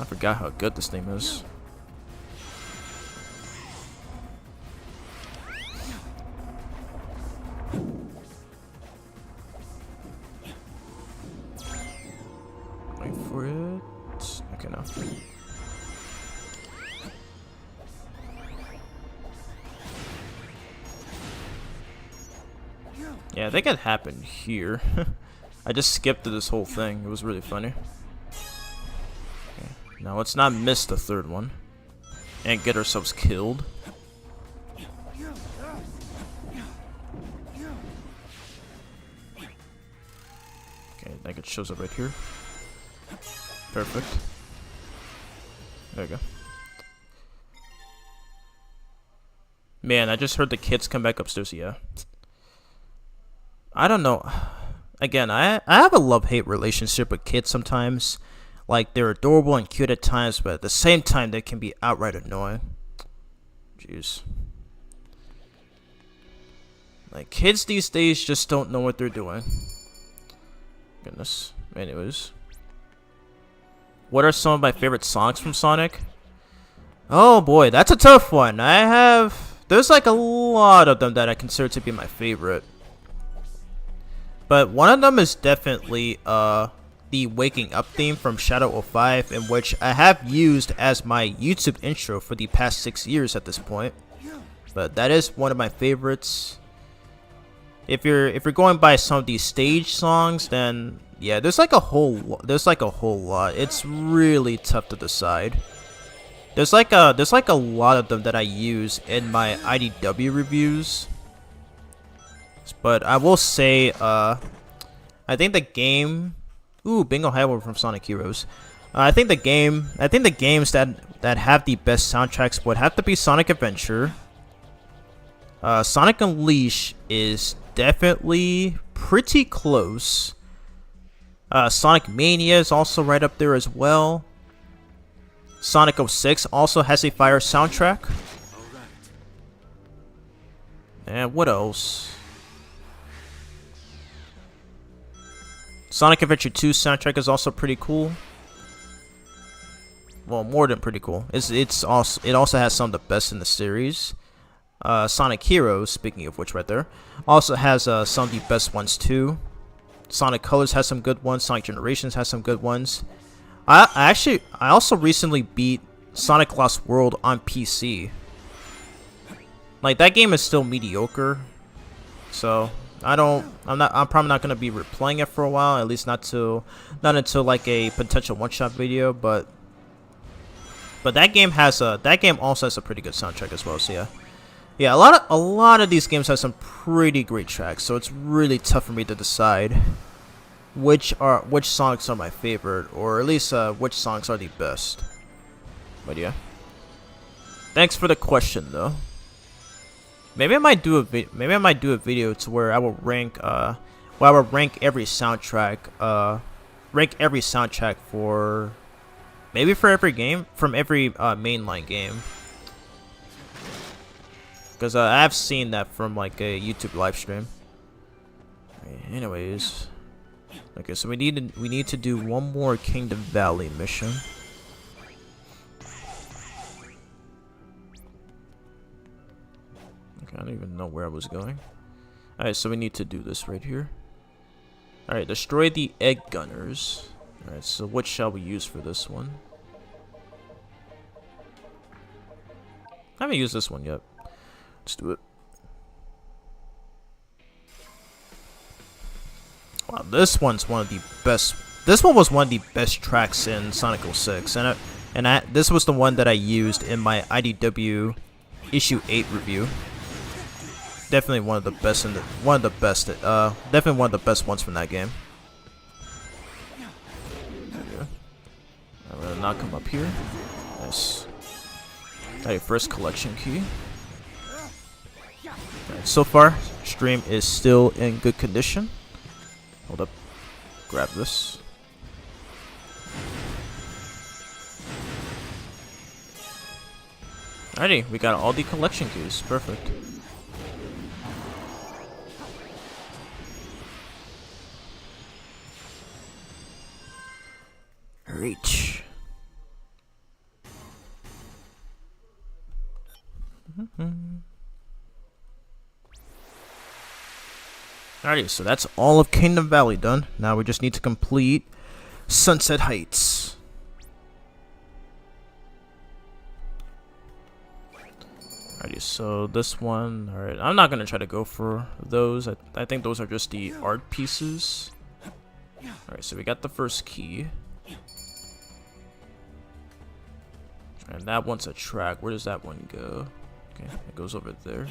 I forgot how good this thing is. Wait for it. Okay, now. Yeah, I think it happened here. I just skipped this whole thing. It was really funny. Okay. Now let's not miss the third one and get ourselves killed. Okay, I think it shows up right here. Perfect. There we go. Man, I just heard the kids come back upstairs. Yeah. I don't know. Again, I have a love-hate relationship with kids sometimes. Like, they're adorable and cute at times, but at the same time, they can be outright annoying. Jeez. Like, kids these days just don't know what they're doing. Goodness. Anyways. What are some of my favorite songs from Sonic? Oh boy, that's a tough one. There's like a lot of them that I consider to be my favorite. But one of them is definitely the Waking Up theme from Shadow 05, in which I have used as my YouTube intro for the past 6 years at this point. But that is one of my favorites. If you're going by some of these stage songs, then yeah, there's like a whole lot. It's really tough to decide. There's like a lot of them that I use in my IDW reviews. But I will say, I think the game... Ooh, Bingo Highway from Sonic Heroes. I think the games that have the best soundtracks would have to be Sonic Adventure. Sonic Unleashed is definitely pretty close. Sonic Mania is also right up there as well. Sonic 06 also has a fire soundtrack. And what else? Sonic Adventure 2 soundtrack is also pretty cool. Well, more than pretty cool. It also has some of the best in the series. Sonic Heroes, speaking of which, right there, also has some of the best ones too. Sonic Colors has some good ones. Sonic Generations has some good ones. I also recently beat Sonic Lost World on PC. Like, that game is still mediocre, so I'm probably not gonna be replaying it for a while. At least not until like a potential one-shot video. But that game also has a pretty good soundtrack as well. So yeah, a lot of these games have some pretty great tracks. So it's really tough for me to decide which songs are my favorite, or at least which songs are the best. But yeah, thanks for the question though. Maybe I might do a video to where I will rank every soundtrack for every game from every mainline game. Because I've seen that from like a YouTube live stream. Anyways, okay, so we need to do one more Kingdom Valley mission. Okay, I don't even know where I was going. Alright, so we need to do this right here. Alright, destroy the egg gunners. Alright, so what shall we use for this one? I haven't used this one yet. Let's do it. Wow, this one's one of the best. This one was one of the best tracks in Sonic 06, this was the one that I used in my IDW issue 8 review. Definitely one of the best definitely one of the best ones from that game. I'm gonna knock him up here. Nice. Alright, first collection key. Alright, so far, stream is still in good condition. Hold up. Grab this. Alrighty, we got all the collection keys. Perfect. Reach. Alrighty, so that's all of Kingdom Valley done. Now we just need to complete Sunset Heights. Alrighty, so this one, alright, I'm not gonna try to go for those. I think those are just the art pieces. Alright, so we got the first key. And that one's a track. Where does that one go? Okay, it goes over there.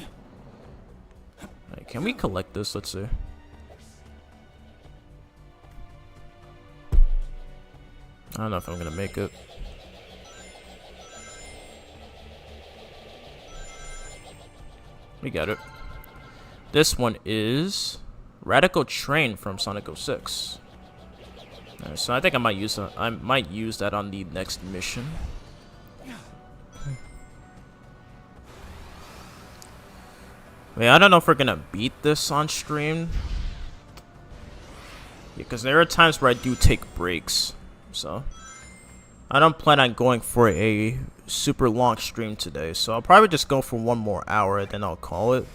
Alright, can we collect this? Let's see. I don't know if I'm gonna make it. We got it. This one is Radical Train from Sonic 06. Alright, so I think I might use that on the next mission. I don't know if we're gonna beat this on stream. Because there are times where I do take breaks. So I don't plan on going for a super long stream today. So I'll probably just go for 1 more hour and then I'll call it.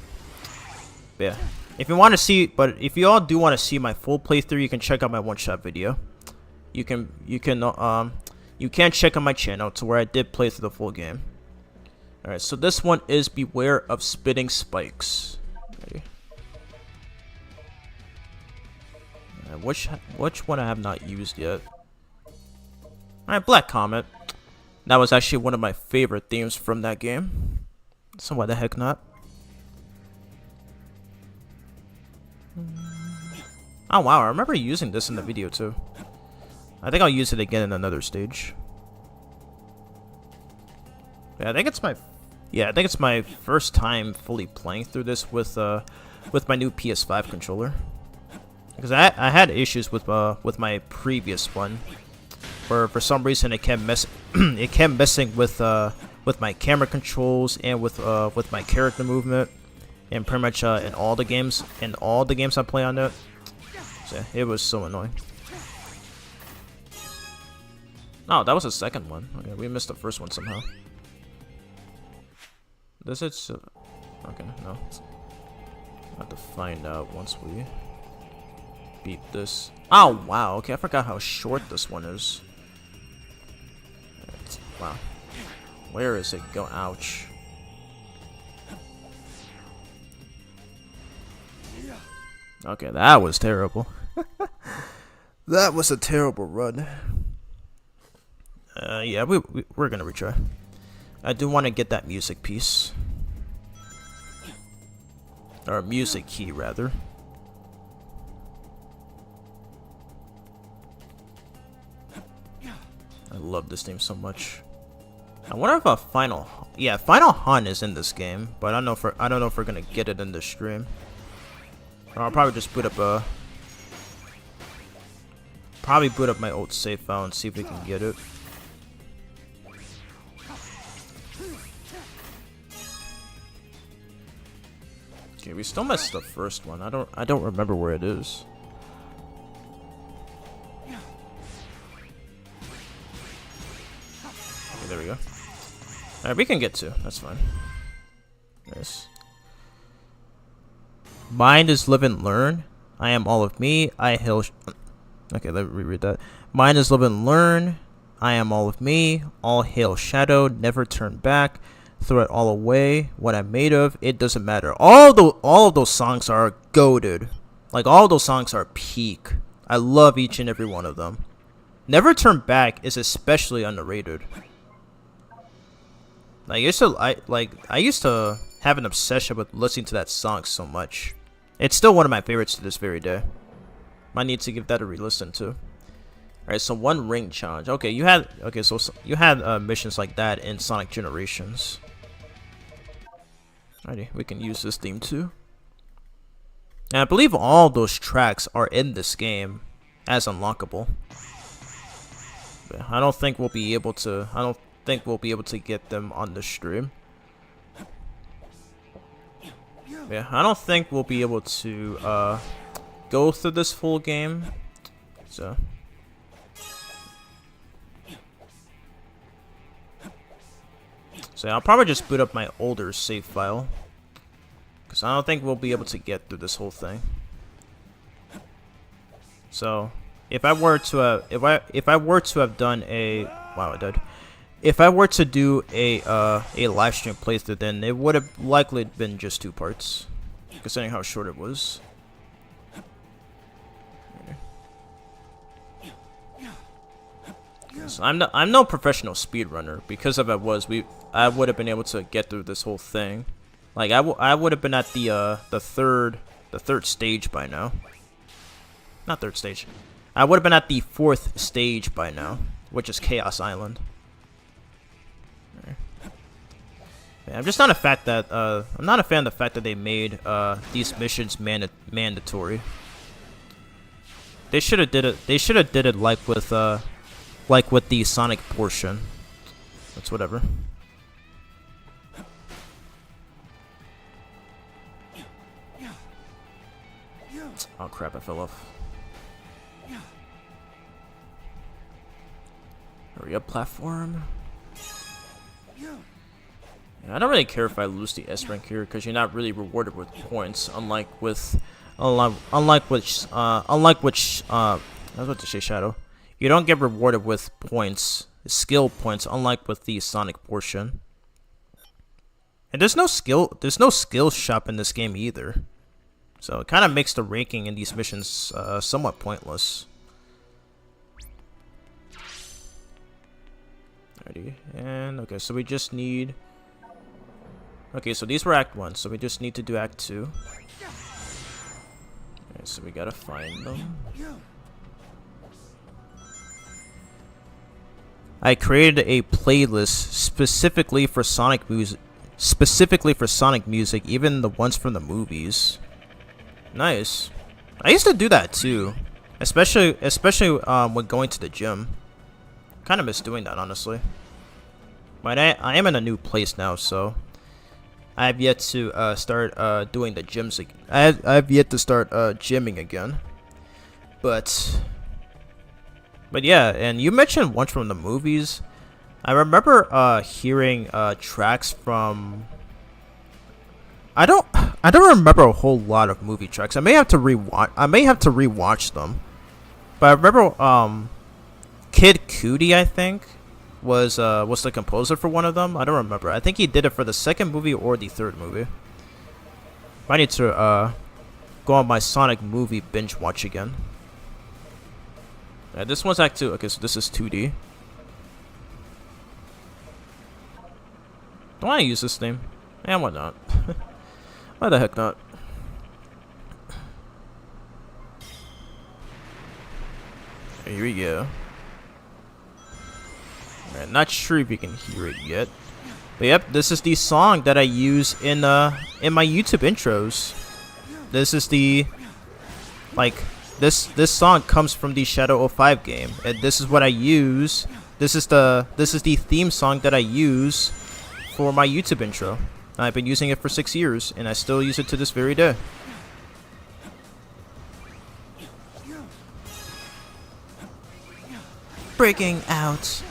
But yeah. If you all do want to see my full playthrough, you can check out my one-shot video. You can check out my channel to where I did play through the full game. Alright, so this one is Beware of Spitting Spikes. Ready? Which one I have not used yet? Alright, Black Comet. That was actually one of my favorite themes from that game. So why the heck not? Oh wow, I remember using this in the video too. I think I'll use it again in another stage. Yeah, I think it's my first time fully playing through this with my new PS5 controller. Because I had issues with my previous one, where for some reason it kept messing with my camera controls and with my character movement, and pretty much in all the games I play on it. So it was so annoying. Oh, that was the second one. Okay, we missed the first one somehow. Does it? Okay, no. I have to find out once we beat this. Oh wow. Okay, I forgot how short this one is. Wow. Where is it going? Ouch. Okay, that was terrible. That was a terrible run. Yeah, we're gonna retry. I do want to get that music piece. Or music key, rather. I love this game so much. I wonder if a final hunt is in this game, but I don't know if we're gonna get it in this stream. Or I'll probably just boot up my old save file and see if we can get it. Okay, we still missed the first one. I don't remember where it is. Okay, there we go. Alright, we can get two. That's fine. Nice. Mind is live and learn. I am all of me. I hail. Okay, let me reread that. Mind is live and learn. I am all of me. All hail Shadow. Never turn back. Throw it all away. What I'm made of. It doesn't matter. All of those songs are goated. Like, all of those songs are peak. I love each and every one of them. Never Turn Back is especially underrated. I used to have an obsession with listening to that song so much. It's still one of my favorites to this very day. Might need to give that a re-listen too. Alright, so one ring challenge. Okay, you had missions like that in Sonic Generations. Alrighty, we can use this theme too. And I believe all those tracks are in this game as unlockable. But I don't think we'll be able to get them on the stream. Yeah, I don't think we'll be able to go through this full game. So I'll probably just boot up my older save file, because I don't think we'll be able to get through this whole thing. So if I were to have done a if I were to do a live stream playthrough, then it would have likely been just 2 parts, considering how short it was. So I'm no professional speedrunner. Because if I would have been able to get through this whole thing. Like I would have been at the third stage by now. Not third stage. I would have been at the 4th stage by now, which is Chaos Island. Yeah, I'm just not a fact that I'm not a fan of the fact that they made these missions mandatory. They should have did it. They should have did it like with the Sonic portion. That's whatever. Oh crap! I fell off. Hurry up, platform. Yeah, I don't really care if I lose the S rank here, because you're not really rewarded with points, unlike which I was about to say Shadow. You don't get rewarded with points, skill points, unlike with the Sonic portion. And there's no skill shop in this game either. So it kind of makes the ranking in these missions somewhat pointless. Alrighty, and okay, so we just need... Okay, so these were Act 1, so we just need to do Act 2. Okay, so we gotta find them. I created a playlist specifically for Sonic music. Even the ones from the movies. Nice. I used to do that too, especially when going to the gym. Kind of miss doing that, honestly. But I am in a new place now, so I have yet to start doing the gyms again. I have yet to start gymming again. But yeah, and you mentioned ones from the movies. I remember hearing tracks from. I don't remember a whole lot of movie tracks. I may have to rewatch them. But I remember Kid Cudi, I think, was the composer for one of them. I don't remember. I think he did it for the second movie or the third movie. I need to go on my Sonic movie binge watch again. Yeah, this one's Act 2. Okay, so this is 2D. Don't I use this name? Yeah, why not? Why the heck not? Here we go. I'm not sure if you can hear it yet. But yep, this is the song that I use in my YouTube intros. This is the this song comes from the Shadow 05 game, and this is what I use. This is the theme song that I use for my YouTube intro. I've been using it for 6 years, and I still use it to this very day. Breaking out.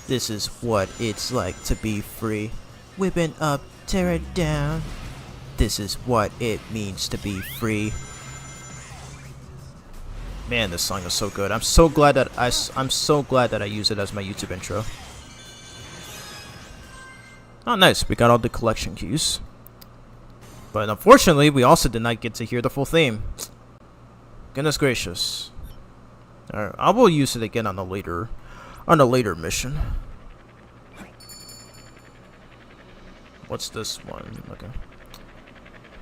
This is what it's like to be free. Whipping up, tear it down. This is what it means to be free. Man, this song is so good. I'm so glad that I use it as my YouTube intro. Oh, nice. We got all the collection keys. But unfortunately, we also did not get to hear the full theme. Goodness gracious. Alright, I will use it again on a later mission. What's this one? Okay.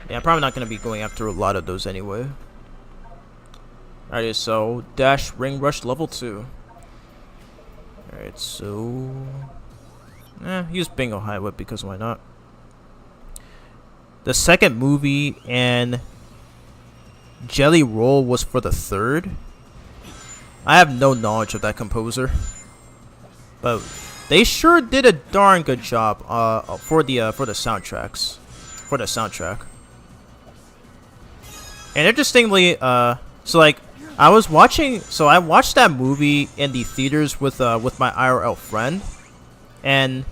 Yeah, I'm probably not going to be going after a lot of those anyway. Alright, so Dash Ring Rush level 2. Alright, so use Bingo High Whip because why not? The second movie and Jelly Roll was for the third. I have no knowledge of that composer, but they sure did a darn good job for the soundtracks, for the soundtrack. And interestingly, so like I watched that movie in the theaters with my IRL friend, and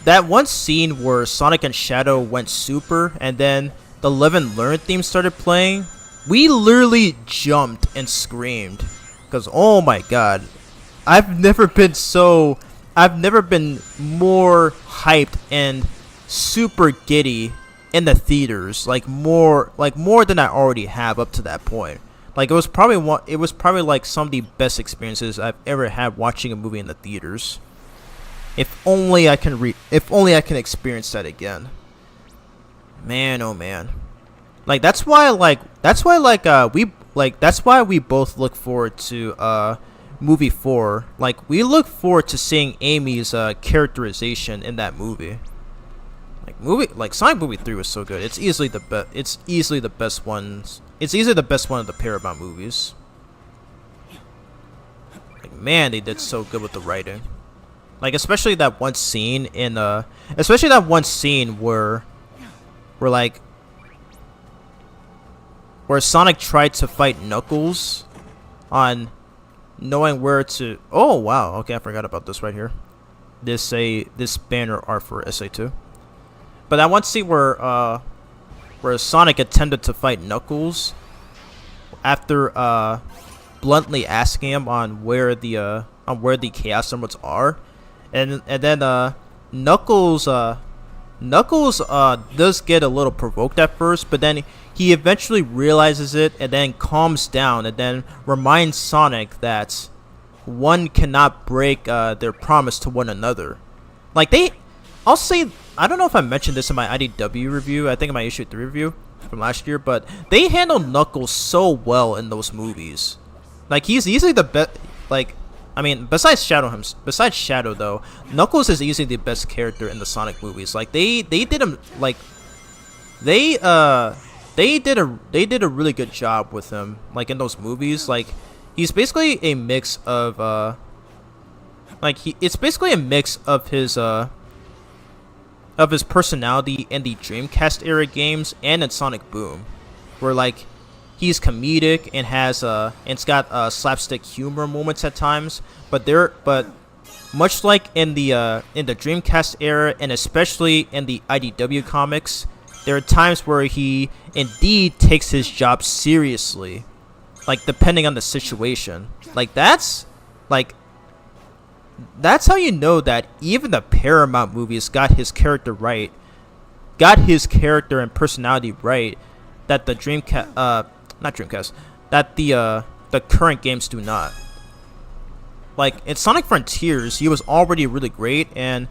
that one scene where Sonic and Shadow went super, and then the Live and Learn theme started playing. We literally jumped and screamed because oh my god, I've never been more hyped and super giddy in the theaters, like more than I already have up to that point. Like it was probably like some of the best experiences I've ever had watching a movie in the theaters. If only I can experience that again. Man, oh man. That's why we both look forward to movie 4. Like we look forward to seeing Amy's characterization in that movie. Like Sonic movie 3 was so good. It's easily the best one of the Paramount movies. Like man, they did so good with the writing. Like especially that one scene where Sonic tried to fight Knuckles on knowing where to. Oh wow, okay, I forgot about this right here. This banner art for SA2. But that one scene where Sonic attempted to fight Knuckles after bluntly asking him on where the Chaos Emeralds are, and then Knuckles does get a little provoked at first, but then he eventually realizes it and then calms down and then reminds Sonic that one cannot break their promise to one another. I'll say, I don't know if I mentioned this in my IDW review, I think in my issue 3 review from last year, but they handled Knuckles so well in those movies. Like he's easily the best. Like I mean, besides Shadow though, Knuckles is easily the best character in the Sonic movies. Like they did him like they did a really good job with him, like in those movies. Like he's basically a mix of it's basically a mix of his personality in the Dreamcast era games and in Sonic Boom, where like he's comedic and has it's got slapstick humor moments at times, but much like in the Dreamcast era and especially in the IDW comics, there are times where he indeed takes his job seriously, like depending on the situation. Like that's how you know that even the Paramount movies got his character and personality right, that the the current games do not. Like in Sonic Frontiers, he was already really great, and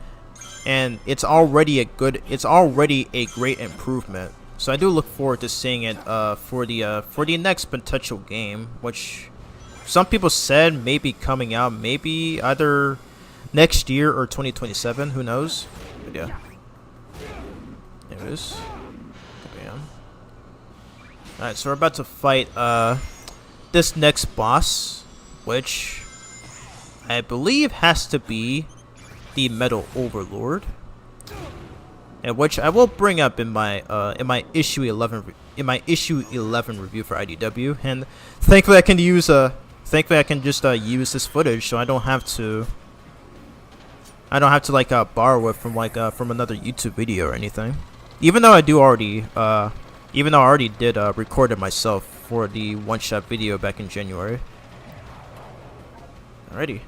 it's already a great improvement. So I do look forward to seeing it for the next potential game, which some people said may be coming out maybe either next year or 2027. Who knows? But yeah, there it is. Okay, alright, so we're about to fight this next boss, which I believe has to be the Metal Overlord, and which I will bring up in my issue 11 review for IDW. And thankfully I can use just use this footage, so I don't have to like borrow it from from another YouTube video or anything. Even though I already did record it myself for the one-shot video back in January. Alrighty,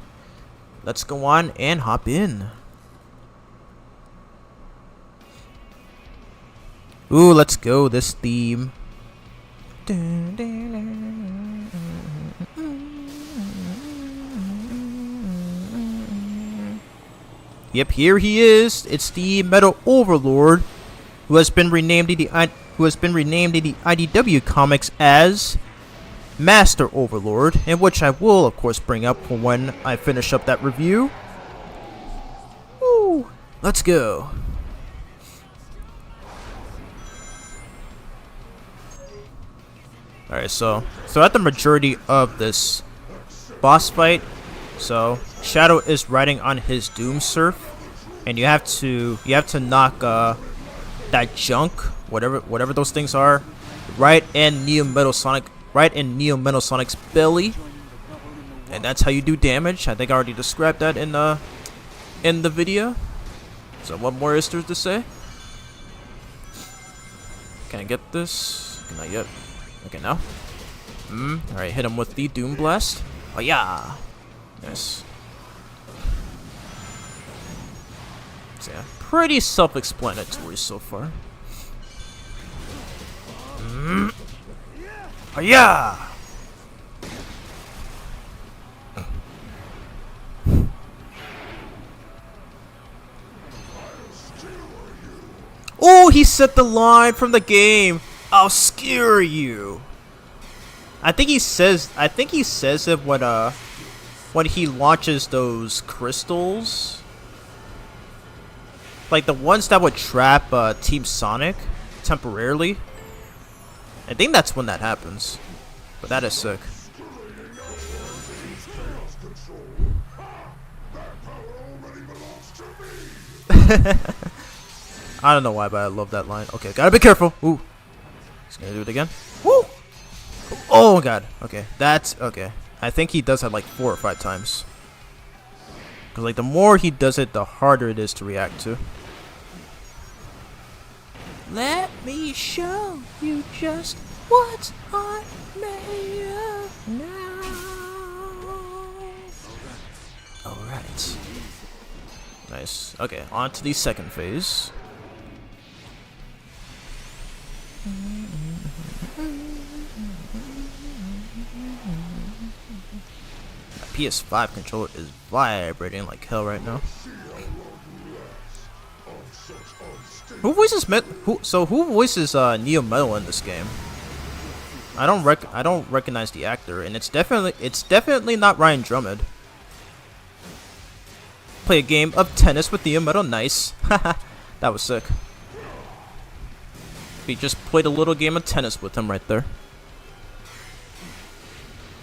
let's go on and hop in. Ooh, let's go, this theme. Yep, here he is. It's the Metal Overlord, who has been renamed in the IDW comics as Master Overlord, in which I will of course bring up when I finish up that review. Woo! Let's go. Alright, so at the majority of this boss fight, so Shadow is riding on his Doom Surf, and you have to knock that junk, whatever those things are, right in Neo Metal Sonic's belly, and that's how you do damage. I think I already described that in the video. So what more is there to say? Can I get this? Not yet. Okay, now. Alright, hit him with the Doom Blast. Oh yeah! Nice. So yeah, pretty self-explanatory so far. Oh yeah! Oh, he set the line from the game. I'll skewer you. I think he says it when he launches those crystals, like the ones that would trap Team Sonic temporarily. I think that's when that happens. But that is sick. I don't know why, but I love that line. Okay, gotta be careful. Ooh. He's gonna do it again. Woo! Oh god. Okay, that's okay. I think he does that like 4 or 5 times. Cause like the more he does it, the harder it is to react to. Let me show you just what I made of now. Alright. Nice. Okay, on to the second phase. My PS5 controller is vibrating like hell right now. Who voices who voices Neo Metal in this game? I don't recognize the actor, and it's definitely not Ryan Drummond. play a game of tennis with Neo Metal. Nice. That was sick. We just played a little game of tennis with him right there.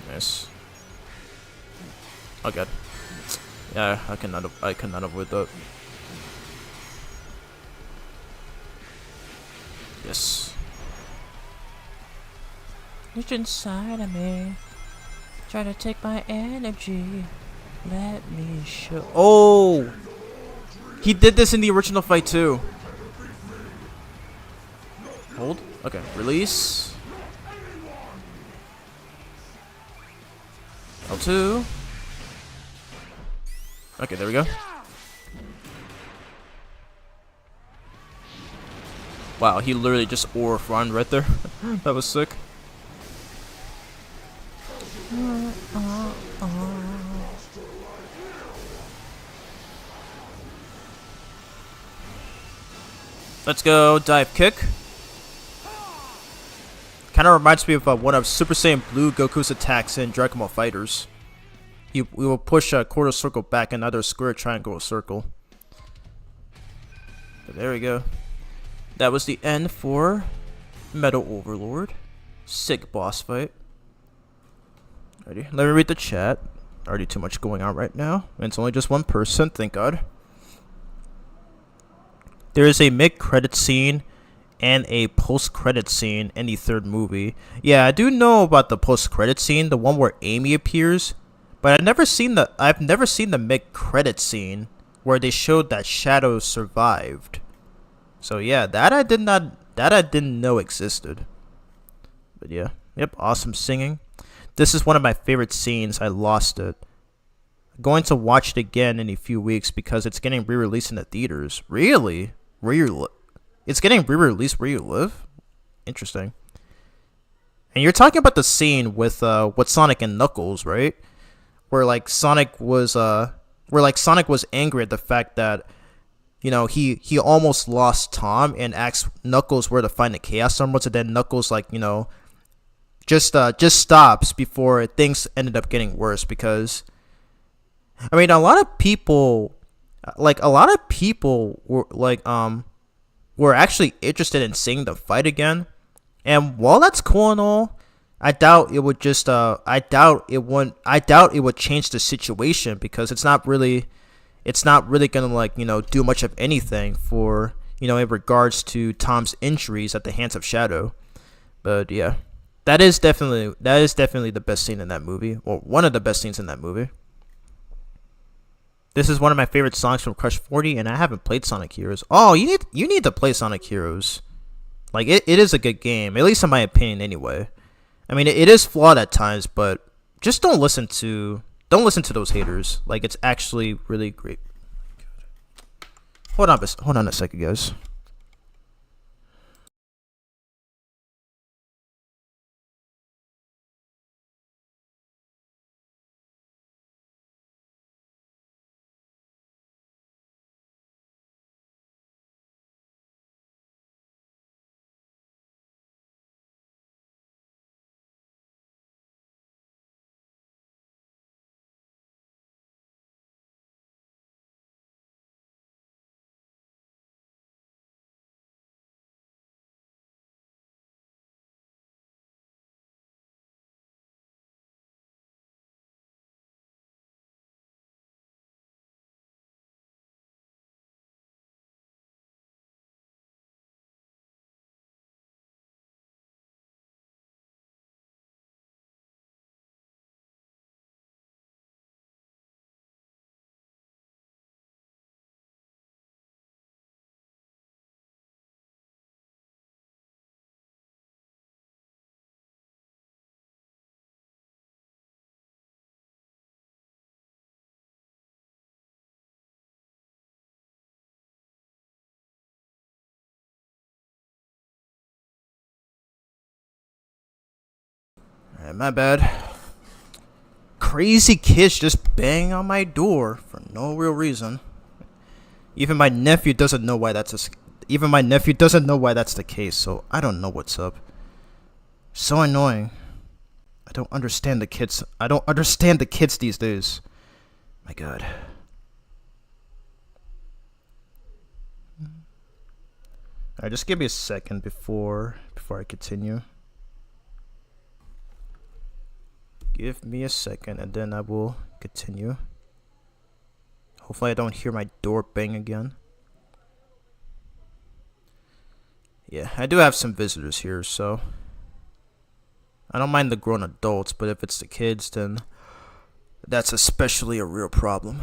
Nice. Oh god. Yeah, I cannot avoid that. Yes. Reach inside of me. Try to take my energy. Let me show. Oh! He did this in the original fight too. Hold. Okay. Release. L2. Okay, there we go. Wow, he literally just Orf run right there. That was sick. Let's go dive kick. Kind of reminds me of one of Super Saiyan Blue Goku's attacks in Dragon Ball Fighters. We will push a quarter circle back and either square, triangle, or circle. But there we go. That was the end for Metal Overlord. Sick boss fight. Alrighty, let me read the chat. Already too much going on right now. And it's only just one person, thank God. There is a mid-credit scene and a post-credit scene in the third movie. Yeah, I do know about the post-credit scene, the one where Amy appears, but I've never seen the mid-credit scene where they showed that Shadow survived. So yeah, that I didn't know existed. But yeah, yep, awesome singing. This is one of my favorite scenes. I lost it. I'm going to watch it again in a few weeks because it's getting re-released in the theaters. Really? It's getting re-released where you live? Interesting. And you're talking about the scene with Sonic and Knuckles, right? Where Sonic was angry at the fact that, you know, he almost lost Tom and asked Knuckles where to find the Chaos Emeralds, and then Knuckles just stops before things ended up getting worse. Because I mean, a lot of people were actually interested in seeing the fight again. And while that's cool and all, I doubt it would change the situation, because it's not really gonna do much of anything for, in regards to Tom's injuries at the hands of Shadow. But yeah, that is definitely the best scene in that movie, or one of the best scenes in that movie. This is one of my favorite songs from Crush 40, and I haven't played Sonic Heroes. Oh, you need to play Sonic Heroes. It is a good game, at least in my opinion anyway. I mean, it is flawed at times, but just don't listen to those haters. It's actually really great. Hold on a second, guys. Alright, my bad. Crazy kids just bang on my door for no real reason. Even my nephew doesn't know why that's the case, so I don't know what's up. So annoying. I don't understand the kids these days. My god. Alright, just give me a second before I continue. Give me a second and then I will continue. Hopefully I don't hear my door bang again. Yeah, I do have some visitors here, so I don't mind the grown adults, but if it's the kids, then that's especially a real problem.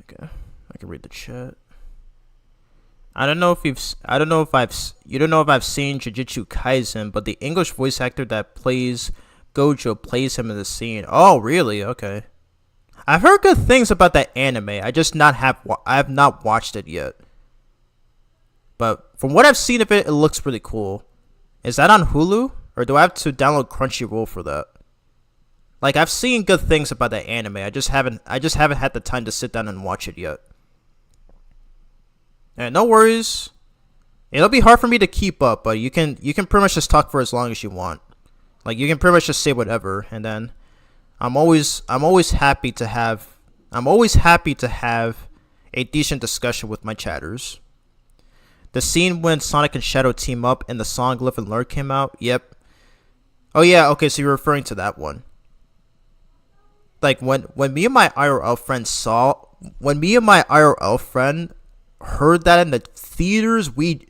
Okay, I can read the chat. I don't know if I've seen Jujutsu Kaisen, but the English voice actor that plays Gojo plays him in the scene. Oh, really? Okay. I've heard good things about that anime. I have not watched it yet. But from what I've seen of it, it looks really cool. Is that on Hulu, or do I have to download Crunchyroll for that? Like, I've seen good things about that anime. I just haven't had the time to sit down and watch it yet. And no worries. It'll be hard for me to keep up, but you can pretty much just talk for as long as you want. Like, you can pretty much just say whatever, and then I'm always happy to have a decent discussion with my chatters. The scene when Sonic and Shadow team up and the song Live and Learn came out. Yep. Oh yeah, okay, so you're referring to that one. Like, when me and my IRL friend heard that in the theaters, we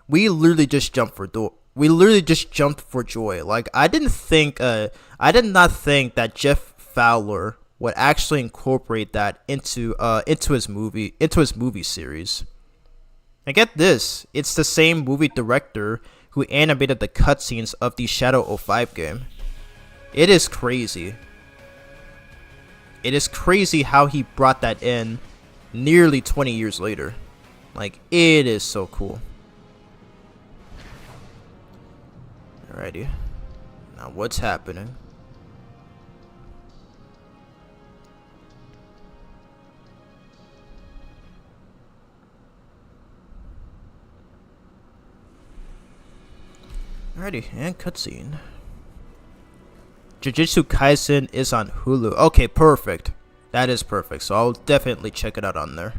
literally just jumped for joy. Like, I did not think that Jeff Fowler would actually incorporate that into his movie series. And get this, it's the same movie director who animated the cutscenes of the Shadow 05 game. It is crazy. It is crazy how he brought that in nearly 20 years later. Like, it is so cool. Alrighty. Now what's happening? Alrighty, and cutscene. Jujutsu Kaisen is on Hulu. Okay, perfect. That is perfect. So I'll definitely check it out on there.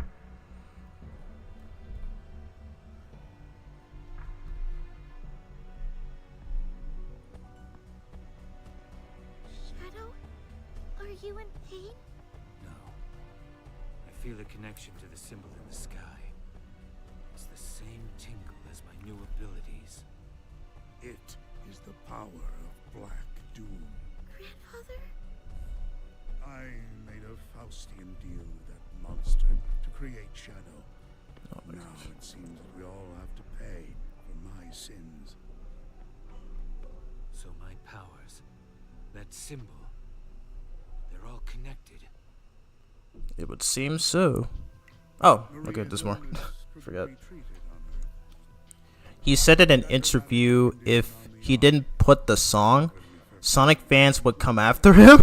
Shadow, are you in pain? No. I feel a connection to the symbol in the sky. It's the same tingle as my new abilities. It is the power of Black Doom. Grandfather? I made a Faustian deal with that monster to create Shadow. Now it seems that we all have to pay for my sins. So my powers, that symbol, they're all connected. It would seem so. Oh, okay, there's more. Forgot. He said in an interview if he didn't put the song, Sonic fans would come after him.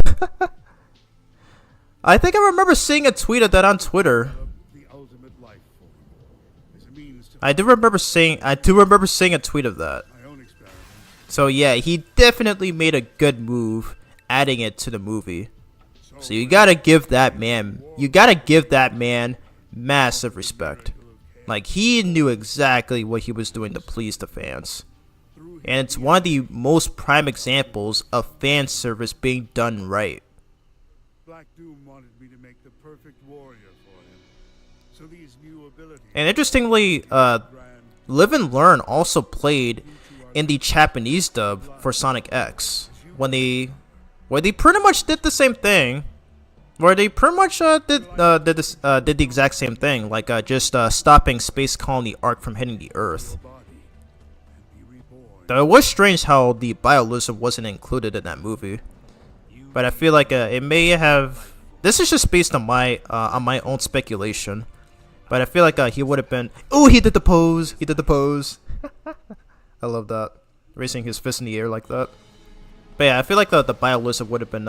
I think I remember seeing a tweet of that on Twitter. I do remember seeing a tweet of that. So yeah, he definitely made a good move adding it to the movie. So you gotta give that man massive respect. Like, he knew exactly what he was doing to please the fans. And it's one of the most prime examples of fan service being done right. Black Doom wanted me to make the perfect warrior for him. So these new abilities. And interestingly, Live and Learn also played in the Japanese dub for Sonic X, where they pretty much did the same thing. Where they pretty much did the exact same thing, like just stopping Space Colony Arc from hitting the Earth. Though it was strange how the Biolizard wasn't included in that movie, but I feel like it may have. This is just based on my own speculation, but I feel like he would have been. Oh, he did the pose. He did the pose. I love that. raising his fist in the air like that. But yeah, I feel like the Bio Lizard would have been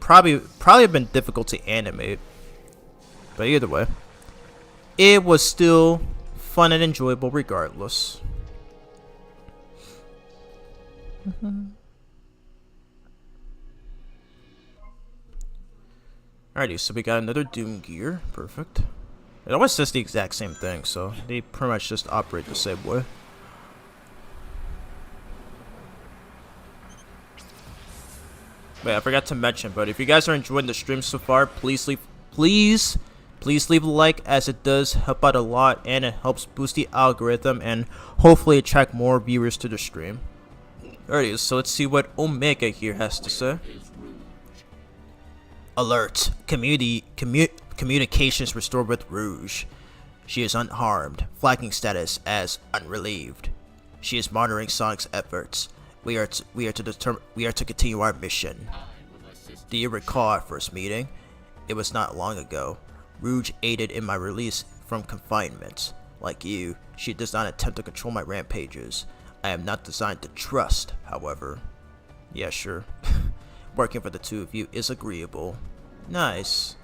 probably have been difficult to animate. But either way, it was still fun and enjoyable regardless. Alrighty, so we got another Doom gear. Perfect. It always says the exact same thing, so they pretty much just operate the same way. Wait, I forgot to mention, but if you guys are enjoying the stream so far, please leave a like, as it does help out a lot and it helps boost the algorithm and hopefully attract more viewers to the stream. Alrighty, so let's see what Omega here has to say. Alert! Communications restored with Rouge. She is unharmed, flagging status as unrelieved. She is monitoring Sonic's efforts. We are to continue our mission. Do you recall our first meeting? It was not long ago. Rouge aided in my release from confinement. Like you, she does not attempt to control my rampages. I am not designed to trust, however. Yeah, sure. Working for the two of you is agreeable. Nice.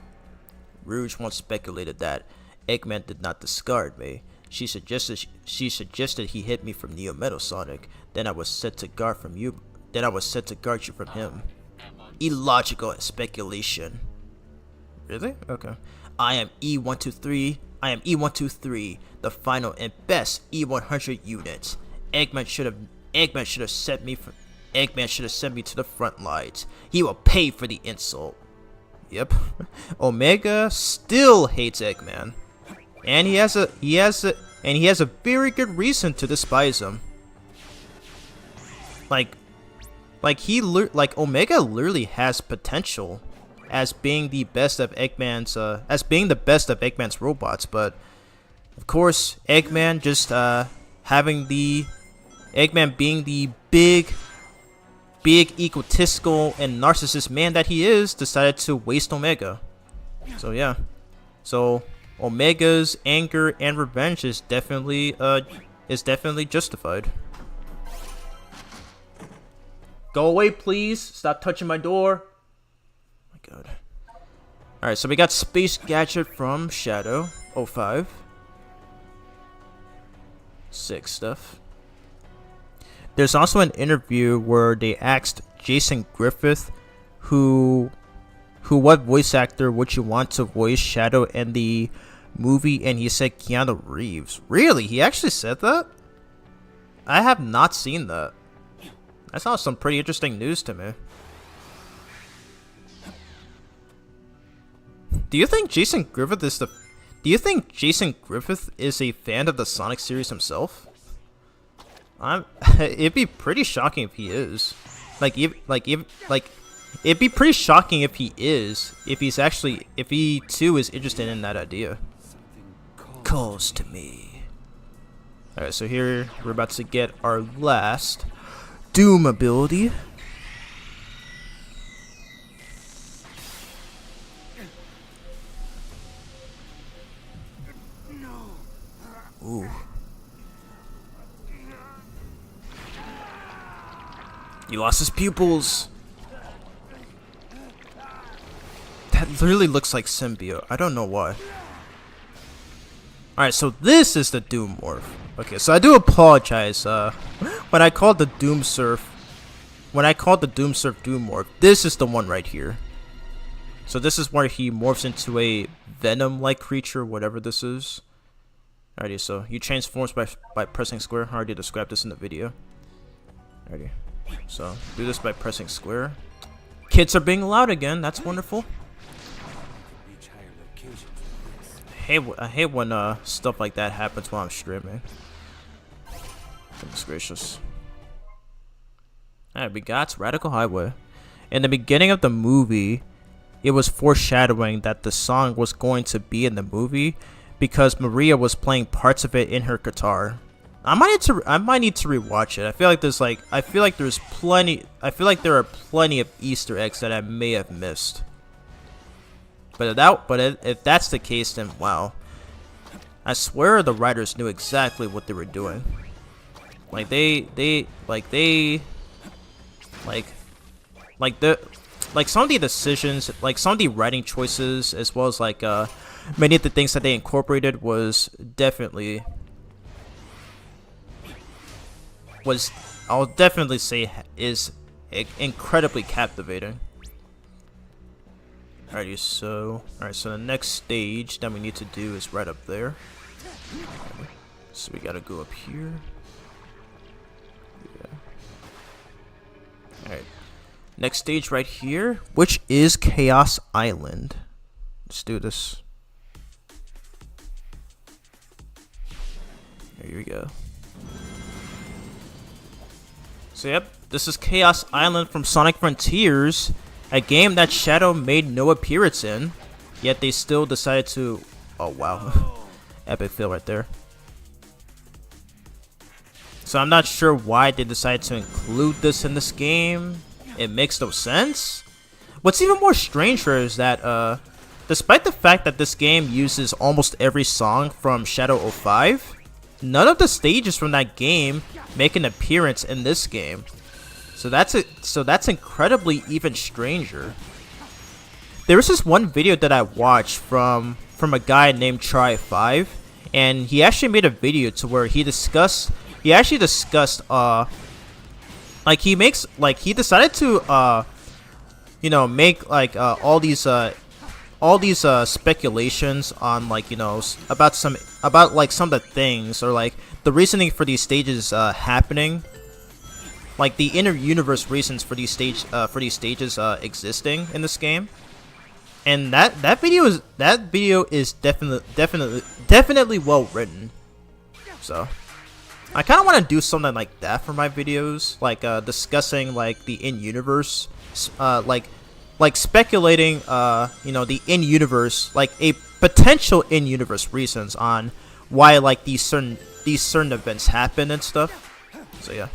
Rouge once speculated that Eggman did not discard me. She suggested he hit me from Neo Metal Sonic. Then I was set to guard you from him. Illogical speculation. Really? Okay. I am E123. I am E123, the final and best E100 unit. Eggman should have sent me to the front lines. He will pay for the insult. Yep. Omega still hates Eggman. And he has a very good reason to despise him. Like Omega literally has potential as being the best of Eggman's robots, but of course Eggman being the big egotistical and narcissist man that he is, decided to waste Omega. So yeah. So Omega's anger and revenge is definitely justified. Go away, please. Stop touching my door. Oh my god. Alright, so we got Space Gadget from Shadow 05. Sick stuff. There's also an interview where they asked Jason Griffith who what voice actor would you want to voice Shadow in the movie, and he said Keanu Reeves. Really? He actually said that? I have not seen that. That sounds some pretty interesting news to me. Do you think Jason Griffith is a fan of the Sonic series himself? It'd be pretty shocking if he is. It'd be pretty shocking if he is. If he too is interested in that idea. Calls to me. Alright, so here we're about to get our last Doom ability. Ooh. He lost his pupils. That literally looks like symbiote. I don't know why. Alright, so this is the Doom Morph. Okay, so I do apologize. When I called the Doom Surf Doom Morph, this is the one right here. So this is where he morphs into a Venom-like creature, whatever this is. Alrighty, so he transforms by pressing square. I already described this in the video. Alrighty. So do this by pressing square. Kids are being loud again. That's wonderful. I hate when stuff like that happens while I'm streaming. Goodness gracious. Alright, we got Radical Highway. In the beginning of the movie, it was foreshadowing that the song was going to be in the movie because Maria was playing parts of it in her guitar. I might need to rewatch it. I feel like there are plenty of Easter eggs that I may have missed. But if that's the case, then wow. I swear the writers knew exactly what they were doing. like they like the like some of the decisions, like some of the writing choices, as well as like many of the things that they incorporated was definitely I'll definitely say is incredibly captivating. Alrighty, so the next stage that we need to do is right up there. So we gotta go up here. Yeah. Alright. Next stage right here, which is Chaos Island. Let's do this. Here we go. So yep, this is Chaos Island from Sonic Frontiers, a game that Shadow made no appearance in, yet they still decided to... Oh wow, epic fail right there. So I'm not sure why they decided to include this in this game. It makes no sense. What's even more stranger is that despite the fact that this game uses almost every song from Shadow 05, none of the stages from that game make an appearance in this game. So that's incredibly even stranger. There was this one video that I watched from a guy named Try5, and he actually made a video to where he actually discussed like he decided to you know, make like all these speculations on, like, you know, about like some of the things, or like the reasoning for these stages happening, like the inner universe reasons for these stages existing in this game. And that video is definitely well written. So I kind of want to do something like that for my videos, like discussing like the in-universe, like speculating, you know, the in-universe, like a potential in-universe reasons on why like these certain events happen and stuff. So yeah,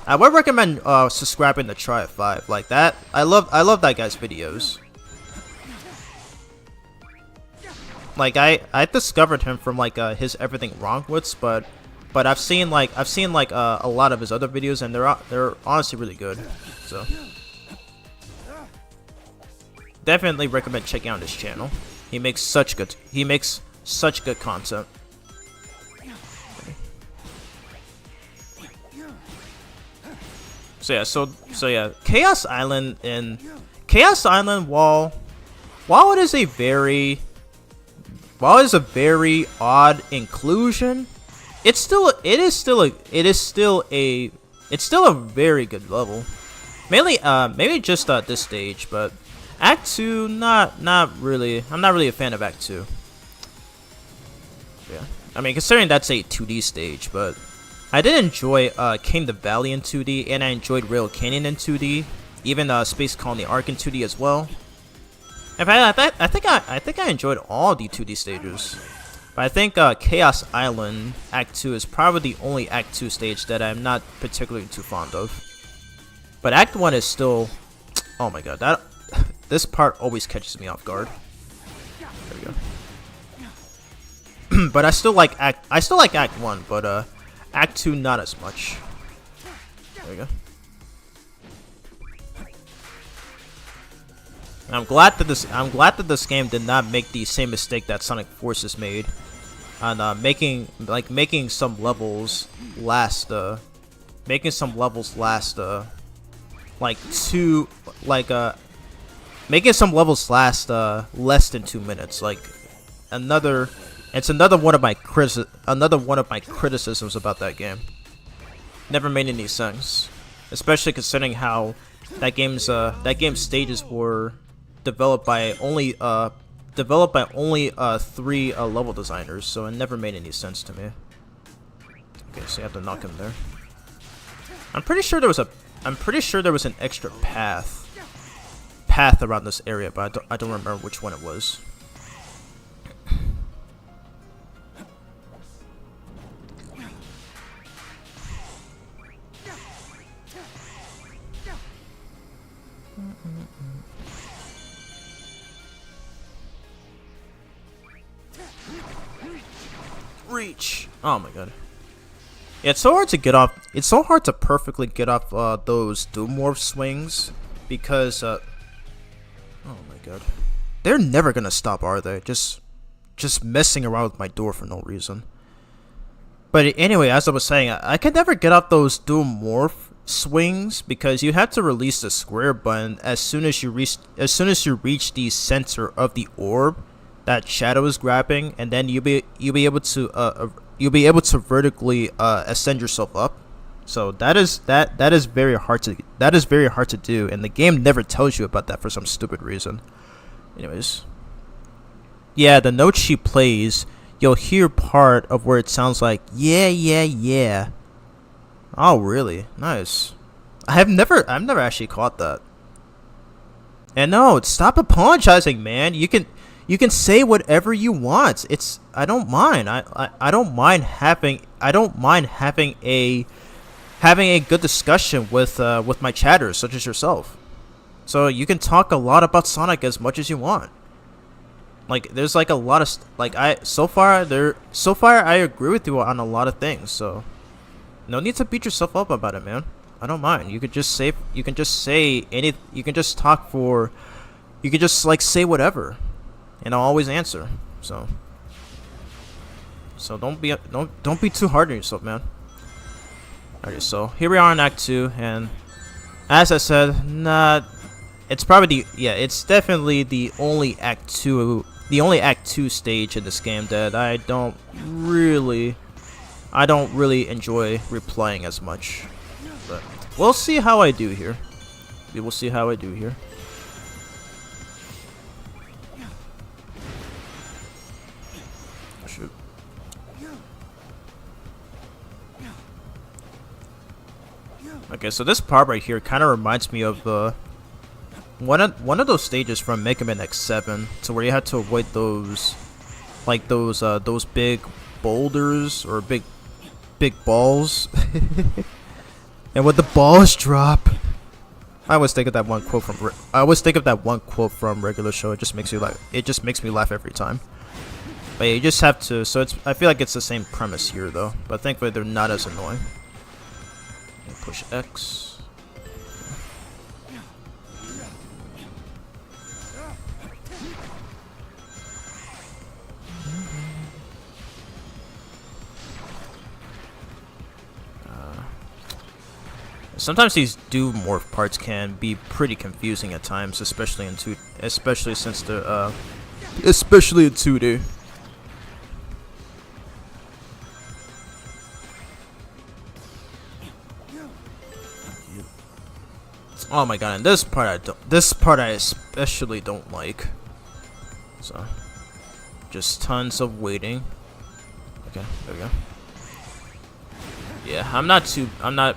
I would recommend subscribing to Try5. Like that, I love that guy's videos. Like I discovered him from like his Everything Wrong Wits, but I've seen like a lot of his other videos, and they're honestly really good. So definitely recommend checking out his channel. He makes such good content. So yeah, Chaos Island, while it is a very odd inclusion, it's still a very good level. Mainly maybe just this stage, but Act 2 not really. I'm not really a fan of Act 2. Yeah, I mean, considering that's a 2D stage, but I did enjoy King the Valley in 2D, and I enjoyed Rail Canyon in 2D, even Space Colony Arc in 2D as well. In fact, I think I enjoyed all the 2D stages. But I think Chaos Island Act 2 is probably the only Act 2 stage that I'm not particularly too fond of. But Act 1 is still... Oh my god, this part always catches me off guard. There we go. But I still like Act 1, but Act 2 not as much. There we go. I'm glad that this game did not make the same mistake that Sonic Forces made, on making some levels last making some levels last less than 2 minutes. Like it's another one of my criticisms about that game. Never made any sense, especially considering how that game's stages were developed by only 3 level designers, so it never made any sense to me. Okay, so you have to knock him there. I'm pretty sure there was an extra path around this area, but I don't remember which one it was. Reach. Oh my god. It's so hard to get off. It's so hard to perfectly get off those Doomorph swings because oh my god, they're never gonna stop, are they? Just messing around with my door for no reason. But anyway, as I was saying, I could never get off those Doomorph swings because you have to release the square button as soon as you reach the center of the orb that Shadow is grabbing, and then you'll be able to vertically ascend yourself up. So that is very hard to do, and the game never tells you about that for some stupid reason. Anyways, yeah, the notes she plays, you'll hear part of where it sounds like yeah yeah yeah. Oh really? Nice. I've never actually caught that. And no, stop apologizing, man. You can say whatever you want. I don't mind. I don't mind having a good discussion with my chatters such as yourself. So you can talk a lot about Sonic as much as you want. Like there's like a lot of so far I agree with you on a lot of things. So no need to beat yourself up about it, man. I don't mind. You could just say any. You can just like say whatever, and I'll always answer. So don't be too hard on yourself, man. Alright, so here we are in Act 2, and as I said, it's definitely the only Act 2 stage in this game that I don't really enjoy replaying as much. But we'll see how I do here. We will see how I do here. Shoot. Okay, so this part right here kind of reminds me of one of those stages from Mega Man X7, to where you had to avoid those big boulders or big balls. And when the balls drop, I always think of that one quote from Regular Show. It just makes me laugh every time. But yeah, you just have to. So I feel like it's the same premise here though. But thankfully they're not as annoying. Push X. Sometimes these Doomorph parts can be pretty confusing at times, especially in 2D. Oh my god, and this part I especially don't like. So just tons of waiting. Okay, there we go. Yeah, I'm not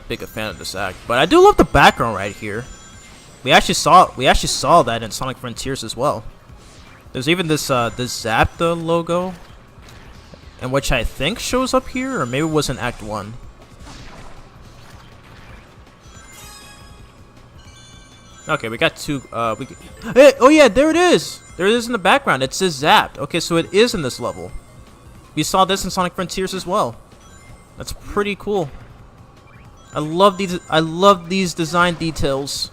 big a fan of this act, but I do love the background right here. We actually saw that in Sonic Frontiers as well. There's even this Zapda logo, and which I think shows up here, or maybe it was in Act 1. Okay, we got two. Hey, oh yeah, there it is. There it is in the background. It says Zapped. Okay, so it is in this level. We saw this in Sonic Frontiers as well. That's pretty cool. I love these design details.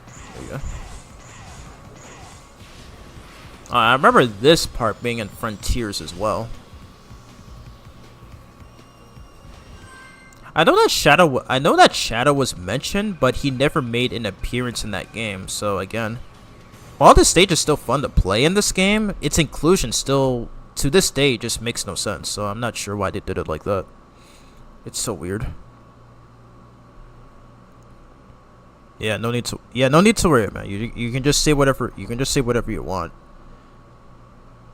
There you go. I remember this part being in Frontiers as well. I know that Shadow was mentioned, but he never made an appearance in that game. So again, while this stage is still fun to play in this game, its inclusion still, to this day, just makes no sense. So I'm not sure why they did it like that. It's so weird. Yeah, no need to worry, man. You can just say whatever you want.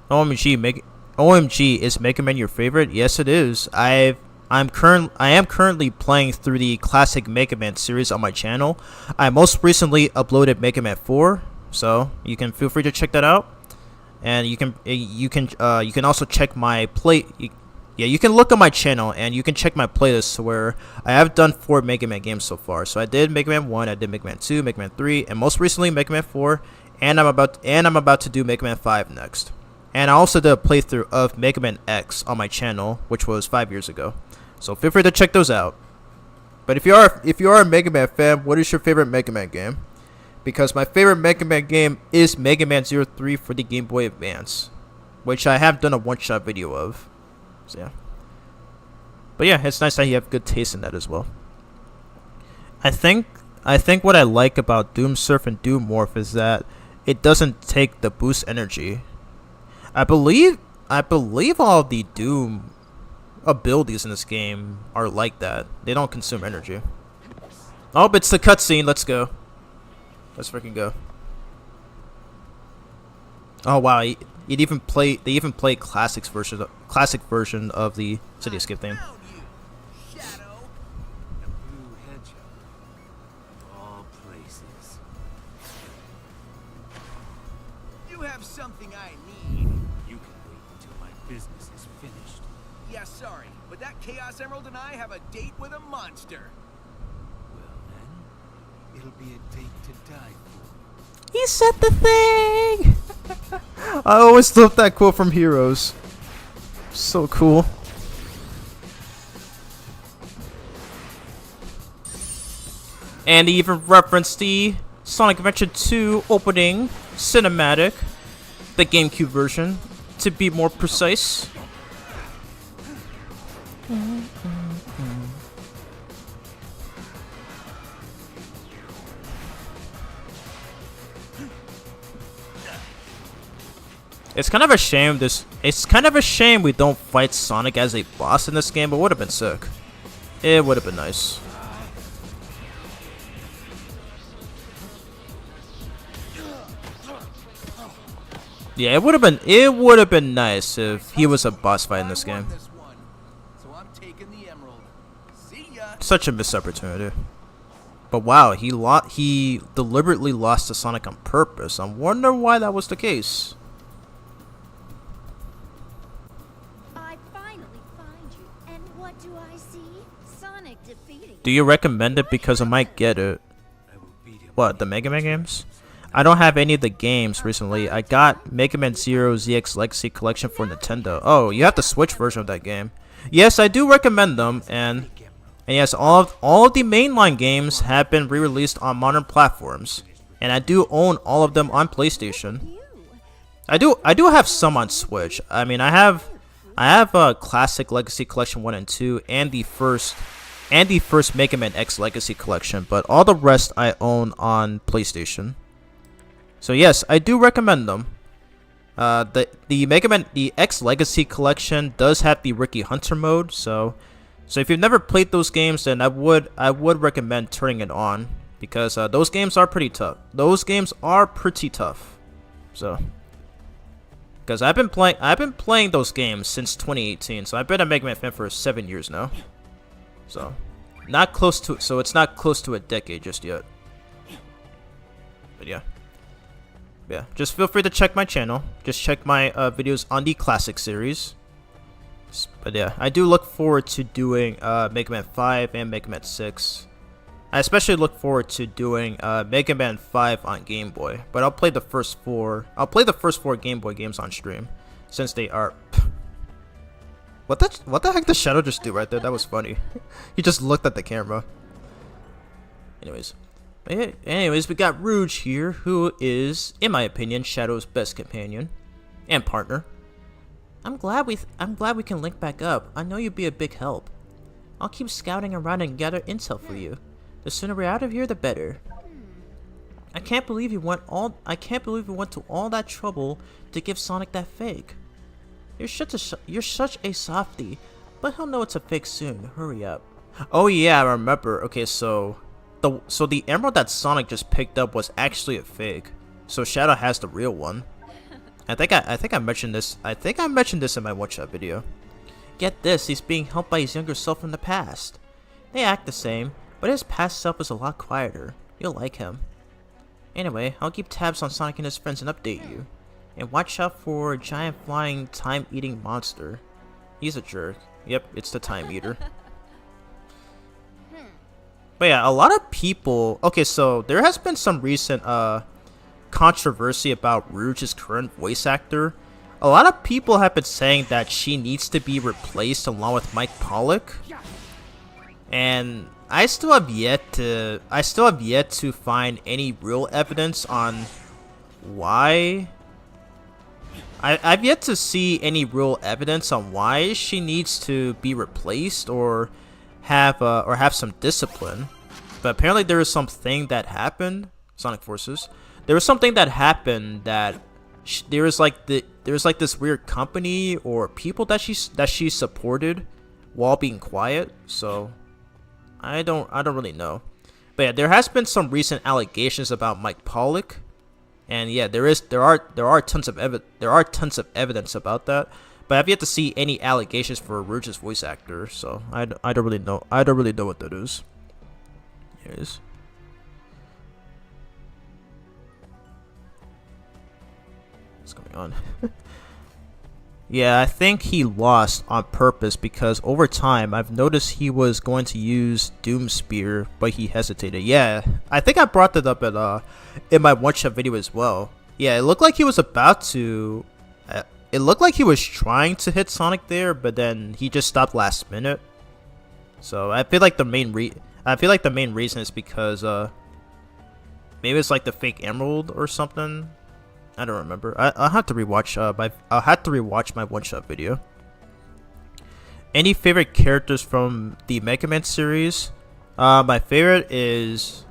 OMG, is Mega Man your favorite? Yes, it is. I am currently playing through the classic Mega Man series on my channel. I most recently uploaded Mega Man 4, so you can feel free to check that out. And you can also check my you can look on my channel and you can check my playlist where I have done 4 Mega Man games so far. So I did Mega Man 1, I did Mega Man 2, Mega Man 3, and most recently Mega Man 4, and I'm about to do Mega Man 5 next. And I also did a playthrough of Mega Man X on my channel, which was 5 years ago. So feel free to check those out. But if you are a Mega Man fan, what is your favorite Mega Man game? Because my favorite Mega Man game is Mega Man 03 for the Game Boy Advance, which I have done a one-shot video of. So yeah. But yeah, it's nice that you have good taste in that as well. I think what I like about Doom Surf and Doom Morph is that it doesn't take the boost energy. I believe all the Doom abilities in this game are like that. They don't consume energy. Oh, it's the cutscene. Let's go. Let's freaking go. Oh wow, they even play classic version of the City Escape theme. Shadow. A blue hedgehog. Of all places. You have something I need. You can wait until my business is finished. Yeah, sorry, but that Chaos Emerald and I have a date with a monster. Well then, it'll be a date to die for. He said the thing! I always love that quote from Heroes. So cool. And he even referenced the Sonic Adventure 2 opening cinematic, the GameCube version, to be more precise. It's kind of a shame we don't fight Sonic as a boss in this game, but it would have been sick. It would have been nice. Yeah, it would have been nice if he was a boss fight in this game. So I'm taking the emerald. See ya. Such a missed opportunity. But wow, he deliberately lost to Sonic on purpose. I wonder why that was the case. I finally find you. And what do I see? Sonic defeating. Do you recommend it because I might get it? I will beat him. What, the Mega Man games? I don't have any of the games recently. I got Mega Man Zero ZX Legacy Collection for Nintendo. Oh, you have the Switch version of that game. Yes, I do recommend them, and yes, all of the mainline games have been re-released on modern platforms, and I do own all of them on PlayStation. I do have some on Switch. I mean, I have a Classic Legacy Collection 1 and 2, and the first Mega Man X Legacy Collection, but all the rest I own on PlayStation. So yes, I do recommend them. The Mega Man X Legacy Collection does have the Ricky Hunter mode, so if you've never played those games, then I would recommend turning it on, because those games are pretty tough. So, because I've been playing those games since 2018, so I've been a Mega Man fan for 7 years now. So, it's not close to a decade just yet. But yeah. Yeah, just feel free to check my channel. Just check my videos on the classic series. But yeah, I do look forward to doing Mega Man 5 and Mega Man 6. I especially look forward to doing Mega Man 5 on Game Boy. But I'll play the first four. I'll play the first 4 Game Boy games on stream, since they are. What the heck did Shadow just do right there? That was funny. He just looked at the camera. Anyways, we got Rouge here, who is, in my opinion, Shadow's best companion and partner. I'm glad we can link back up. I know you'd be a big help. I'll keep scouting around and gather intel for you. The sooner we're out of here, the better. I can't believe you went to all that trouble to give Sonic that fake. You're such a softie, but he'll know it's a fake soon. Hurry up. Oh yeah, I remember. Okay, so the emerald that Sonic just picked up was actually a fake. So Shadow has the real one. I think I mentioned this. I think I mentioned this in my one-shot video. Get this, he's being helped by his younger self from the past. They act the same, but his past self is a lot quieter. You'll like him. Anyway, I'll keep tabs on Sonic and his friends and update you. And watch out for a giant flying time-eating monster. He's a jerk. Yep, it's the Time Eater. But yeah, a lot of people... Okay, so there has been some recent controversy about Rouge's current voice actor. a lot of people have been saying that she needs to be replaced along with Mike Pollock, and I still have yet to find any real evidence on why. I've yet to see any real evidence on why she needs to be replaced or have some discipline. But apparently there was something that happened. Sonic Forces. There was something that happened that there was like this weird company or people that she supported while being quiet. So I don't really know. But yeah, there has been some recent allegations about Mike Pollock, and yeah, there are tons of evidence about that. But I've yet to see any allegations for Rouge's voice actor, so I don't really know. I don't really know what that is. Here it is. What's going on? Yeah, I think he lost on purpose because over time I've noticed he was going to use Doom Spear, but he hesitated. Yeah, I think I brought that up in my one-shot video as well. Yeah, it looked like he was about to. It looked like he was trying to hit Sonic there, but then he just stopped last minute. So I feel like the main reason is because maybe it's like the fake emerald or something. I don't remember. I'll have to rewatch my one-shot video. Any favorite characters from the Mega Man series? My favorites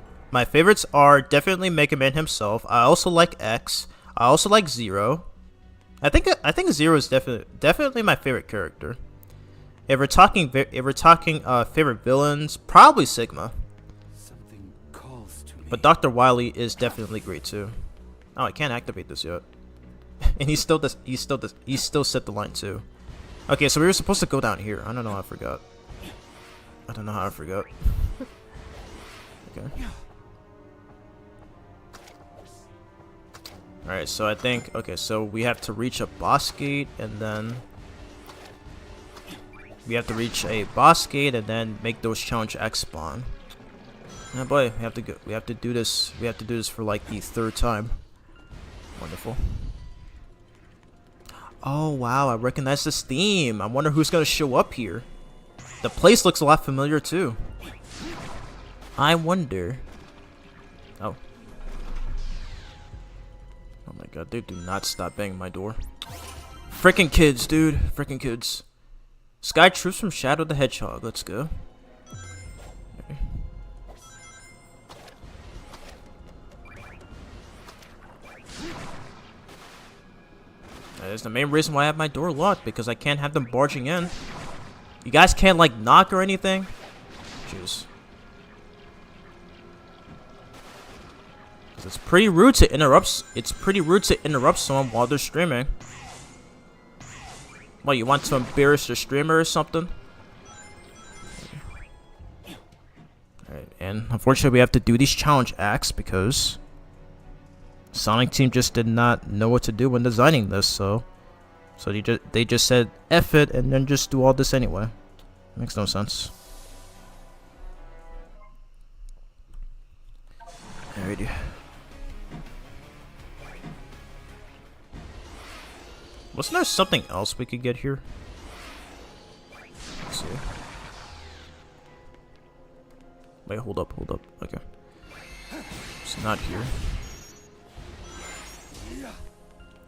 are definitely Mega Man himself. I also like X. I also like Zero. I think Zero is definitely my favorite character. If we're talking favorite villains, probably Sigma. Something calls to me. But Dr. Wily is definitely great too. Oh, I can't activate this yet. And he still set the line too. Okay, so we were supposed to go down here. I don't know how I forgot. Okay. Alright, so I think, okay, so we have to reach a boss gate and then make those challenge X spawn. Oh boy, we have to do this for like the third time. Wonderful. Oh wow, I recognize this theme. I wonder who's gonna show up here. The place looks a lot familiar too. I wonder. Oh. Oh my god, they do not stop banging my door. Frickin' kids, dude. Frickin' kids. Sky Troops from Shadow the Hedgehog. Let's go. Okay. That is the main reason why I have my door locked, because I can't have them barging in. You guys can't like knock or anything? Jeez. It's pretty rude to interrupt someone while they're streaming. What, you want to embarrass the streamer or something? Alright, and unfortunately we have to do these challenge acts because Sonic Team just did not know what to do when designing this, so they just said F it and then just do all this anyway. Makes no sense. Alrighty. Wasn't there something else we could get here? Let's see. Wait, hold up. Okay. It's not here.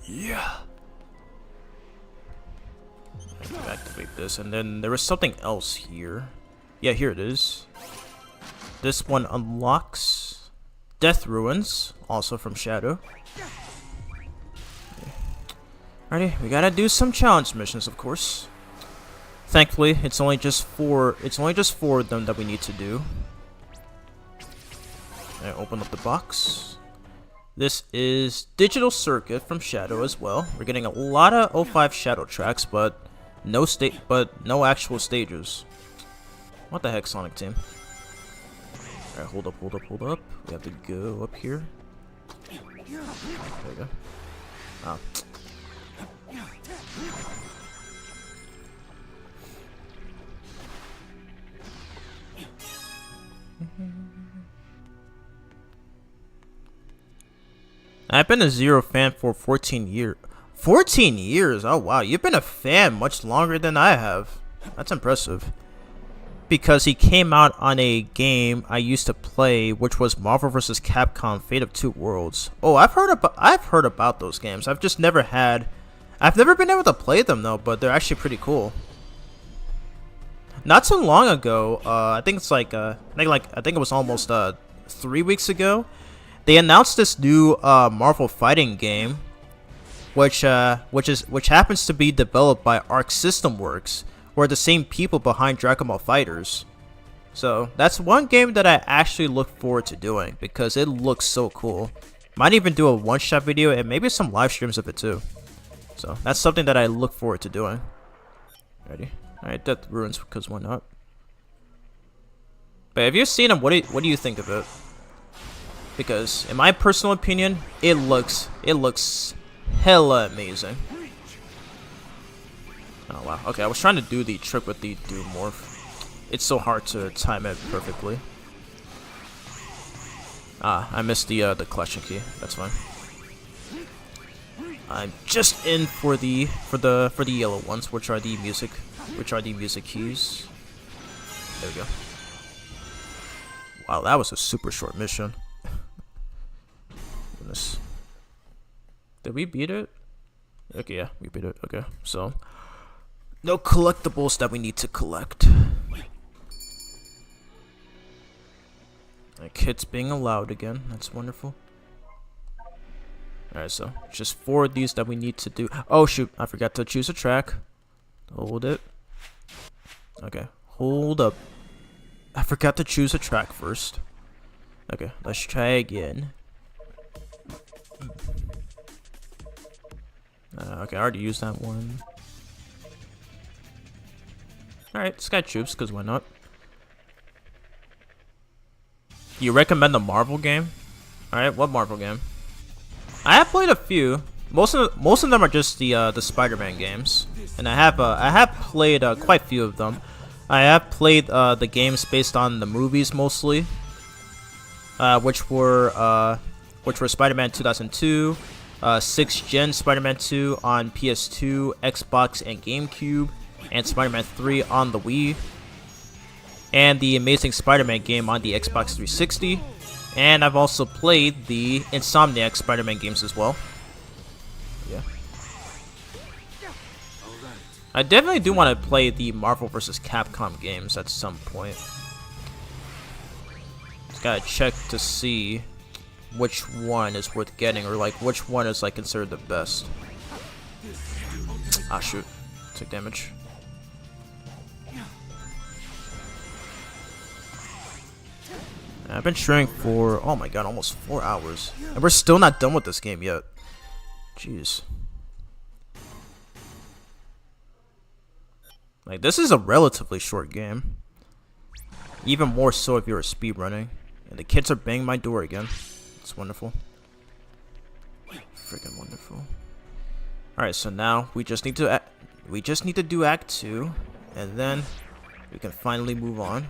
Yeah. I have to activate this, and then there was something else here. Yeah, here it is. This one unlocks Death Ruins, also from Shadow. Alrighty, we gotta do some challenge missions, of course. Thankfully, it's only just four of them that we need to do. I open up the box. This is Digital Circuit from Shadow as well. We're getting a lot of 05 Shadow tracks, but no actual stages. What the heck, Sonic Team? Alright, hold up. We have to go up here. There we go. Oh. I've been a Zero fan for 14 14 years. Oh wow, you've been a fan much longer than I have. That's impressive. Because he came out on a game I used to play, which was Marvel vs. Capcom: Fate of Two Worlds. Oh, I've heard about those games. I've never been able to play them though, but they're actually pretty cool. Not too long ago, I think it was almost 3 weeks ago, they announced this new Marvel fighting game, which happens to be developed by Arc System Works, or the same people behind Dragon Ball FighterZ. So that's one game that I actually look forward to doing because it looks so cool. Might even do a one-shot video and maybe some live streams of it too. So that's something that I look forward to doing. Ready? Alright, Death Ruins, because why not? But if you've seen them, what do you think of it? Because in my personal opinion, it looks hella amazing. Oh wow. Okay, I was trying to do the trick with the Doom Morph. It's so hard to time it perfectly. Ah, I missed the collection key. That's fine. I'm just in for the yellow ones, which are the music keys. There we go. Wow, that was a super short mission. Goodness. Did we beat it? Okay, yeah, we beat it. Okay, so no collectibles that we need to collect. Kids being allowed again. That's wonderful. Alright, so just 4 of these that we need to do. Oh shoot, I forgot to choose a track. Hold it. Okay, hold up. I forgot to choose a track first. Okay, let's try again. Okay, I already used that one. Alright, Sky Troops, because why not? You recommend the Marvel game? Alright, what Marvel game? I have played a few. Most of them are just the Spider-Man games, and I have played quite a few of them. I have played the games based on the movies mostly, which were Spider-Man 2002, 6th Gen Spider-Man 2 on PS2, Xbox, and GameCube, and Spider-Man 3 on the Wii, and the Amazing Spider-Man game on the Xbox 360. And I've also played the Insomniac Spider-Man games as well. Yeah. I definitely do want to play the Marvel vs. Capcom games at some point. Just gotta check to see which one is worth getting, or like which one is like considered the best. Ah shoot, took damage. I've been streaming for, oh my god, almost 4 hours. And we're still not done with this game yet. Jeez. Like, this is a relatively short game. Even more so if you're speedrunning. And the kids are banging my door again. It's wonderful. Freaking wonderful. Alright, so now we just need to do Act 2. And then we can finally move on.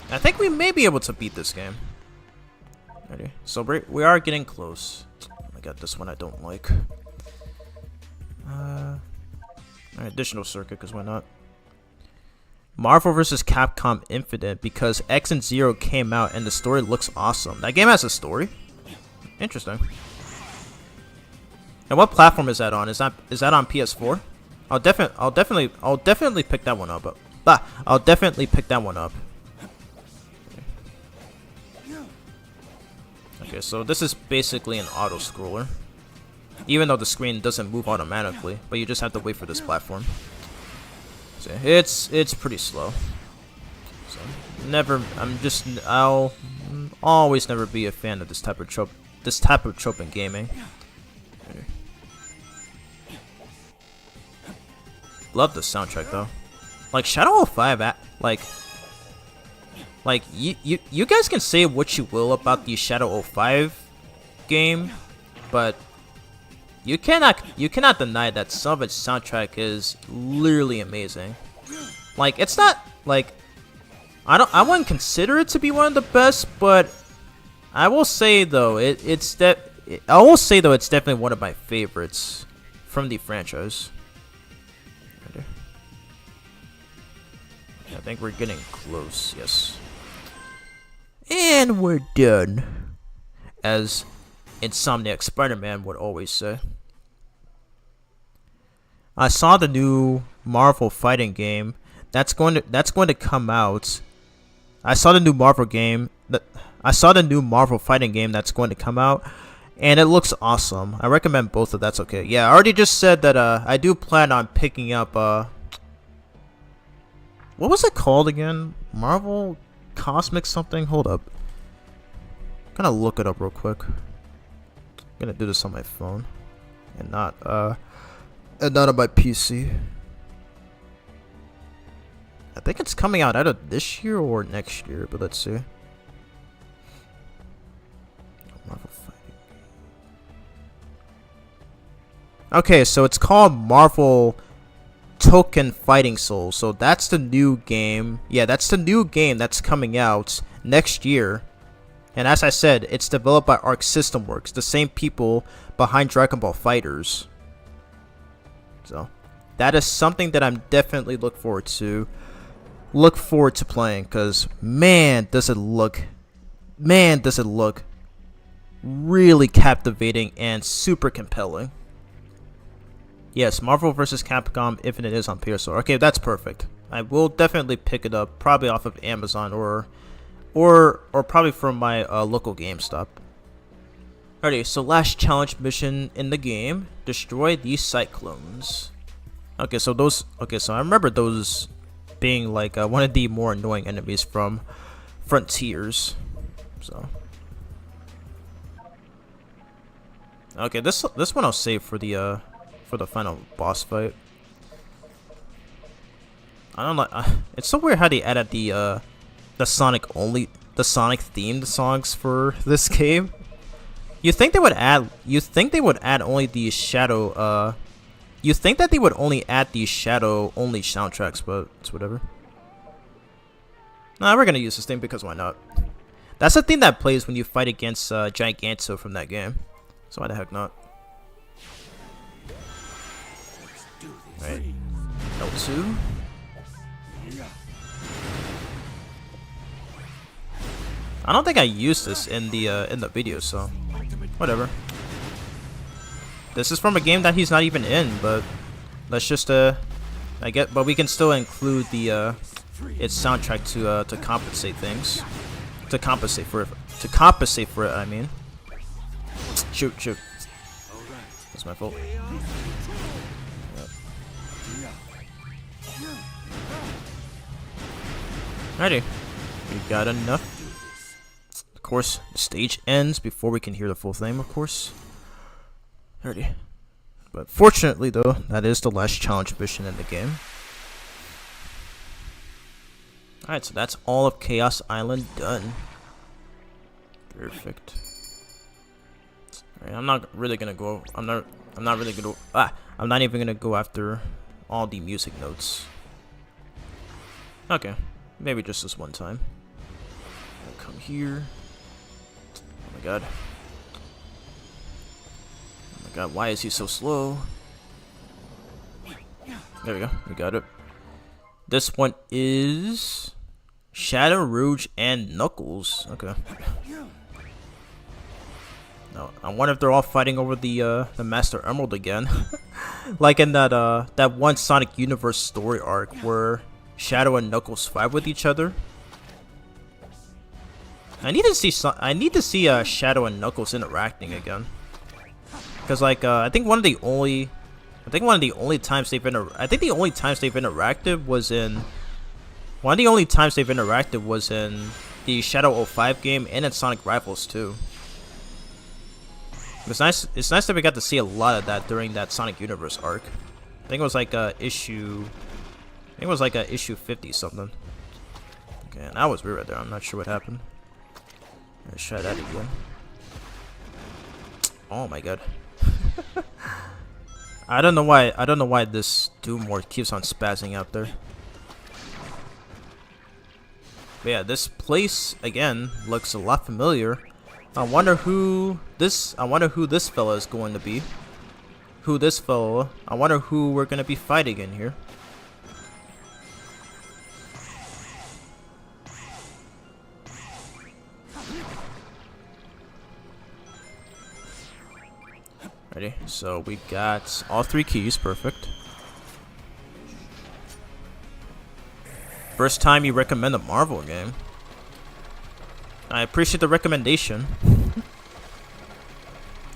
I think we may be able to beat this game. Ready? So we are getting close. I got this one I don't like. Additional circuit, because why not? Marvel vs. Capcom Infinite, because X and Zero came out and the story looks awesome. That game has a story? Interesting. And what platform is that on? Is that on PS4? I'll definitely pick that one up. I'll definitely pick that one up. Okay, so this is basically an auto-scroller. Even though the screen doesn't move automatically, but you just have to wait for this platform. So it's pretty slow. So I'll always never be a fan of this type of trope in gaming. Love the soundtrack though. Like Shadow of 5, like you guys can say what you will about the Shadow 05 game, but you cannot deny that some of its soundtrack is literally amazing. Like, it's not like I wouldn't consider it to be one of the best, but I will say though it's definitely one of my favorites. from the franchise. Right. I think we're getting close. Yes. And we're done, as Insomniac Spider-Man would always say. I saw the new Marvel fighting game that's going to come out. I saw the new Marvel fighting game that's going to come out, and it looks awesome. I recommend both if that's okay. Yeah, I already just said that I do plan on picking up what was it called again? Marvel Cosmic something? Hold up. I'm gonna look it up real quick. I'm gonna do this on my phone and not on my PC. I think it's coming out either this year or next year, but let's see. Marvel fighting. Okay, so it's called Marvel Token Fighting Soul. So that's the new game. Yeah, that's the new game that's coming out next year. And as I said, it's developed by Arc System Works, the same people behind Dragon Ball FighterZ. So that is something that I'm definitely look forward to playing, because man does it look really captivating and super compelling. Yes, Marvel vs. Capcom Infinite is on PS4. Okay, that's perfect. I will definitely pick it up, probably off of Amazon or probably from my local GameStop. Alrighty, so last challenge mission in the game: destroy these cyclones. Okay, so I remember those being like one of the more annoying enemies from Frontiers. So okay, this one I'll save for the final boss fight. I don't know. It's so weird how they added the Sonic themed songs for this game. You think they would add only the Shadow you think that they would only add the Shadow only soundtracks, but it's whatever. Nah, we're gonna use this thing because why not? That's the thing that plays when you fight against Giganto from that game. So why the heck not? Right. L2. I don't think I used this in the video, so whatever. This is from a game that he's not even in, but let's just but we can still include the its soundtrack to compensate things, to compensate for it. I mean, shoot. That's my fault. Yep. Alrighty, we got enough. Of course, the stage ends before we can hear the full thing, of course. Alrighty. But fortunately, though, that is the last challenge mission in the game. Alright, so that's all of Chaos Island done. Perfect. Alright, I'm not even gonna go after all the music notes. Okay, maybe just this one time. I'll come here. Oh my god. Oh my god, why is he so slow? There we go, we got it. This one is Shadow, Rouge, and Knuckles. Okay. No, I wonder if they're all fighting over the Master Emerald again, like in that one Sonic Universe story arc where Shadow and Knuckles fight with each other. I need to see Shadow and Knuckles interacting again, because like I think one of the only times they've interacted was in the Shadow 05 game and in Sonic Rivals 2. It's nice that we got to see a lot of that during that Sonic Universe arc. I think it was like issue 50 something. Okay, and that was weird right there. I'm not sure what happened. Let's try that again. Oh my god. I don't know why this Doom Lord keeps on spazzing out there. But yeah, this place again looks a lot familiar. I wonder who this fella is going to be. who this fellow. I wonder who we're gonna be fighting in here. Ready? So we got all 3 keys. Perfect. First time you recommend a Marvel game. I appreciate the recommendation.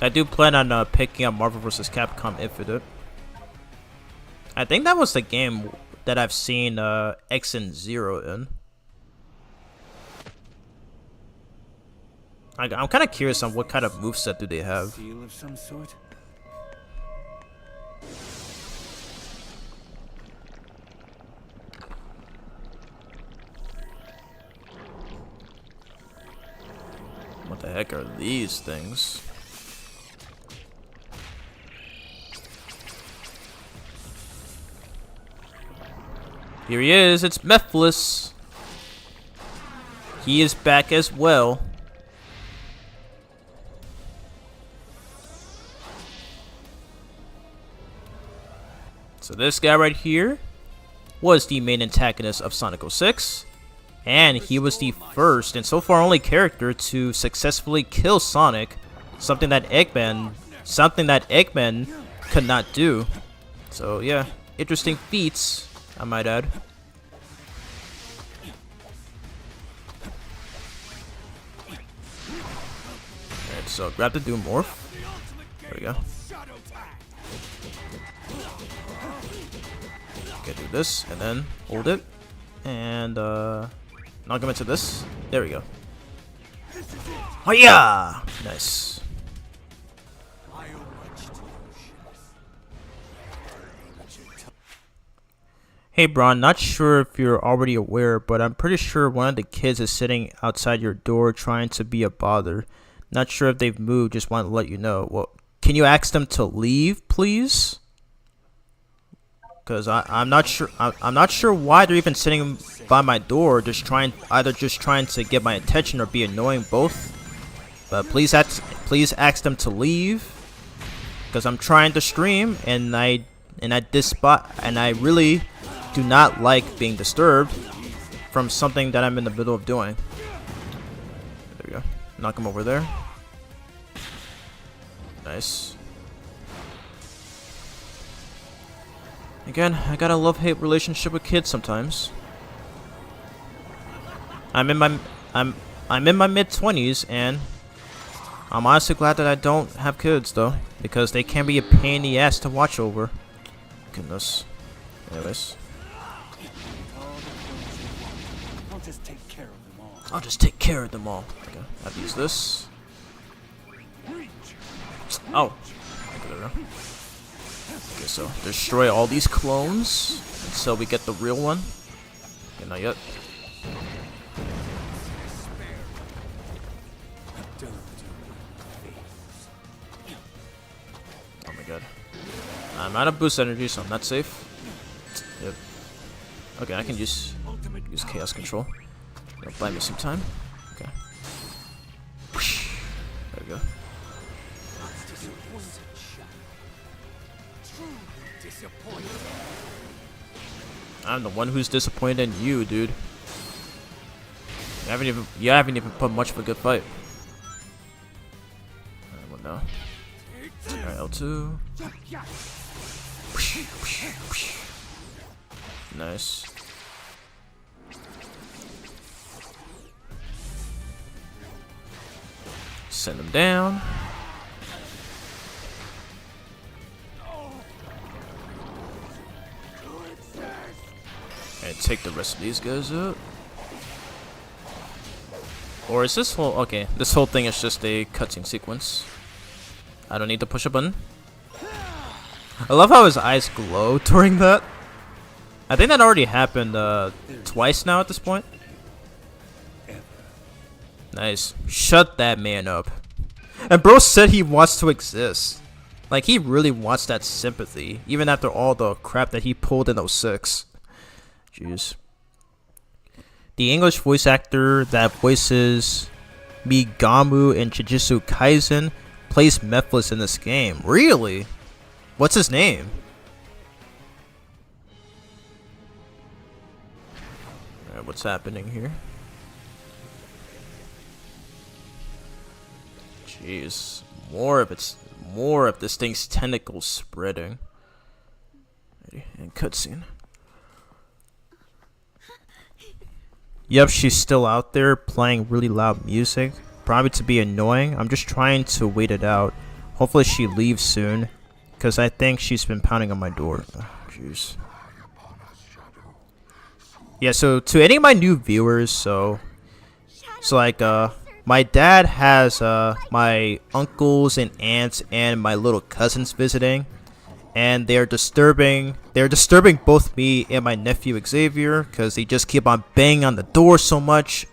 I do plan on picking up Marvel vs. Capcom Infinite. I think that was the game that I've seen X and Zero in. I'm kind of curious on what kind of moveset do they have. Seal of some sort? What the heck are these things? Here he is, it's Mephiles. He is back as well. So this guy right here was the main antagonist of Sonic 06. And he was the first and so far only character to successfully kill Sonic, something that Eggman could not do. So yeah, interesting feats, I might add. Alright, so grab the Doom Morph. There we go. Okay, do this and then hold it and knock him into this. There we go. Oh yeah! Nice. Hey Braun, not sure if you're already aware, but I'm pretty sure one of the kids is sitting outside your door trying to be a bother. Not sure if they've moved, just want to let you know. Well, can you ask them to leave, please? Because I'm not sure. I'm not sure why they're even sitting by my door, either just trying to get my attention or be annoying, both. But please ask them to leave, because I'm trying to stream and I really do not like being disturbed from something that I'm in the middle of doing. There we go. Knock him over there. Nice. Again, I got a love-hate relationship with kids sometimes. I'm in my mid-20s, and I'm honestly glad that I don't have kids though, because they can be a pain in the ass to watch over. Goodness. Anyways. I'll just take care of them all. I'll just take care of them all. Okay, I've used this. Oh. Okay, there we go. Okay, so destroy all these clones until we get the real one. Okay, not yet. Oh my god. I'm out of boost energy, so I'm not safe. Yep. Okay, I can use chaos control. It'll buy me some time. Okay. There we go. I'm the one who's disappointed in you, dude. You haven't even put much of a good fight. Alright, what now? Alright, L2. Nice. Send him down. And take the rest of these guys out. Or is this whole... Okay, this whole thing is just a cutscene sequence. I don't need to push a button. I love how his eyes glow during that. I think that already happened twice now at this point. Nice. Shut that man up. And bro said he wants to exist. Like, he really wants that sympathy, even after all the crap that he pulled in 06. Jeez. The English voice actor that voices Migamu in Jujutsu Kaisen plays Mephiles in this game. Really? What's his name? Alright, what's happening here? Jeez, more of this thing's tentacles spreading. And cutscene. Yep, she's still out there playing really loud music, probably to be annoying. I'm just trying to wait it out. Hopefully she leaves soon, because I think she's been pounding on my door. Jeez. Yeah, so to any of my new viewers, so like my dad has my uncles and aunts and my little cousins visiting, and they're disturbing both me and my nephew Xavier because they just keep on banging on the door so much.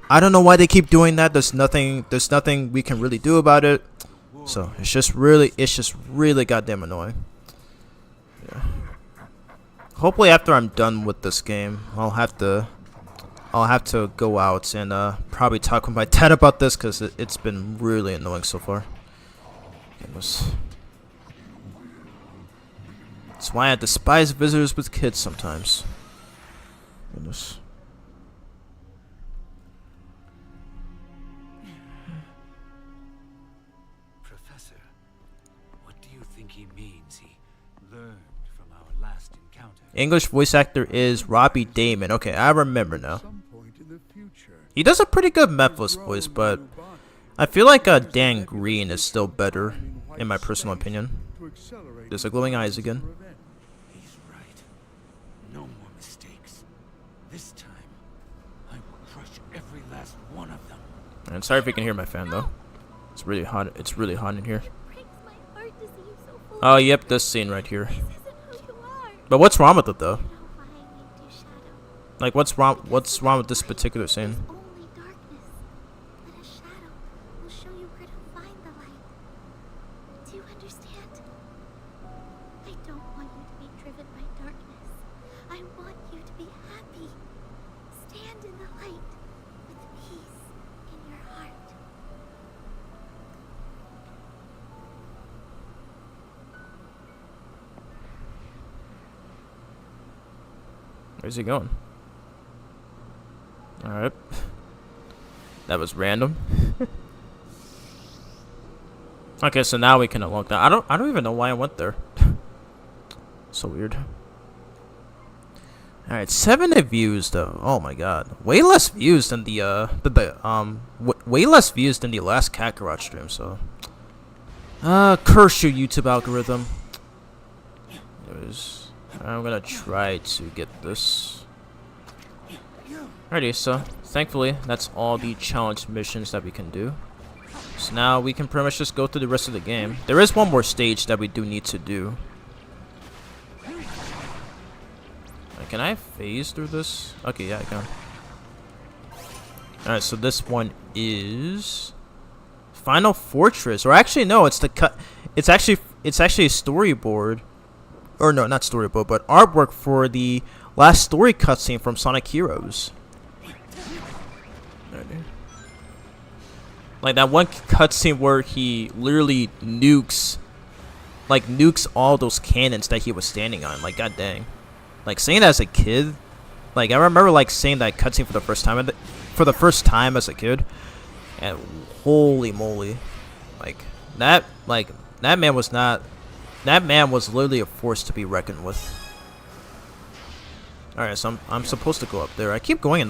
I don't know why they keep doing that. There's nothing we can really do about it. So it's just really goddamn annoying. Yeah. Hopefully after I'm done with this game, I'll have to go out and probably talk with my dad about this because it's been really annoying so far. That's why I despise visitors with kids sometimes. Goodness. Professor, what do you think he means he learned from our last encounter? English voice actor is Robbie Damon. Okay, I remember now. Some point in the future, He does a pretty good Memphis voice, but I feel like Dan Green is still better, in my personal opinion. to accelerate There's the glowing eyes again. He's right. No more mistakes. This time, I will crush every last one of them. And sorry if you can hear my fan though. It's really hot. It's really hot in here. Breaks my heart to see you so full. Oh, yep, this scene right here. This isn't who you are. But what's wrong with it though? Notifying me to shadow. Like, what's wrong with this particular scene? Only darkness. But a shadow will show you where to find the light. Do you understand? I don't want you to be driven by darkness. I want you to be happy. Stand in the light with peace in your heart. Where's he going? Alright. That was random. Okay, so now we can unlock that. I don't even know why I went there. So weird. Alright, 7 views though. Oh my god. Way less views than the way less views than the last Kakarot stream, so curse your YouTube algorithm. Anyways, I'm gonna try to get this. Alrighty, so thankfully that's all the challenge missions that we can do. So now we can pretty much just go through the rest of the game. There is one more stage that we do need to do. Can I phase through this? Okay, yeah, I can. Alright, so this one is Final Fortress, or actually no, it's the cut. It's actually a storyboard, or no, not storyboard, but artwork for the last story cutscene from Sonic Heroes. Like that one cutscene where he literally nukes all those cannons that he was standing on. Like, god dang. Like, seeing that as a kid, like, I remember, like, seeing that cutscene for the first time as a kid, and holy moly, that man was literally a force to be reckoned with. Alright, so I'm supposed to go up there. I keep on going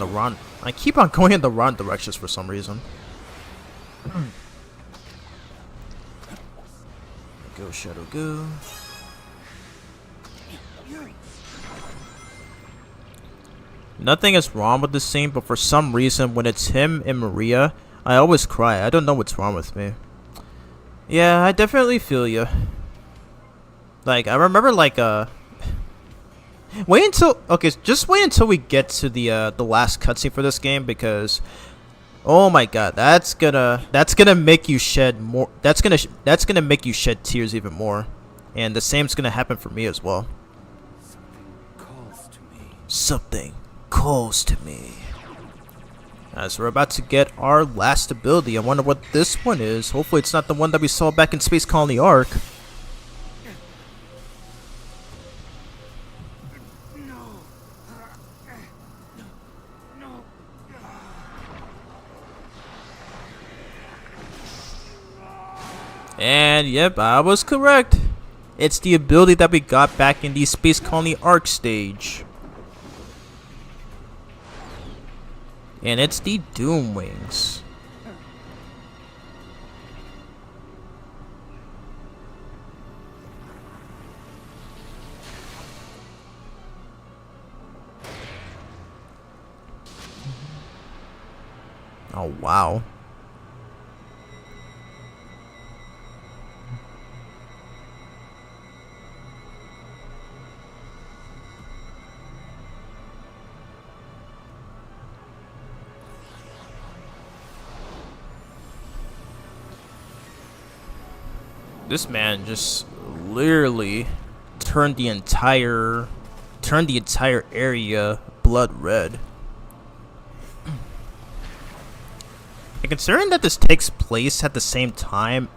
in the wrong directions for some reason. Go, Shadow, go. Nothing is wrong with this scene, but for some reason, when it's him and Maria, I always cry. I don't know what's wrong with me. Yeah, I definitely feel you. Like, I remember, like, just wait until we get to the last cutscene for this game, because, oh my god, that's gonna make you shed more. That's gonna make you shed tears even more, and the same's gonna happen for me as well. Something calls to me. As we're about to get our last ability, I wonder what this one is. Hopefully it's not the one that we saw back in Space Colony Arc. And yep, I was correct. It's the ability that we got back in the Space Colony Arc stage. And it's the Doom Wings. Oh, wow. This man just literally turned the entire area blood red. And considering that this takes place at the same time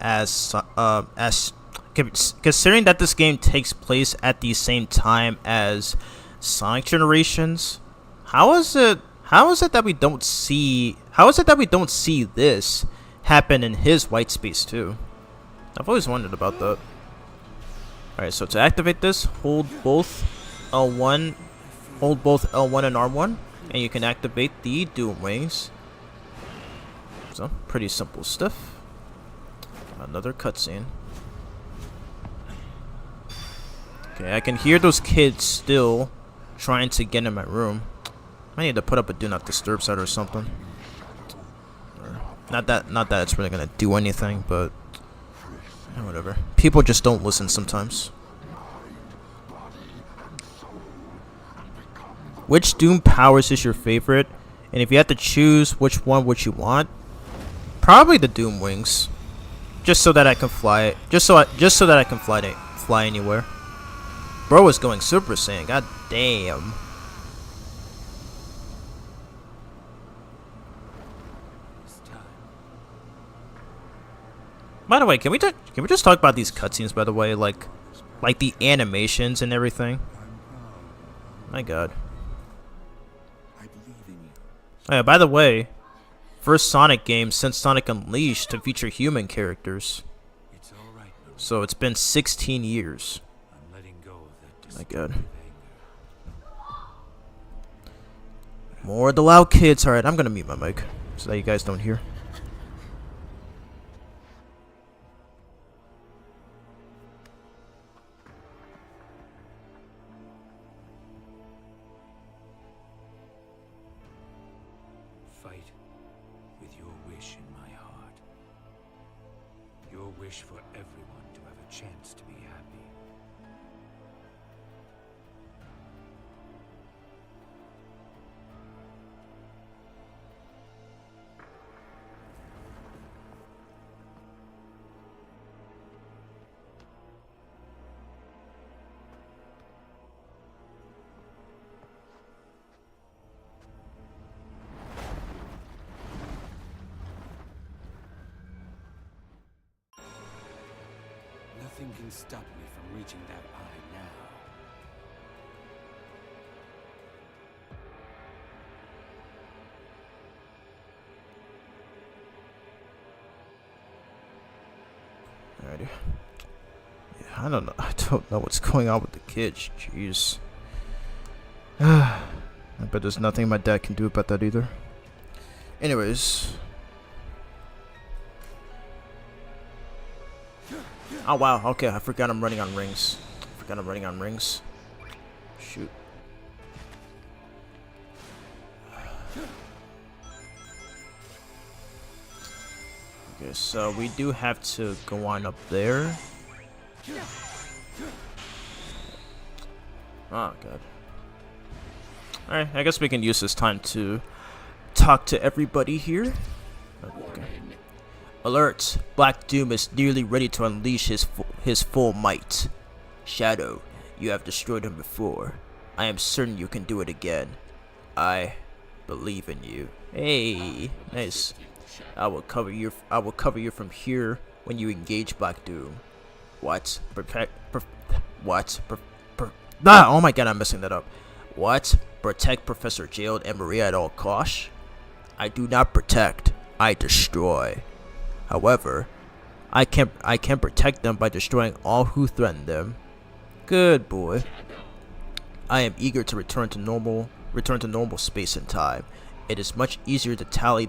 considering that this game takes place at the same time as Sonic Generations, how is it that we don't see this happen in his white space too? I've always wondered about that. Alright, so to activate this, hold both L1 and R1, and you can activate the Doom Wings. So, pretty simple stuff. Another cutscene. Okay, I can hear those kids still trying to get in my room. I need to put up a do not disturb sign or something. Not that it's really gonna do anything, but whatever. People just don't listen sometimes. Which Doom powers is your favorite? And if you had to choose, which one would you want? Probably the Doom Wings, just so that I can fly. Just so that I can fly anywhere. Bro is going Super Saiyan. God damn. By the way, can we just talk about these cutscenes? By the way, like the animations and everything. My God. I believe in you. Oh, yeah, by the way, first Sonic game since Sonic Unleashed to feature human characters. It's all right. So it's been 16 years. I'm letting go of that. My God. More of the loud kids. Alright, I'm gonna mute my mic so that you guys don't hear. Fight with your wish in my heart. Your wish for everyone to have a chance to be happy. Nothing can stop me from reaching that eye now. Alrighty. Yeah, I don't know what's going on with the kids. Jeez. I bet there's nothing my dad can do about that either. Anyways. Oh wow, okay, I forgot I'm running on rings. Shoot. Okay, so we do have to go on up there. Oh god. Alright, I guess we can use this time to talk to everybody here. Okay. Alert! Black Doom is nearly ready to unleash his full might. Shadow, you have destroyed him before. I am certain you can do it again. I believe in you. Hey, nice. I will cover you from here when you engage Black Doom. What? Oh my god, I'm messing that up. What? Protect Professor Jade and Maria at all costs? I do not protect. I destroy. However, I can protect them by destroying all who threaten them. Good boy. I am eager to return to normal space and time. It is much easier to tally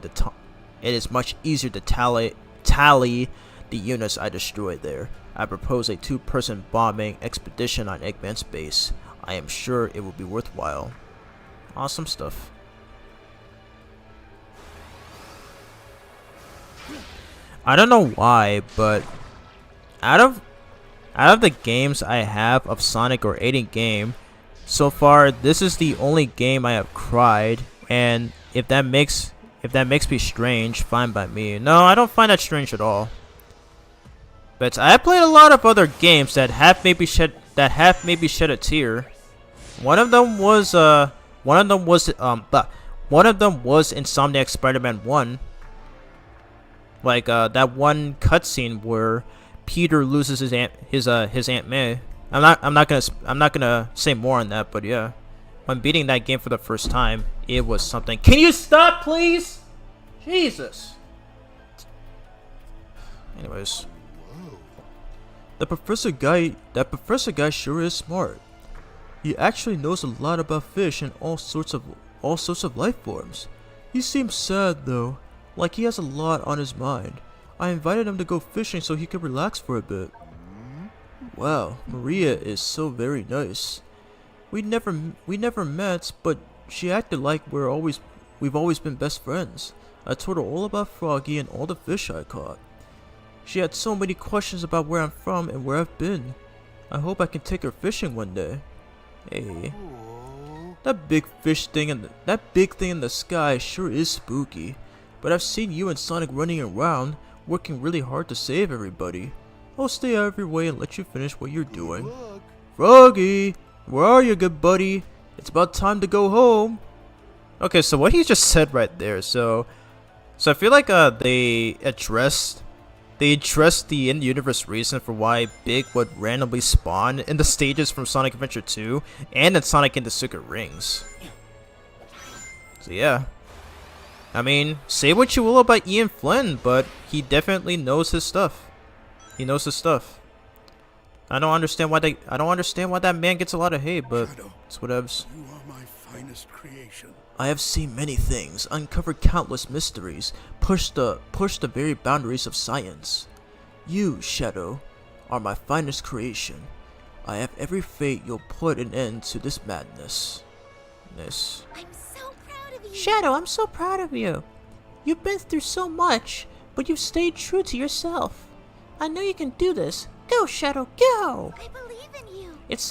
the units I destroyed there. I propose a 2-person bombing expedition on Eggman's base. I am sure it will be worthwhile. Awesome stuff. I don't know why, but out of the games I have of Sonic or any game so far, this is the only game I have cried, and if that makes me strange, fine by me. No, I don't find that strange at all. But I have played a lot of other games that have maybe shed a tear. One of them was Insomniac Spider-Man 1. Like that one cutscene where Peter loses his Aunt May. I'm not gonna say more on that, but yeah, when beating that game for the first time, it was something. Can you stop, please? Jesus. Anyways, that professor guy sure is smart. He actually knows a lot about fish and all sorts of life forms. He seems sad though, like he has a lot on his mind. I invited him to go fishing so he could relax for a bit. Wow, Maria is so very nice. We never met, but she acted like we've always been best friends. I told her all about Froggy and all the fish I caught. She had so many questions about where I'm from and where I've been. I hope I can take her fishing one day. Hey, that big thing in the sky sure is spooky. But I've seen you and Sonic running around, working really hard to save everybody. I'll stay out of your way and let you finish what you're doing. Froggy, where are you, good buddy? It's about time to go home. Okay, so what he just said right there, so I feel like they addressed the in-universe reason for why Big would randomly spawn in the stages from Sonic Adventure 2 and in Sonic and the Secret Rings. So yeah. I mean, say what you will about Ian Flynn, but he definitely knows his stuff. He knows his stuff. I don't understand why that man gets a lot of hate, but Shadow, it's whatevs. you are my finest creation. I have seen many things, uncovered countless mysteries, pushed the very boundaries of science. You, Shadow, are my finest creation. I have every faith you'll put an end to this madness. Nice. I'm so proud of you. Shadow, I'm so proud of you. You've been through so much, but you've stayed true to yourself. I know you can do this. Go, Shadow, go! I believe in you. It's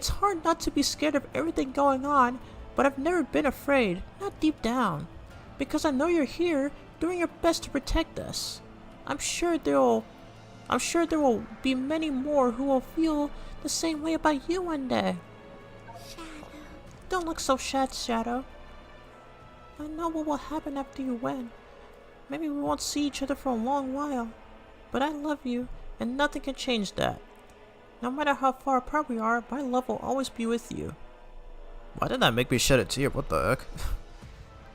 hard not to be scared of everything going on, but I've never been afraid, not deep down. Because I know you're here, doing your best to protect us. I'm sure there will be many more who will feel the same way about you one day. Shadow. Don't look so sad, Shadow. I know what will happen after you win. Maybe we won't see each other for a long while. But I love you, and nothing can change that. No matter how far apart we are, my love will always be with you. Why did that make me shed a tear? What the heck?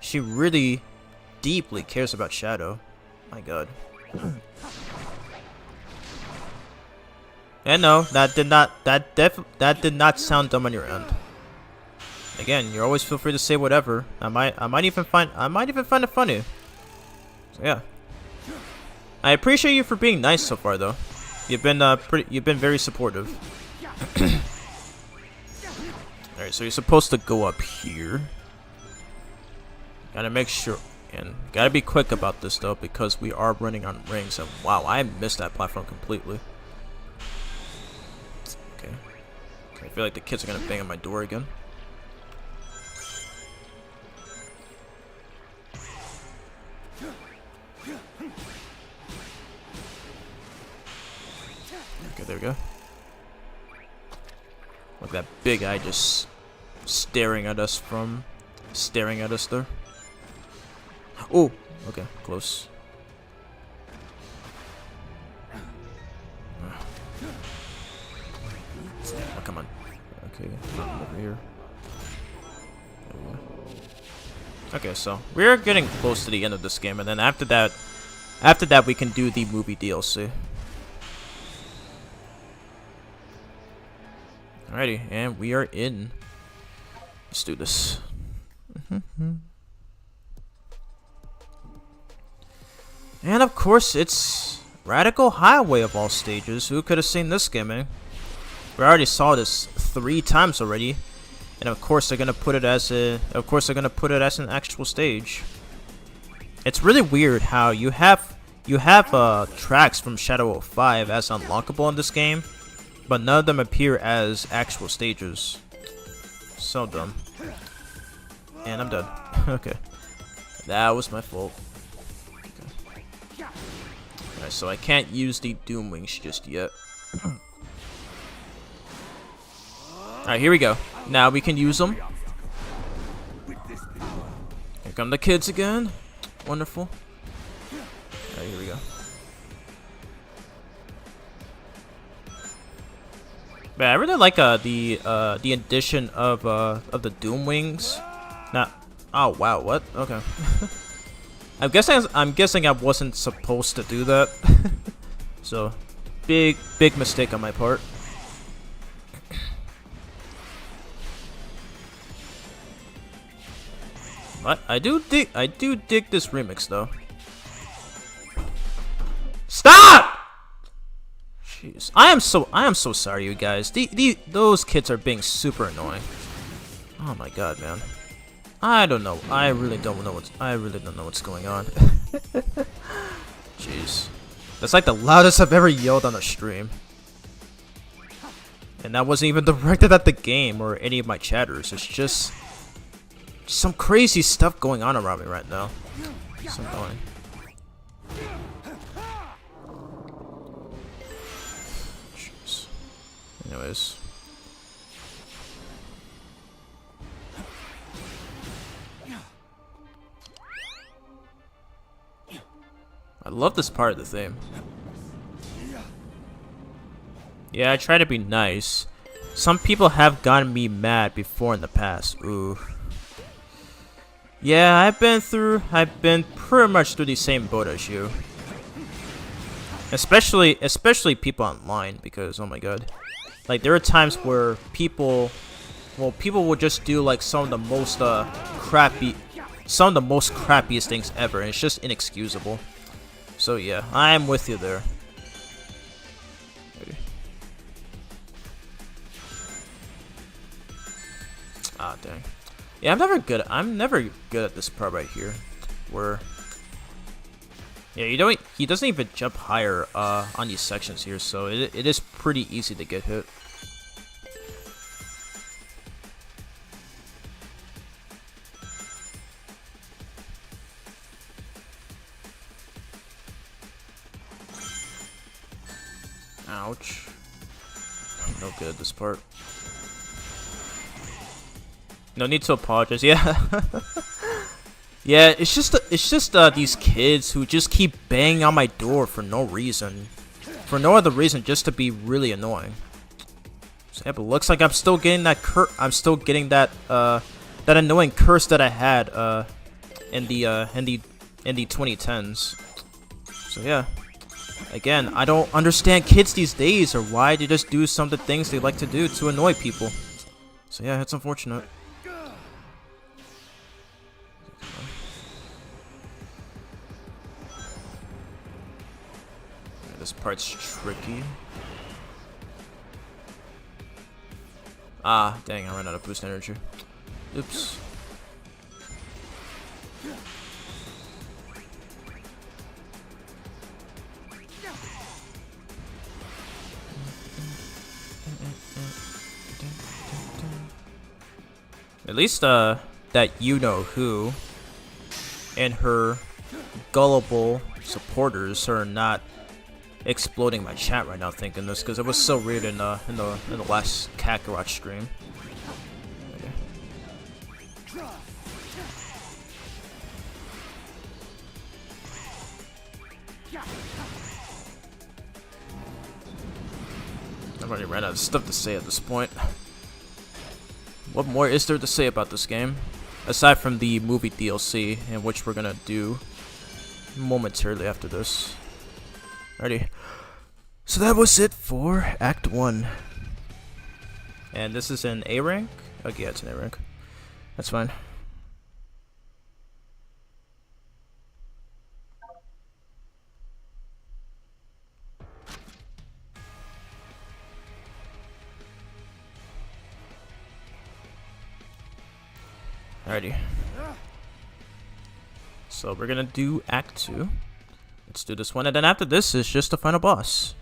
She really deeply cares about Shadow. My god. And no, that did not sound dumb on your end. Again, you always feel free to say whatever. I might even find it funny. So yeah. I appreciate you for being nice so far, though. You've been very supportive. All right, so you're supposed to go up here. Gotta make sure, and gotta be quick about this though, because we are running on rings. And wow, I missed that platform completely. Okay, I feel like the kids are gonna bang on my door again. Okay, there we go. Look at that big eye just staring at us there. Oh, okay, close. Oh, come on. Okay, over here. There we go. Okay, so we're getting close to the end of this game, and then after that we can do the movie DLC. Alrighty, and we are in. Let's do this. And of course, it's Radical Highway of all stages. Who could have seen this gimmick? We already saw this 3 times already, and of course they're gonna put it as a. Of course they're gonna put it as an actual stage. It's really weird how you have tracks from Shadow of 5 as unlockable in this game, but none of them appear as actual stages. So dumb. And I'm done. Okay, that was my fault. Alright, so I can't use the Doom Wings just yet. Alright, here we go. Now we can use them. Here come the kids again. Wonderful. Alright, here we go. But I really like the addition of the Doom Wings. Not. Oh wow, what? Okay. I'm guessing I wasn't supposed to do that. So, big mistake on my part. But I do dig this remix though. Stop! Jeez, I am so sorry, you guys. Those kids are being super annoying. Oh my god, man. I don't know. I really don't know what's going on. Jeez. That's like the loudest I've ever yelled on a stream. And that wasn't even directed at the game or any of my chatters. It's just some crazy stuff going on around me right now. It's annoying. Jeez. Anyways. I love this part of the theme. Yeah, I try to be nice. Some people have gotten me mad before in the past. Ooh. Yeah, I've been pretty much through the same boat as you. Especially people online, because oh my god. Like there are times where people will just do like some of the most crappiest things ever, and it's just inexcusable. So yeah, I am with you there. Ah, dang. Yeah, I'm never good at this part right here, where yeah, he doesn't even jump higher on these sections here, so it is pretty easy to get hit. Ouch. I'm no good at this part. No need to apologize. Yeah. Yeah, it's just these kids who just keep banging on my door for no reason. For no other reason, just to be really annoying. So, yeah, but looks like I'm still getting that that annoying curse that I had in the 2010s. So yeah. Again, I don't understand kids these days, or why they just do some of the things they like to do to annoy people. So yeah, it's unfortunate. This part's tricky. Ah, dang, I ran out of boost energy. Oops. At least, that you-know-who and her gullible supporters are not exploding my chat right now thinking this, because it was so weird in the last Kakarot stream. Okay. I've already ran out of stuff to say at this point. What more is there to say about this game? Aside from the movie DLC, in which we're gonna do momentarily after this. Alrighty. So that was it for Act 1. And this is an A rank? Okay, yeah, it's an A rank. That's fine. Alrighty. So we're gonna do Act 2. Let's do this one, and then after this is just the final boss.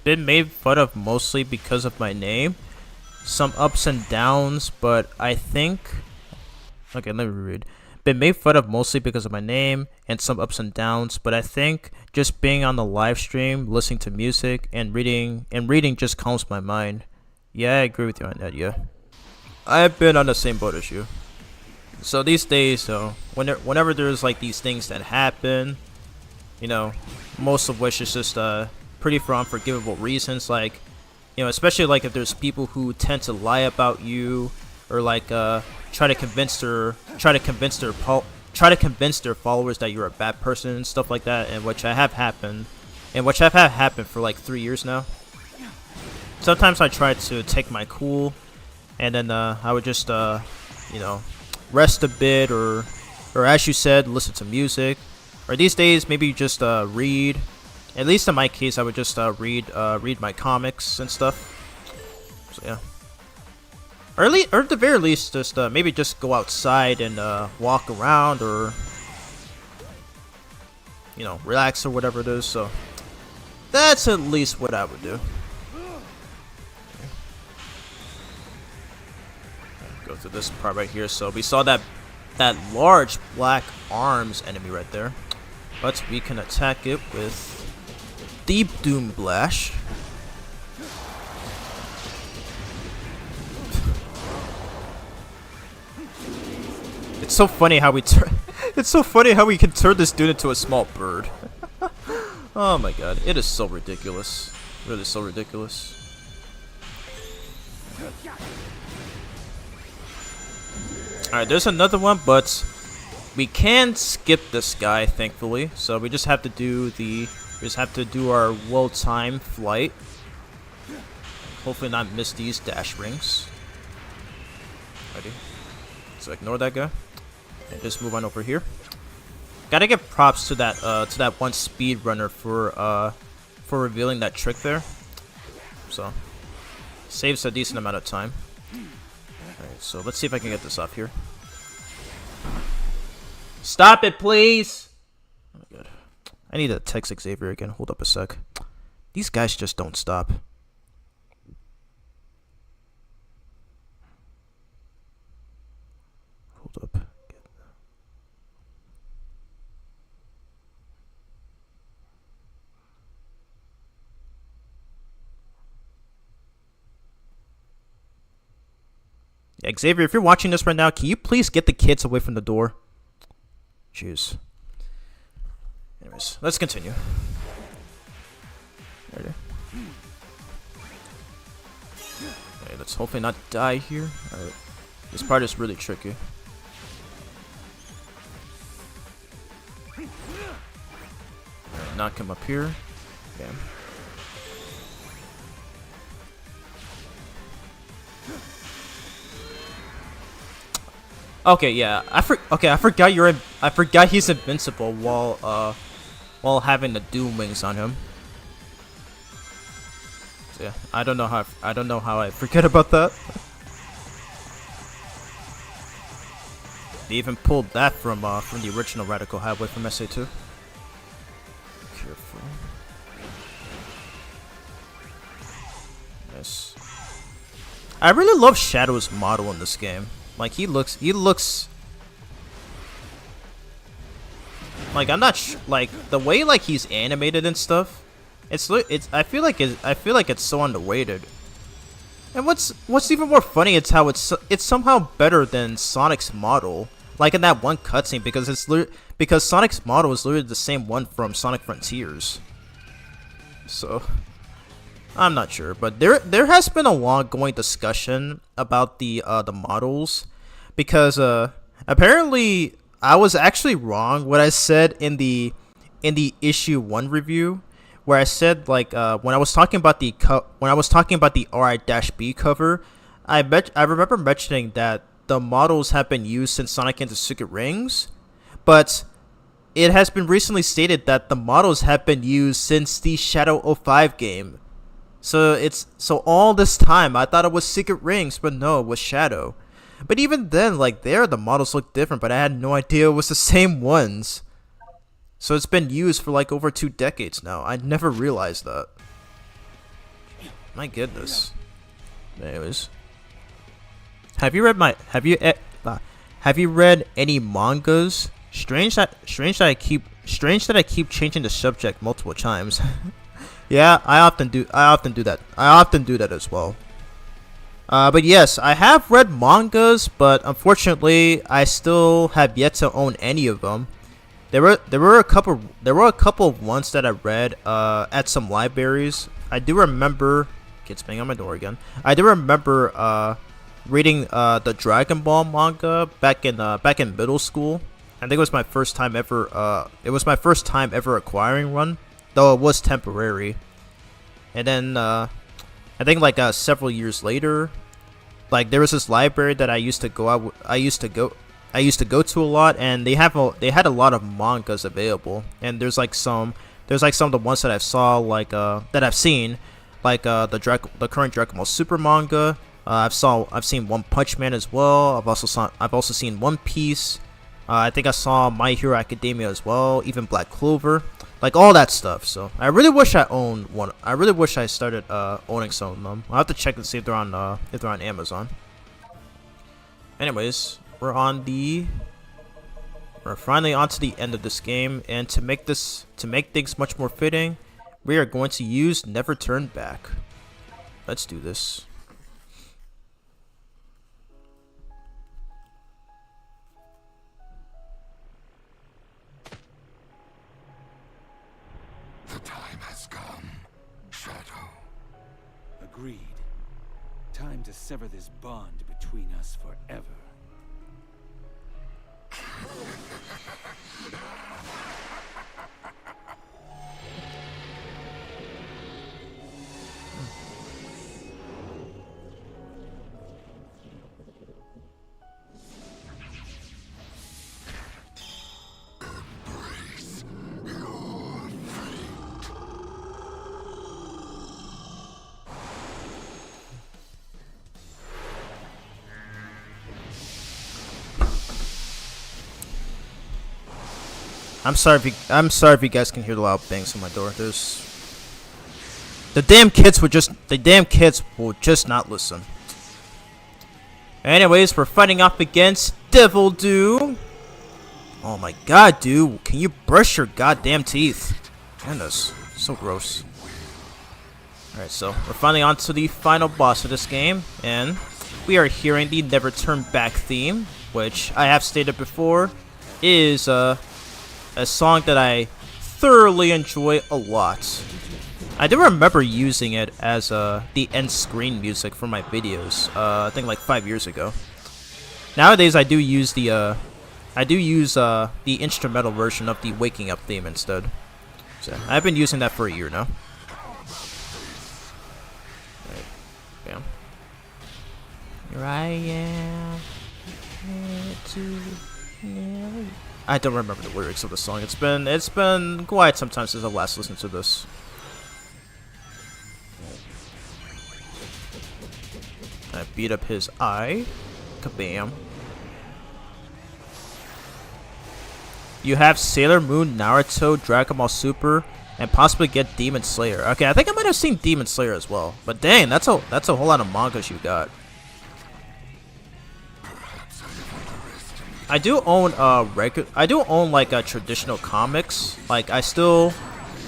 Been made fun of mostly because of my name. Some ups and downs, but I think... Okay, let me read. Been made fun of mostly because of my name and some ups and downs, but I think just being on the live stream, listening to music, and reading just calms my mind. Yeah, I agree with you on that, yeah. I've been on the same boat as you. So these days, whenever there's like these things that happen, you know, most of which is just pretty for unforgivable reasons, like, you know, especially like if there's people who tend to lie about you, or like try to convince their followers that you're a bad person and stuff like that, and which have happened for like 3 years now. Sometimes I try to take my cool, and then I would just you know, rest a bit, or as you said, listen to music, or these days maybe just read. At least in my case, I would just read my comics and stuff. So yeah, or at the very least, just maybe just go outside and walk around, or you know, relax or whatever it is. So that's at least what I would do. Go through this part right here. So we saw that large black arms enemy right there, but we can attack it with Deep Doom Blash. It's so funny how we can turn this dude into a small bird. Oh my god, it is so ridiculous. Really so ridiculous. Alright, there's another one, but we can skip this guy, thankfully. So we just have to do our well-timed flight. Hopefully not miss these dash rings. Ready? So ignore that guy. And just move on over here. Gotta give props to that one speedrunner for revealing that trick there. So saves a decent amount of time. Alright, so let's see if I can get this off here. Stop it, please! Oh my god. I need to text Xavier again. Hold up a sec. These guys just don't stop. Hold up. Yeah, Xavier, if you're watching this right now, can you please get the kids away from the door? Jeez. Anyways, let's continue. Ready? Okay, let's hopefully not die here. Alright. This part is really tricky. Alright, knock him up here. Bam. Okay, yeah. I forgot he's invincible while having the doom wings on him. So yeah, I don't know how I forget about that. They even pulled that from the original Radical Highway from SA2. Careful. Nice. I really love Shadow's model in this game. Like he looks like, I'm not like the way like he's animated and stuff. I feel like it's so underrated. And what's even more funny is how it's somehow better than Sonic's model. Like in that one cutscene, because Sonic's model is literally the same one from Sonic Frontiers. So I'm not sure, but there has been a long-going discussion about the models, because apparently I was actually wrong what I said in the issue 1 review, where I said like when I was talking about the RI-B cover, I remember mentioning that the models have been used since Sonic and the Secret Rings, but it has been recently stated that the models have been used since the Shadow 05 game. So all this time I thought it was Secret Rings, but no, it was Shadow. But even then, like there, the models look different, but I had no idea it was the same ones. So it's been used for like over 2 decades now. I never realized that. My goodness. Anyways, have you read any mangas? Strange that I keep changing the subject multiple times. Yeah, I often do that. I often do that as well. But yes, I have read mangas, but unfortunately, I still have yet to own any of them. There were a couple of ones that I read at some libraries. I do remember kids banging on my door again. I do remember reading the Dragon Ball manga back in middle school. I think it was my first time ever. It was my first time ever acquiring one, though it was temporary. And then I think like several years later, like there was this library that I used to go to a lot, and they had a lot of mangas available. And there's some of the ones that I've seen, like the current Dragon Ball Super manga. I've seen One Punch Man as well. I've also seen One Piece. I think I saw My Hero Academia as well, even Black Clover, like all that stuff. So I really wish I owned one. I really wish I started owning some of them. I'll have to check and see if they're on Amazon. Anyways, we're finally onto the end of this game, and to make things much more fitting, we are going to use Never Turn Back. Let's do this. The time has come, Shadow. Agreed. Time to sever this bond between us forever. Embrace your fate. I'm sorry if you guys can hear the loud bangs on my door. The damn kids will just not listen. Anyways, we're fighting off against Devil Dew. Oh my god, dude, can you brush your goddamn teeth? Goodness, so gross. Alright, so we're finally on to the final boss of this game, and we are hearing the Never Turn Back theme, which I have stated before is a song that I thoroughly enjoy a lot. I do remember using it as the end screen music for my videos. I think like 5 years ago. Nowadays, I do use the instrumental version of the Waking Up theme instead. So I've been using that for a year now. Right. Bam. Here I am. I don't remember the lyrics of the song. It's been quite some time since I last listened to this. I beat up his eye. Kabam. You have Sailor Moon, Naruto, Dragon Ball Super, and possibly get Demon Slayer. Okay, I think I might have seen Demon Slayer as well. But dang, that's a whole lot of mangas you got. I do own like traditional comics. Like I still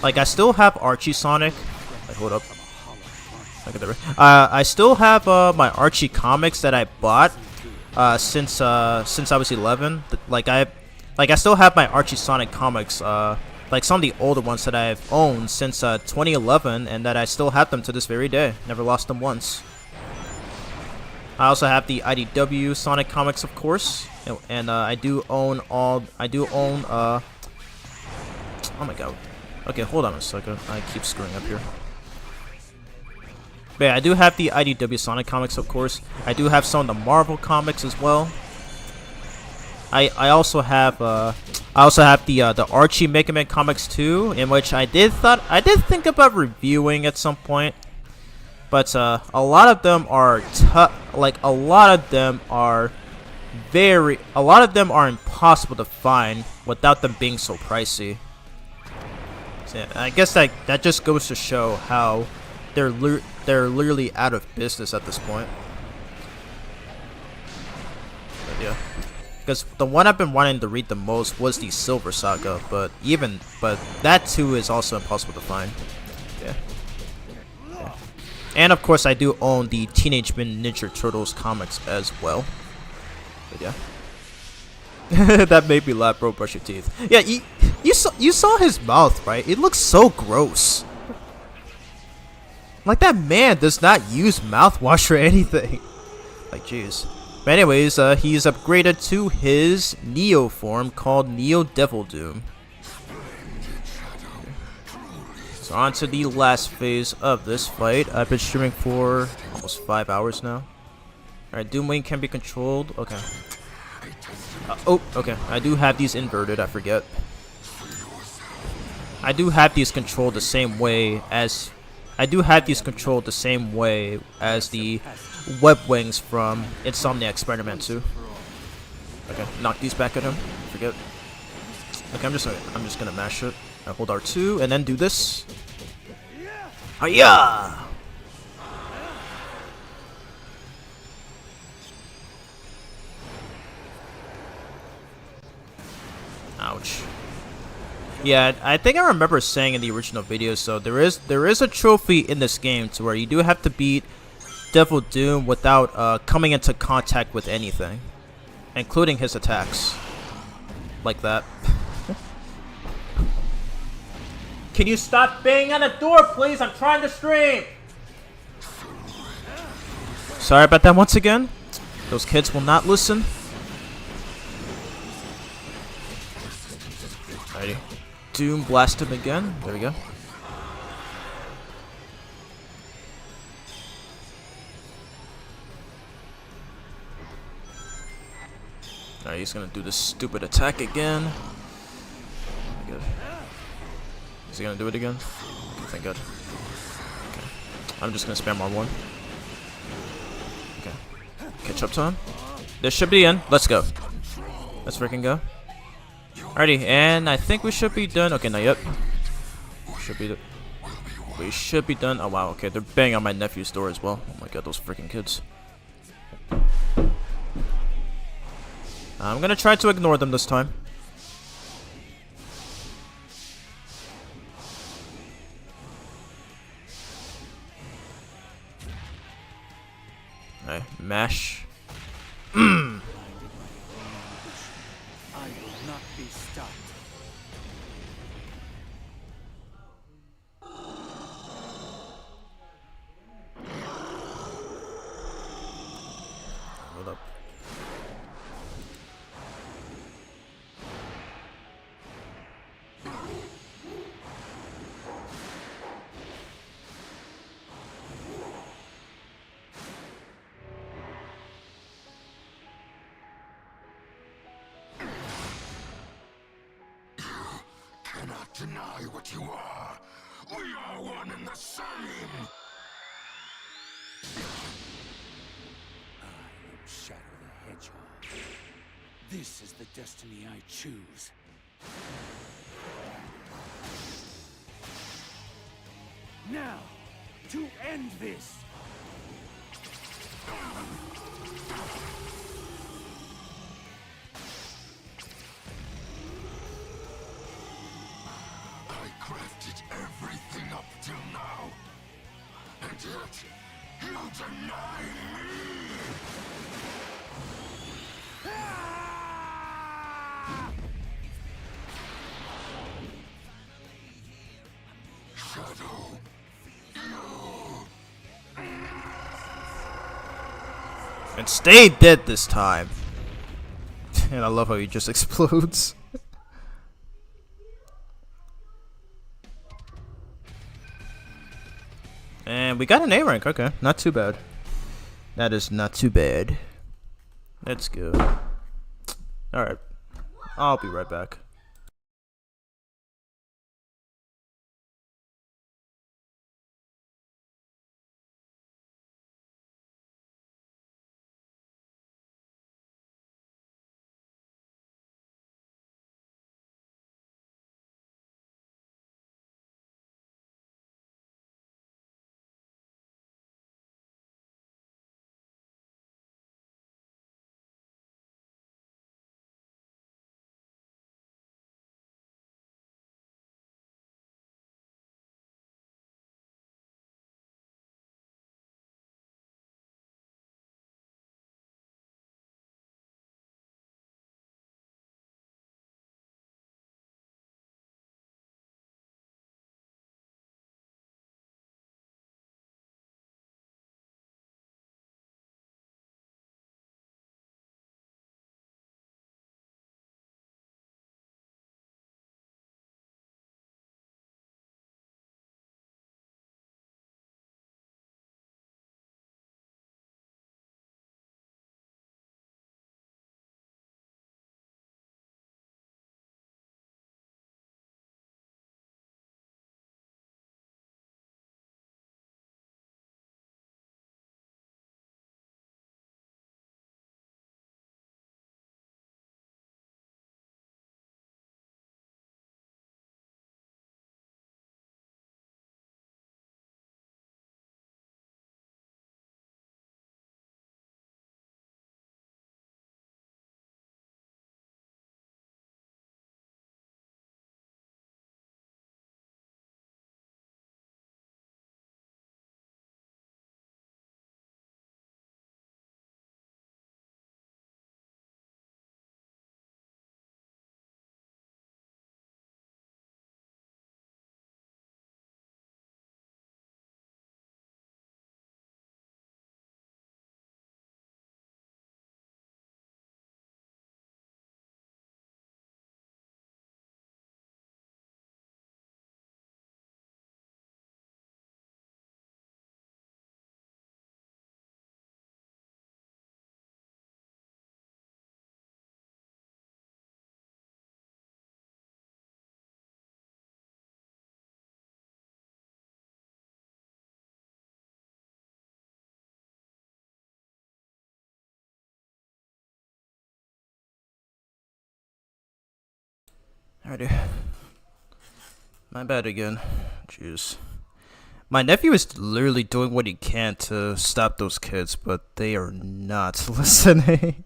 have Archie Sonic. Wait, hold up. I still have my Archie comics that I bought since I was 11. I still have my Archie Sonic comics, like some of the older ones that I've owned since 2011, and that I still have them to this very day. Never lost them once. I also have the IDW Sonic comics, of course, and I do own oh my god, Okay, hold on a second. I keep screwing up here. But yeah, I do have the IDW Sonic comics, of course. I do have some of the Marvel comics as well. I also have the Archie Mega Man comics too, in which I did think about reviewing at some point. But a lot of them are a lot of them are impossible to find without them being so pricey. So, yeah, I guess that just goes to show how they're literally out of business at this point. But yeah, because the one I've been wanting to read the most was the Silver Saga, but that too is also impossible to find. Yeah. And of course, I do own the Teenage Mutant Ninja Turtles comics as well. But yeah. That made me laugh, bro. Brush your teeth. Yeah, you saw his mouth, right? It looks so gross. Like, that man does not use mouthwash or anything. Like, jeez. But anyways, he's upgraded to his Neo form called Neo Devil Doom. So on to the last phase of this fight. I've been streaming for almost 5 hours now. Alright, Doomwing can be controlled. Okay. Oh, okay. I do have these inverted, I forget. I do have these controlled the same way as the web wings from Insomniac Spider-Man 2. Okay, knock these back at him. Forget. Okay, I'm just gonna mash it. I hold R2 and then do this. Hiya! Ouch. Yeah, I think I remember saying in the original video, so there is a trophy in this game to where you do have to beat Devil Doom without coming into contact with anything, including his attacks. Like that. Can you stop banging on the door, please? I'm trying to stream! Sorry about that once again. Those kids will not listen. Alrighty. Doom blast him again. There we go. Alright, he's gonna do this stupid attack again. Good. Is he gonna do it again? Thank God. Okay. I'm just gonna spam R1. Okay. Catch up to him. This should be in. Let's go. Let's freaking go. Alrighty, and I think we should be done. Okay, not yet. We should be done. Oh wow, okay, they're banging on my nephew's door as well. Oh my God, those freaking kids. I'm gonna try to ignore them this time. Alright, mash. I will not be stopped. Hold up. Cannot deny what you are. We are one and the same. I am Shadow the Hedgehog. This is the destiny I choose. Now, to end this! I crafted everything up till now. And yet, you deny me! Shadow, And stay dead this time. And I love how he just explodes. And we got an A rank. Okay, not too bad. That is not too bad. Let's go. Alright. I'll be right back. Alrighty. My bad again. Jeez. My nephew is literally doing what he can to stop those kids, but they are not listening.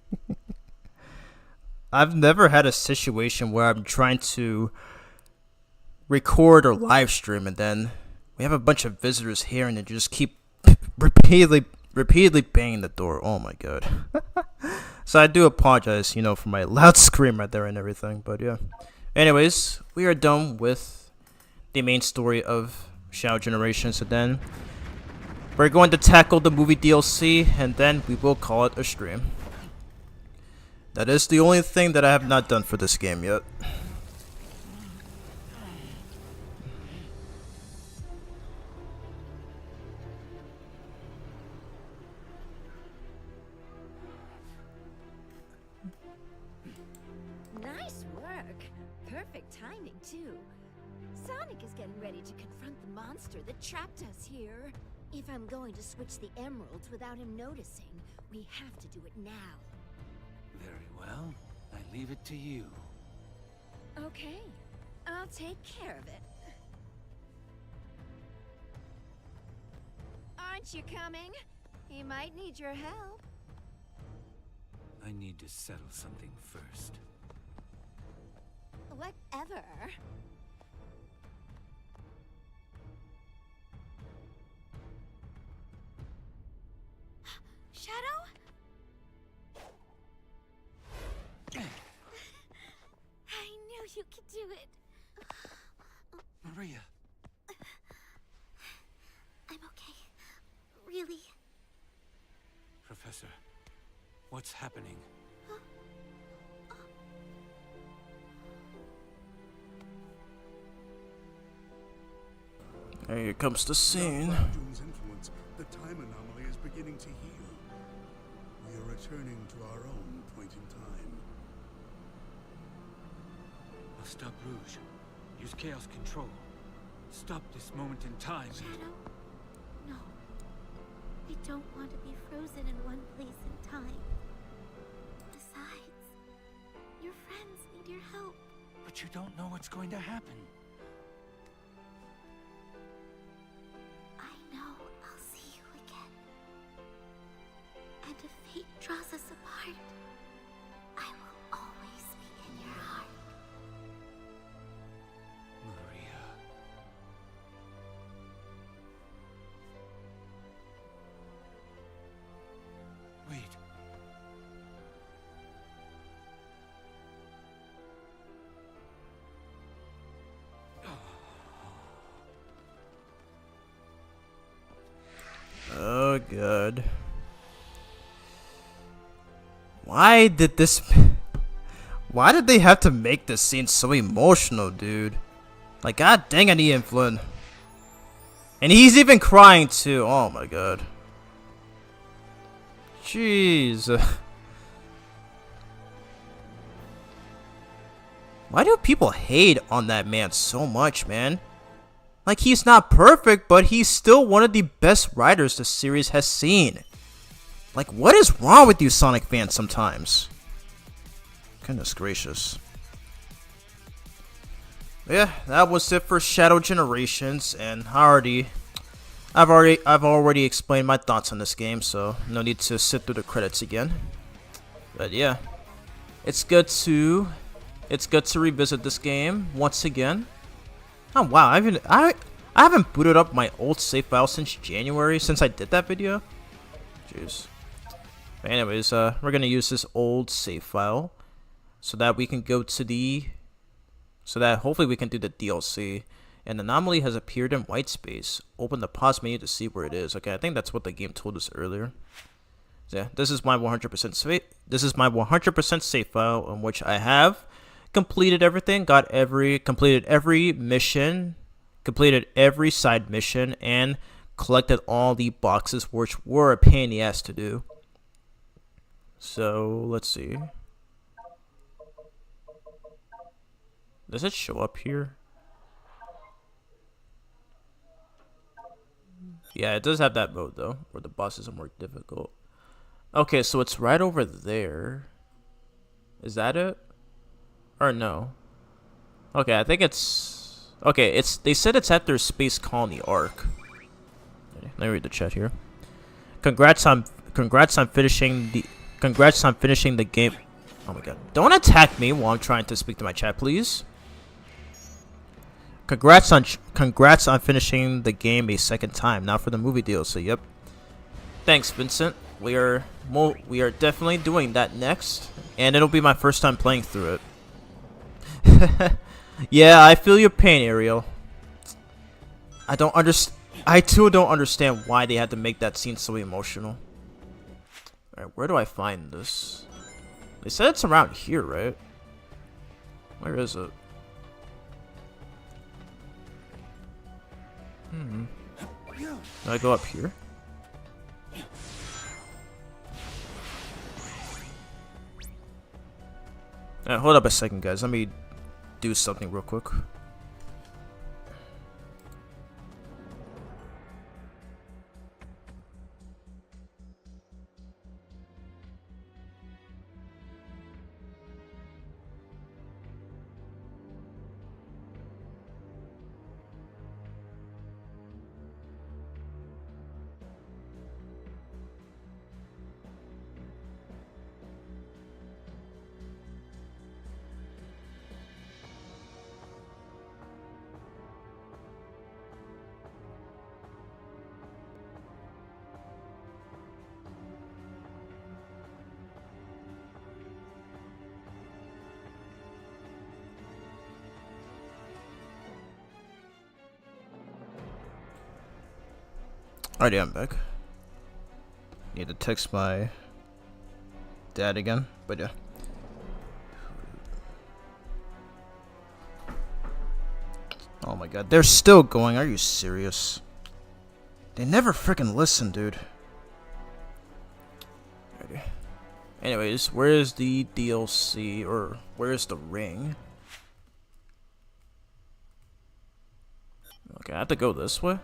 I've never had a situation where I'm trying to record or live stream and then we have a bunch of visitors here and they just keep repeatedly banging the door. Oh my god. So I do apologize, for my loud scream right there and everything, but yeah. Anyways, we are done with the main story of Shadow Generations, and then we're going to tackle the movie DLC, and then we will call it a stream. That is the only thing that I have not done for this game yet. Nice work. Perfect timing, too. Sonic is getting ready to confront the monster that trapped us here. If I'm going to switch the emeralds without him noticing, we have to do it now. Very well. I leave it to you. Okay, I'll take care of it. Aren't you coming? He might need your help. I need to settle something first. Whatever. Shadow? I knew you could do it. Maria! I'm okay. Really. Professor, what's happening? Here comes the scene. Legends and returning to our own point in time. I'll stop Rouge. Use Chaos Control. Stop this moment in time. Shadow? No. I don't want to be frozen in one place in time. Besides, your friends need your help. But you don't know what's going to happen. I know I'll see you again. And if fate draws us apart, I will always be in your heart. Maria. Wait. Oh, God. Why did this... Why did they have to make this scene so emotional, dude? Like, god dang it, Ian Flynn. And he's even crying, too. Oh, my God. Jeez. Why do people hate on that man so much, man? Like, he's not perfect, but he's still one of the best writers the series has seen. Like, what is wrong with you Sonic fans sometimes? Goodness gracious. Yeah, that was it for Shadow Generations, and I've already explained my thoughts on this game, so no need to sit through the credits again. But yeah, it's good to revisit this game once again. Oh wow, I haven't booted up my old save file since January, since I did that video. Jeez. But anyways, we're gonna use this old save file so that we can go to the, so that hopefully we can do the DLC. An anomaly has appeared in white space. Open the pause menu to see where it is. Okay, I think that's what the game told us earlier. So yeah, this is my 100% save. This is my 100% save file on which I have completed everything, completed every mission, completed every side mission, and collected all the boxes, which were a pain in the ass to do. So let's see. Does it show up here? Yeah, it does have that mode though, where the bosses are more difficult. Okay, so it's right over there. Is that it? Or no? Okay, I think it's... Okay, they said it's at their space colony arc. Let me read the chat here. Congrats on finishing the game. Oh my god. Don't attack me while I'm trying to speak to my chat, please. Congrats on finishing the game a second time, now for the movie deal. So yep. Thanks, Vincent. We are definitely doing that next, and it'll be my first time playing through it. Yeah, I feel your pain, Ariel. I too don't understand why they had to make that scene so emotional. Alright, where do I find this? They said it's around here, right? Where is it? Do I go up here? Hold up a second, guys. Let me do something real quick. Alrighty, I'm back. Need to text my dad again, but yeah. Oh my god, they're still going. Are you serious? They never freaking listen, dude. Alrighty. Anyways, where is the DLC, or where is the ring? Okay, I have to go this way.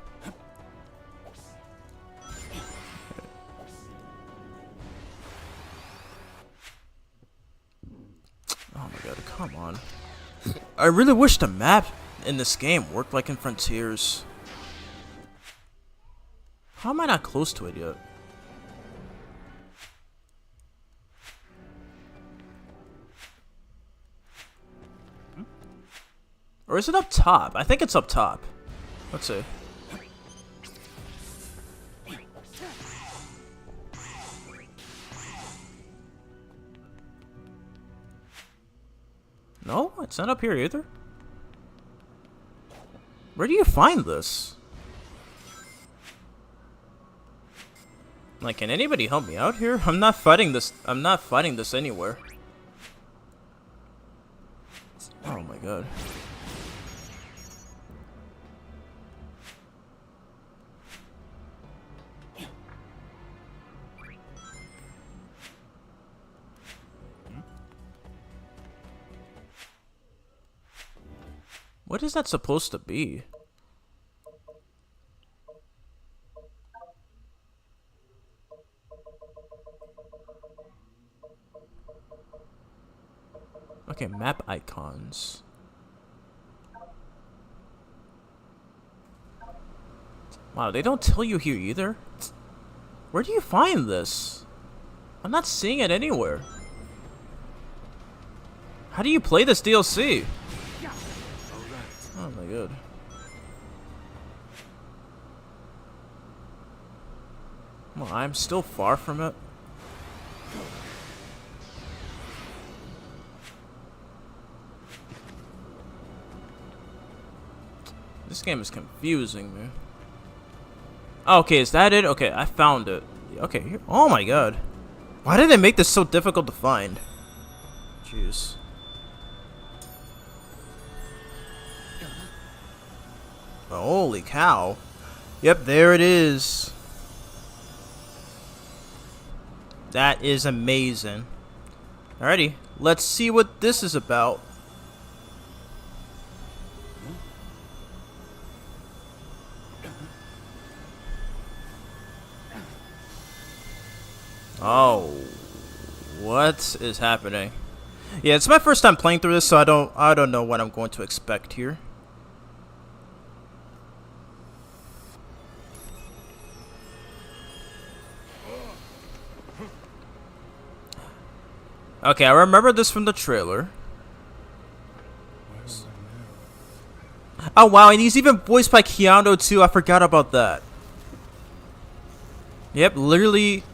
Oh my god, come on. I really wish the map in this game worked like in Frontiers. How am I not close to it yet? Or is it up top? I think it's up top. Let's see. No, it's not up here either. Where do you find this? Like, can anybody help me out here? I'm not fighting this. I'm not fighting this anywhere. Oh my god. What is that supposed to be? Okay, map icons. Wow, they don't tell you here either. Where do you find this? I'm not seeing it anywhere. How do you play this DLC? Oh my god. Well, I'm still far from it. This game is confusing me. Oh, okay, is that it? Okay, I found it. Okay, here. Oh my god. Why did they make this so difficult to find? Jeez. Holy cow. Yep, there it is. That is amazing. Alrighty, let's see what this is about. Oh, what is happening? Yeah, it's my first time playing through this, so I don't know what I'm going to expect here. Okay, I remember this from the trailer. Oh wow, and he's even voiced by Keanu too. I forgot about that. Yep, literally,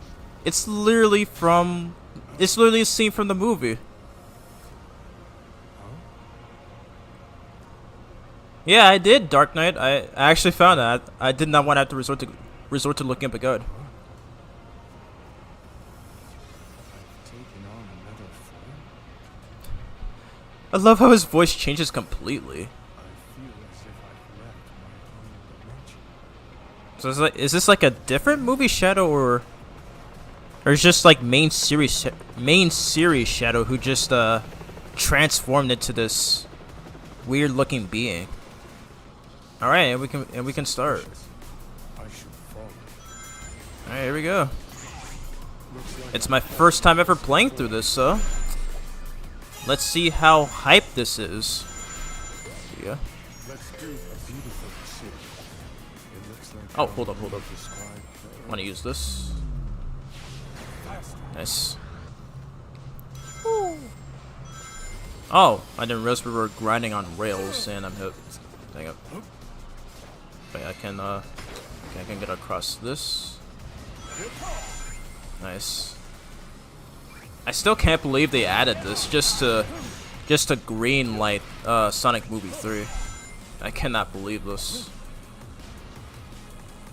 it's literally a scene from the movie. Yeah, I did Dark Knight. I actually found that. I did not want to have to resort to looking up a god. I love how his voice changes completely. So is this like a different movie Shadow, or is just like main series Shadow who just transformed into this weird looking being? All right, and we can start. All right, here we go. It's my first time ever playing through this, so let's see how hype this is. Yeah. Oh, hold up. I want to use this. Nice. Oh, I didn't realize we were grinding on rails, and I'm hit. Dang it. Okay, I can get across this. Nice. I still can't believe they added this just to green light Sonic Movie 3. I cannot believe this.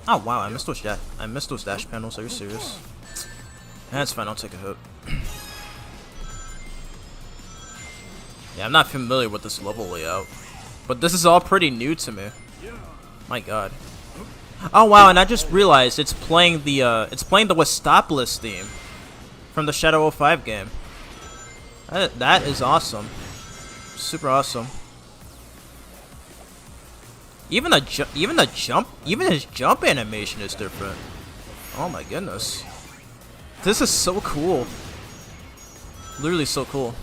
Oh wow, I missed those dash panels. Are you serious? That's fine, I'll take a hit. Yeah, I'm not familiar with this level layout, but this is all pretty new to me. My god. Oh wow, and I just realized it's playing the Westopolis theme. from the Shadow 05 game. That is awesome. Super awesome. Even his jump animation is different. Oh my goodness. This is so cool. Literally so cool.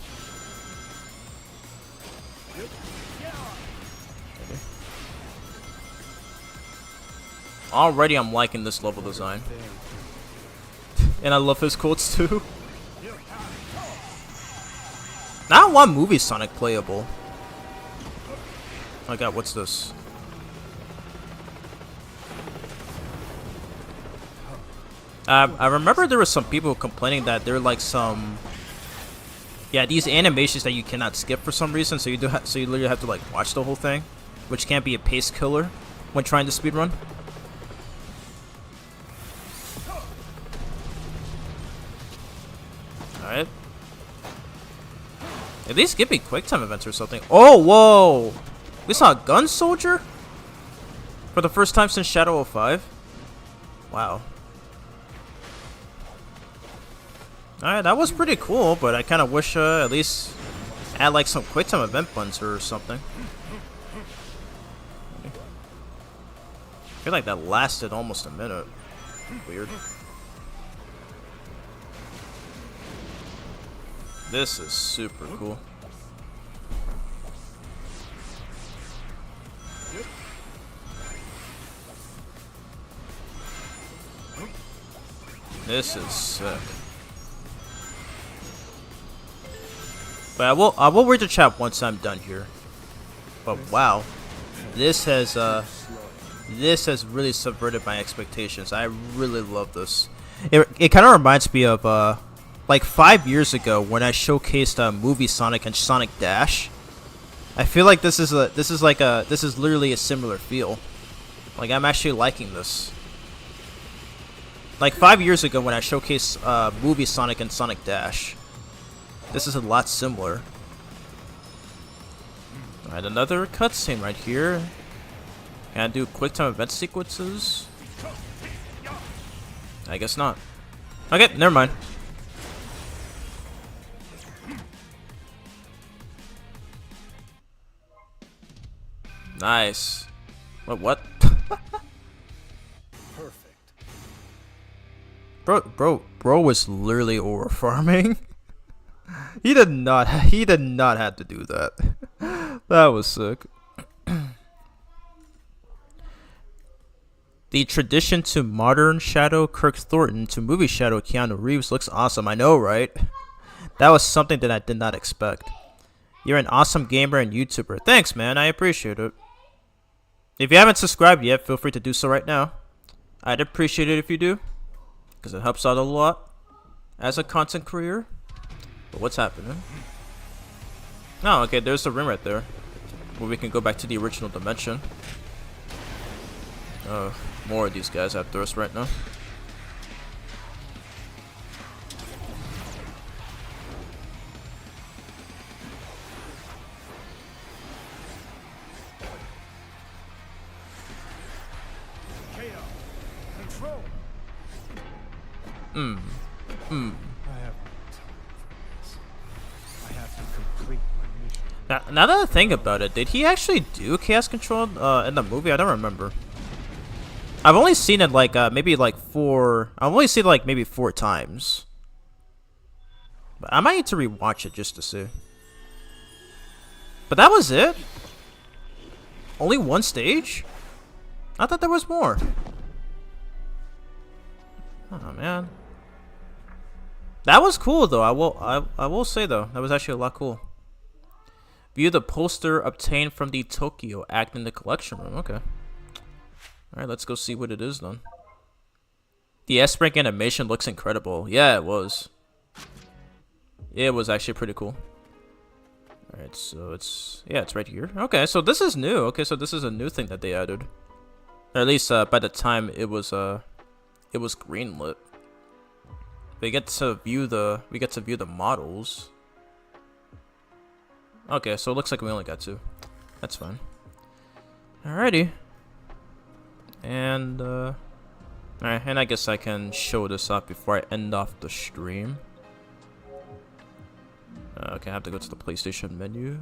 Already I'm liking this level design. And I love his quotes too. Now I want Movie Sonic playable. Oh my god, what's this? I remember there were some people complaining that there are like some, yeah, these animations that you cannot skip for some reason, so you literally have to like watch the whole thing, which can be a pace killer when trying to speedrun. Alright. At least give me quick time events or something. Oh, whoa! We saw a gun soldier? For the first time since Shadow 05? Wow. Alright, that was pretty cool, but I kind of wish at least add like some quick time event buttons or something. I feel like that lasted almost a minute. Weird. This is super cool. This is sick. But I will read the chat once I'm done here. But wow, this has really subverted my expectations. I really love this. It kind of reminds me of like 5 years ago when I showcased Movie Sonic and Sonic Dash. I feel like this is literally a similar feel. Like I'm actually liking this. Like 5 years ago when I showcased Movie Sonic and Sonic Dash. This is a lot similar. Alright, another cutscene right here. Can I do quick time event sequences? I guess not. Okay, never mind. Nice. What? Perfect. Bro was literally over farming. He did not have to do that. That was sick. The tradition to modern Shadow Kirk Thornton to movie Shadow Keanu Reeves looks awesome. I know, right? That was something that I did not expect. You're an awesome gamer and YouTuber. Thanks, man. I appreciate it. If you haven't subscribed yet, feel free to do so right now. I'd appreciate it if you do, because it helps out a lot as a content creator. But what's happening? Oh, okay, there's the room right there where we can go back to the original dimension. Oh, more of these guys after us right now. Control. I have no time for this. I have to complete my mission. Now that I think about it, did he actually do Chaos Control in the movie? I don't remember. I've only seen it like maybe like four. I've only seen it like maybe 4 times. But I might need to rewatch it just to see. But that was it. Only 1 stage? I thought there was more. Oh man, that was cool though. I will say though, that was actually a lot cool. View the poster obtained from the Tokyo Act in the collection room. Okay. Alright, let's go see what it is then. The S-Rank animation looks incredible. Yeah, it was. It was actually pretty cool. Alright, so it's right here. Okay, so this is new. Okay, so this is a new thing that they added. Or at least by the time it was greenlit. We get to view the models. Okay, so it looks like we only got 2. That's fine. Alrighty. And alright, and I guess I can show this off before I end off the stream. Okay, I have to go to the PlayStation menu.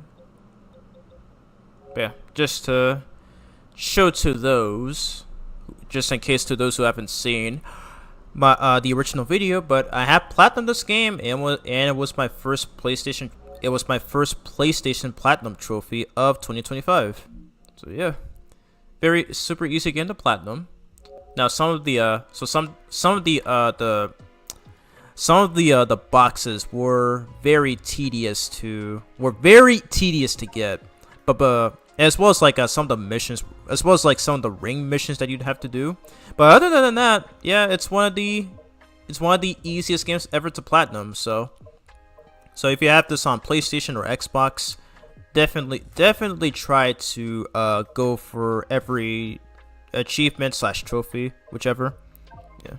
But yeah, just to show to those, just in case to those who haven't seen my the original video, but I have platinum this game, and it was my first PlayStation. It was my first PlayStation Platinum trophy of 2025. So yeah, very super easy game to platinum. Now some of the the boxes were very tedious to get, but as well as like some of the missions, as well as like some of the ring missions that you'd have to do. But other than that, yeah, it's one of the easiest games ever to platinum. So if you have this on PlayStation or Xbox, definitely try to go for every achievement / trophy, whichever. Yeah.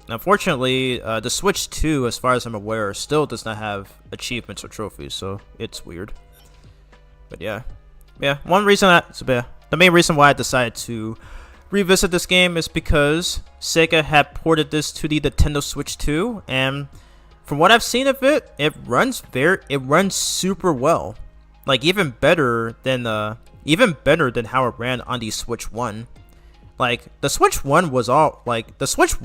Unfortunately, the Switch 2, as far as I'm aware, still does not have achievements or trophies, so it's weird. But yeah. The main reason why I decided to revisit this game is because Sega had ported this to the Nintendo Switch 2, and from what I've seen of it, it runs super well. Like even better than how it ran on the Switch 1. Like the Switch 1 was all like the Switch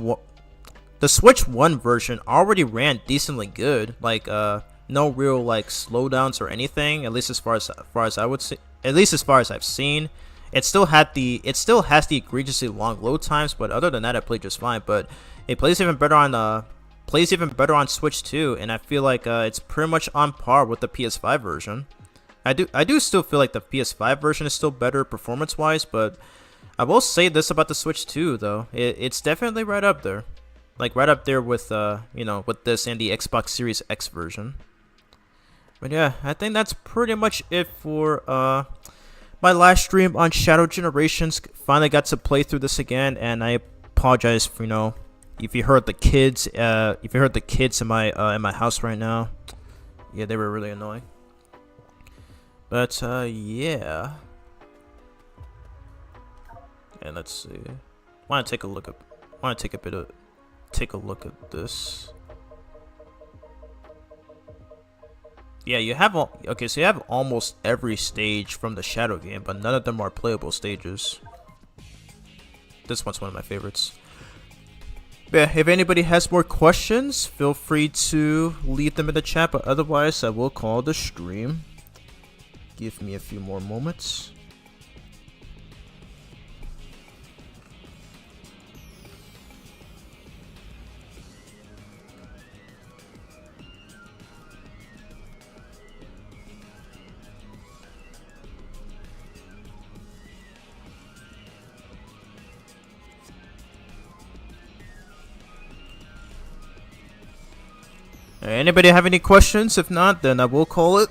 1 version already ran decently good. Like no real like slowdowns or anything, at least as far as I would say. At least as far as I've seen, it still has the egregiously long load times, but other than that, it played just fine. But it plays even better on Switch 2, and I feel like it's pretty much on par with the PS5 version. I do still feel like the PS5 version is still better performance-wise, but I will say this about the Switch 2 though, it's definitely right up there, like right up there with with this and the Xbox Series X version. But yeah, I think that's pretty much it for my last stream on Shadow Generations. Finally got to play through this again, and I apologize for if you heard the kids in my house right now. Yeah, they were really annoying. But yeah. And let's see. Want to take a look at this. Yeah, you have so you have almost every stage from the Shadow game, but none of them are playable stages. This one's one of my favorites. But yeah, if anybody has more questions, feel free to leave them in the chat, but otherwise I will call the stream. Give me a few more moments. Anybody have any questions? If not, then I will call it.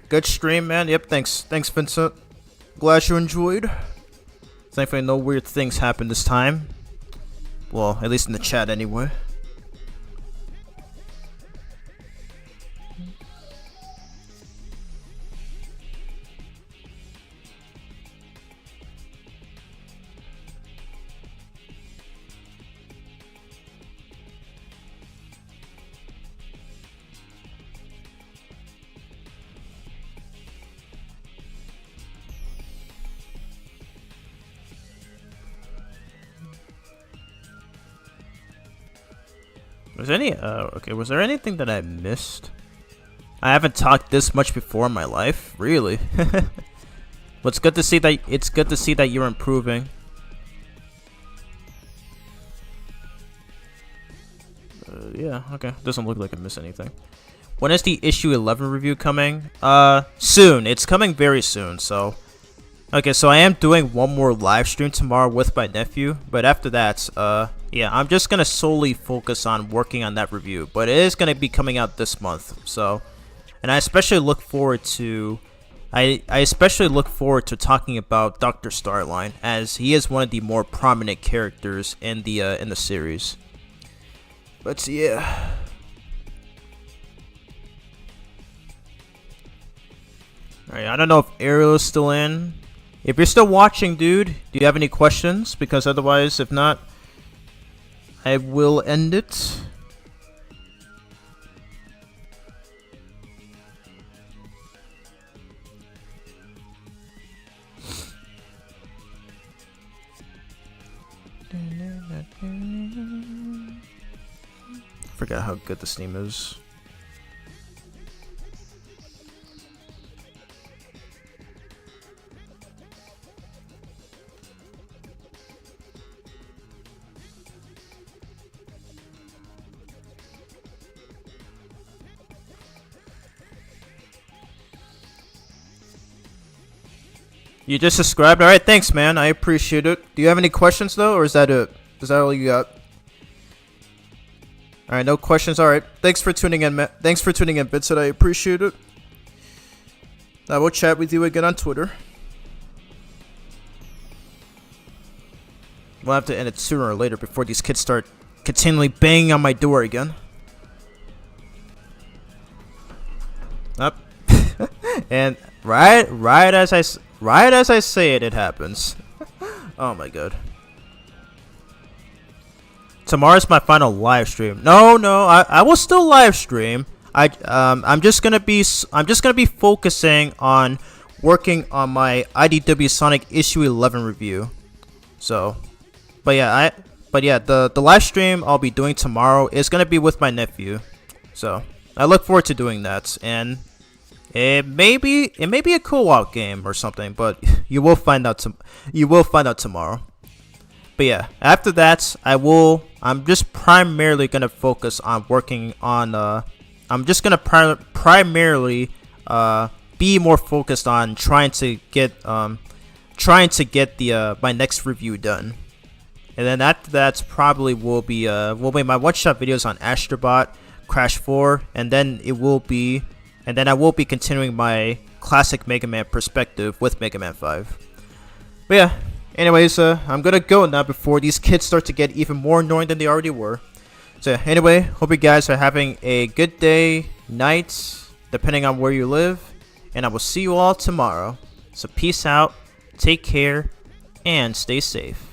Good stream, man. Yep, thanks, Vincent. Glad you enjoyed. Thankfully, no weird things happened this time. Well, at least in the chat, anyway. Was there anything that I missed? I haven't talked this much before in my life, really. But it's good to see that you're improving. Yeah, okay. Doesn't look like I missed anything. When is the issue 11 review coming? Soon. It's coming very soon, so. Okay, so I am doing one more live stream tomorrow with my nephew, but after that, yeah, I'm just gonna solely focus on working on that review. But it is gonna be coming out this month, so, and I especially look forward to, I especially look forward to talking about Dr. Starline, as he is one of the more prominent characters in the series. But yeah. Alright, I don't know if Ariel is still in. If you're still watching, dude, do you have any questions? Because otherwise, if not, I will end it. Forgot how good this theme is. You just subscribed? Alright, thanks, man. I appreciate it. Do you have any questions, though, or is that it? Is that all you got? Alright, no questions. Alright, thanks for tuning in, man. Thanks for tuning in, Vincent. I appreciate it. I will chat with you again on Twitter. We'll have to end it sooner or later before these kids start continually banging on my door again. Up. And right as I say it, it happens. Oh my god. Tomorrow's my final live stream. No, I will still live stream. I'm just gonna be focusing on working on my IDW Sonic issue 11 review. So, but yeah, the live stream I'll be doing tomorrow is gonna be with my nephew. So I look forward to doing that, and it may be a co-op game or something, but you will find out tomorrow. But yeah, after that, I'm just primarily gonna focus on working on. I'm just gonna primarily be more focused on trying to get my next review done. And then after that, probably will be my one-shot videos on Astrobot, Crash 4, and then I will be continuing my classic Mega Man perspective with Mega Man 5. But yeah, anyways, I'm gonna go now before these kids start to get even more annoying than they already were. So anyway, hope you guys are having a good day, night, depending on where you live, and I will see you all tomorrow. So peace out, take care, and stay safe.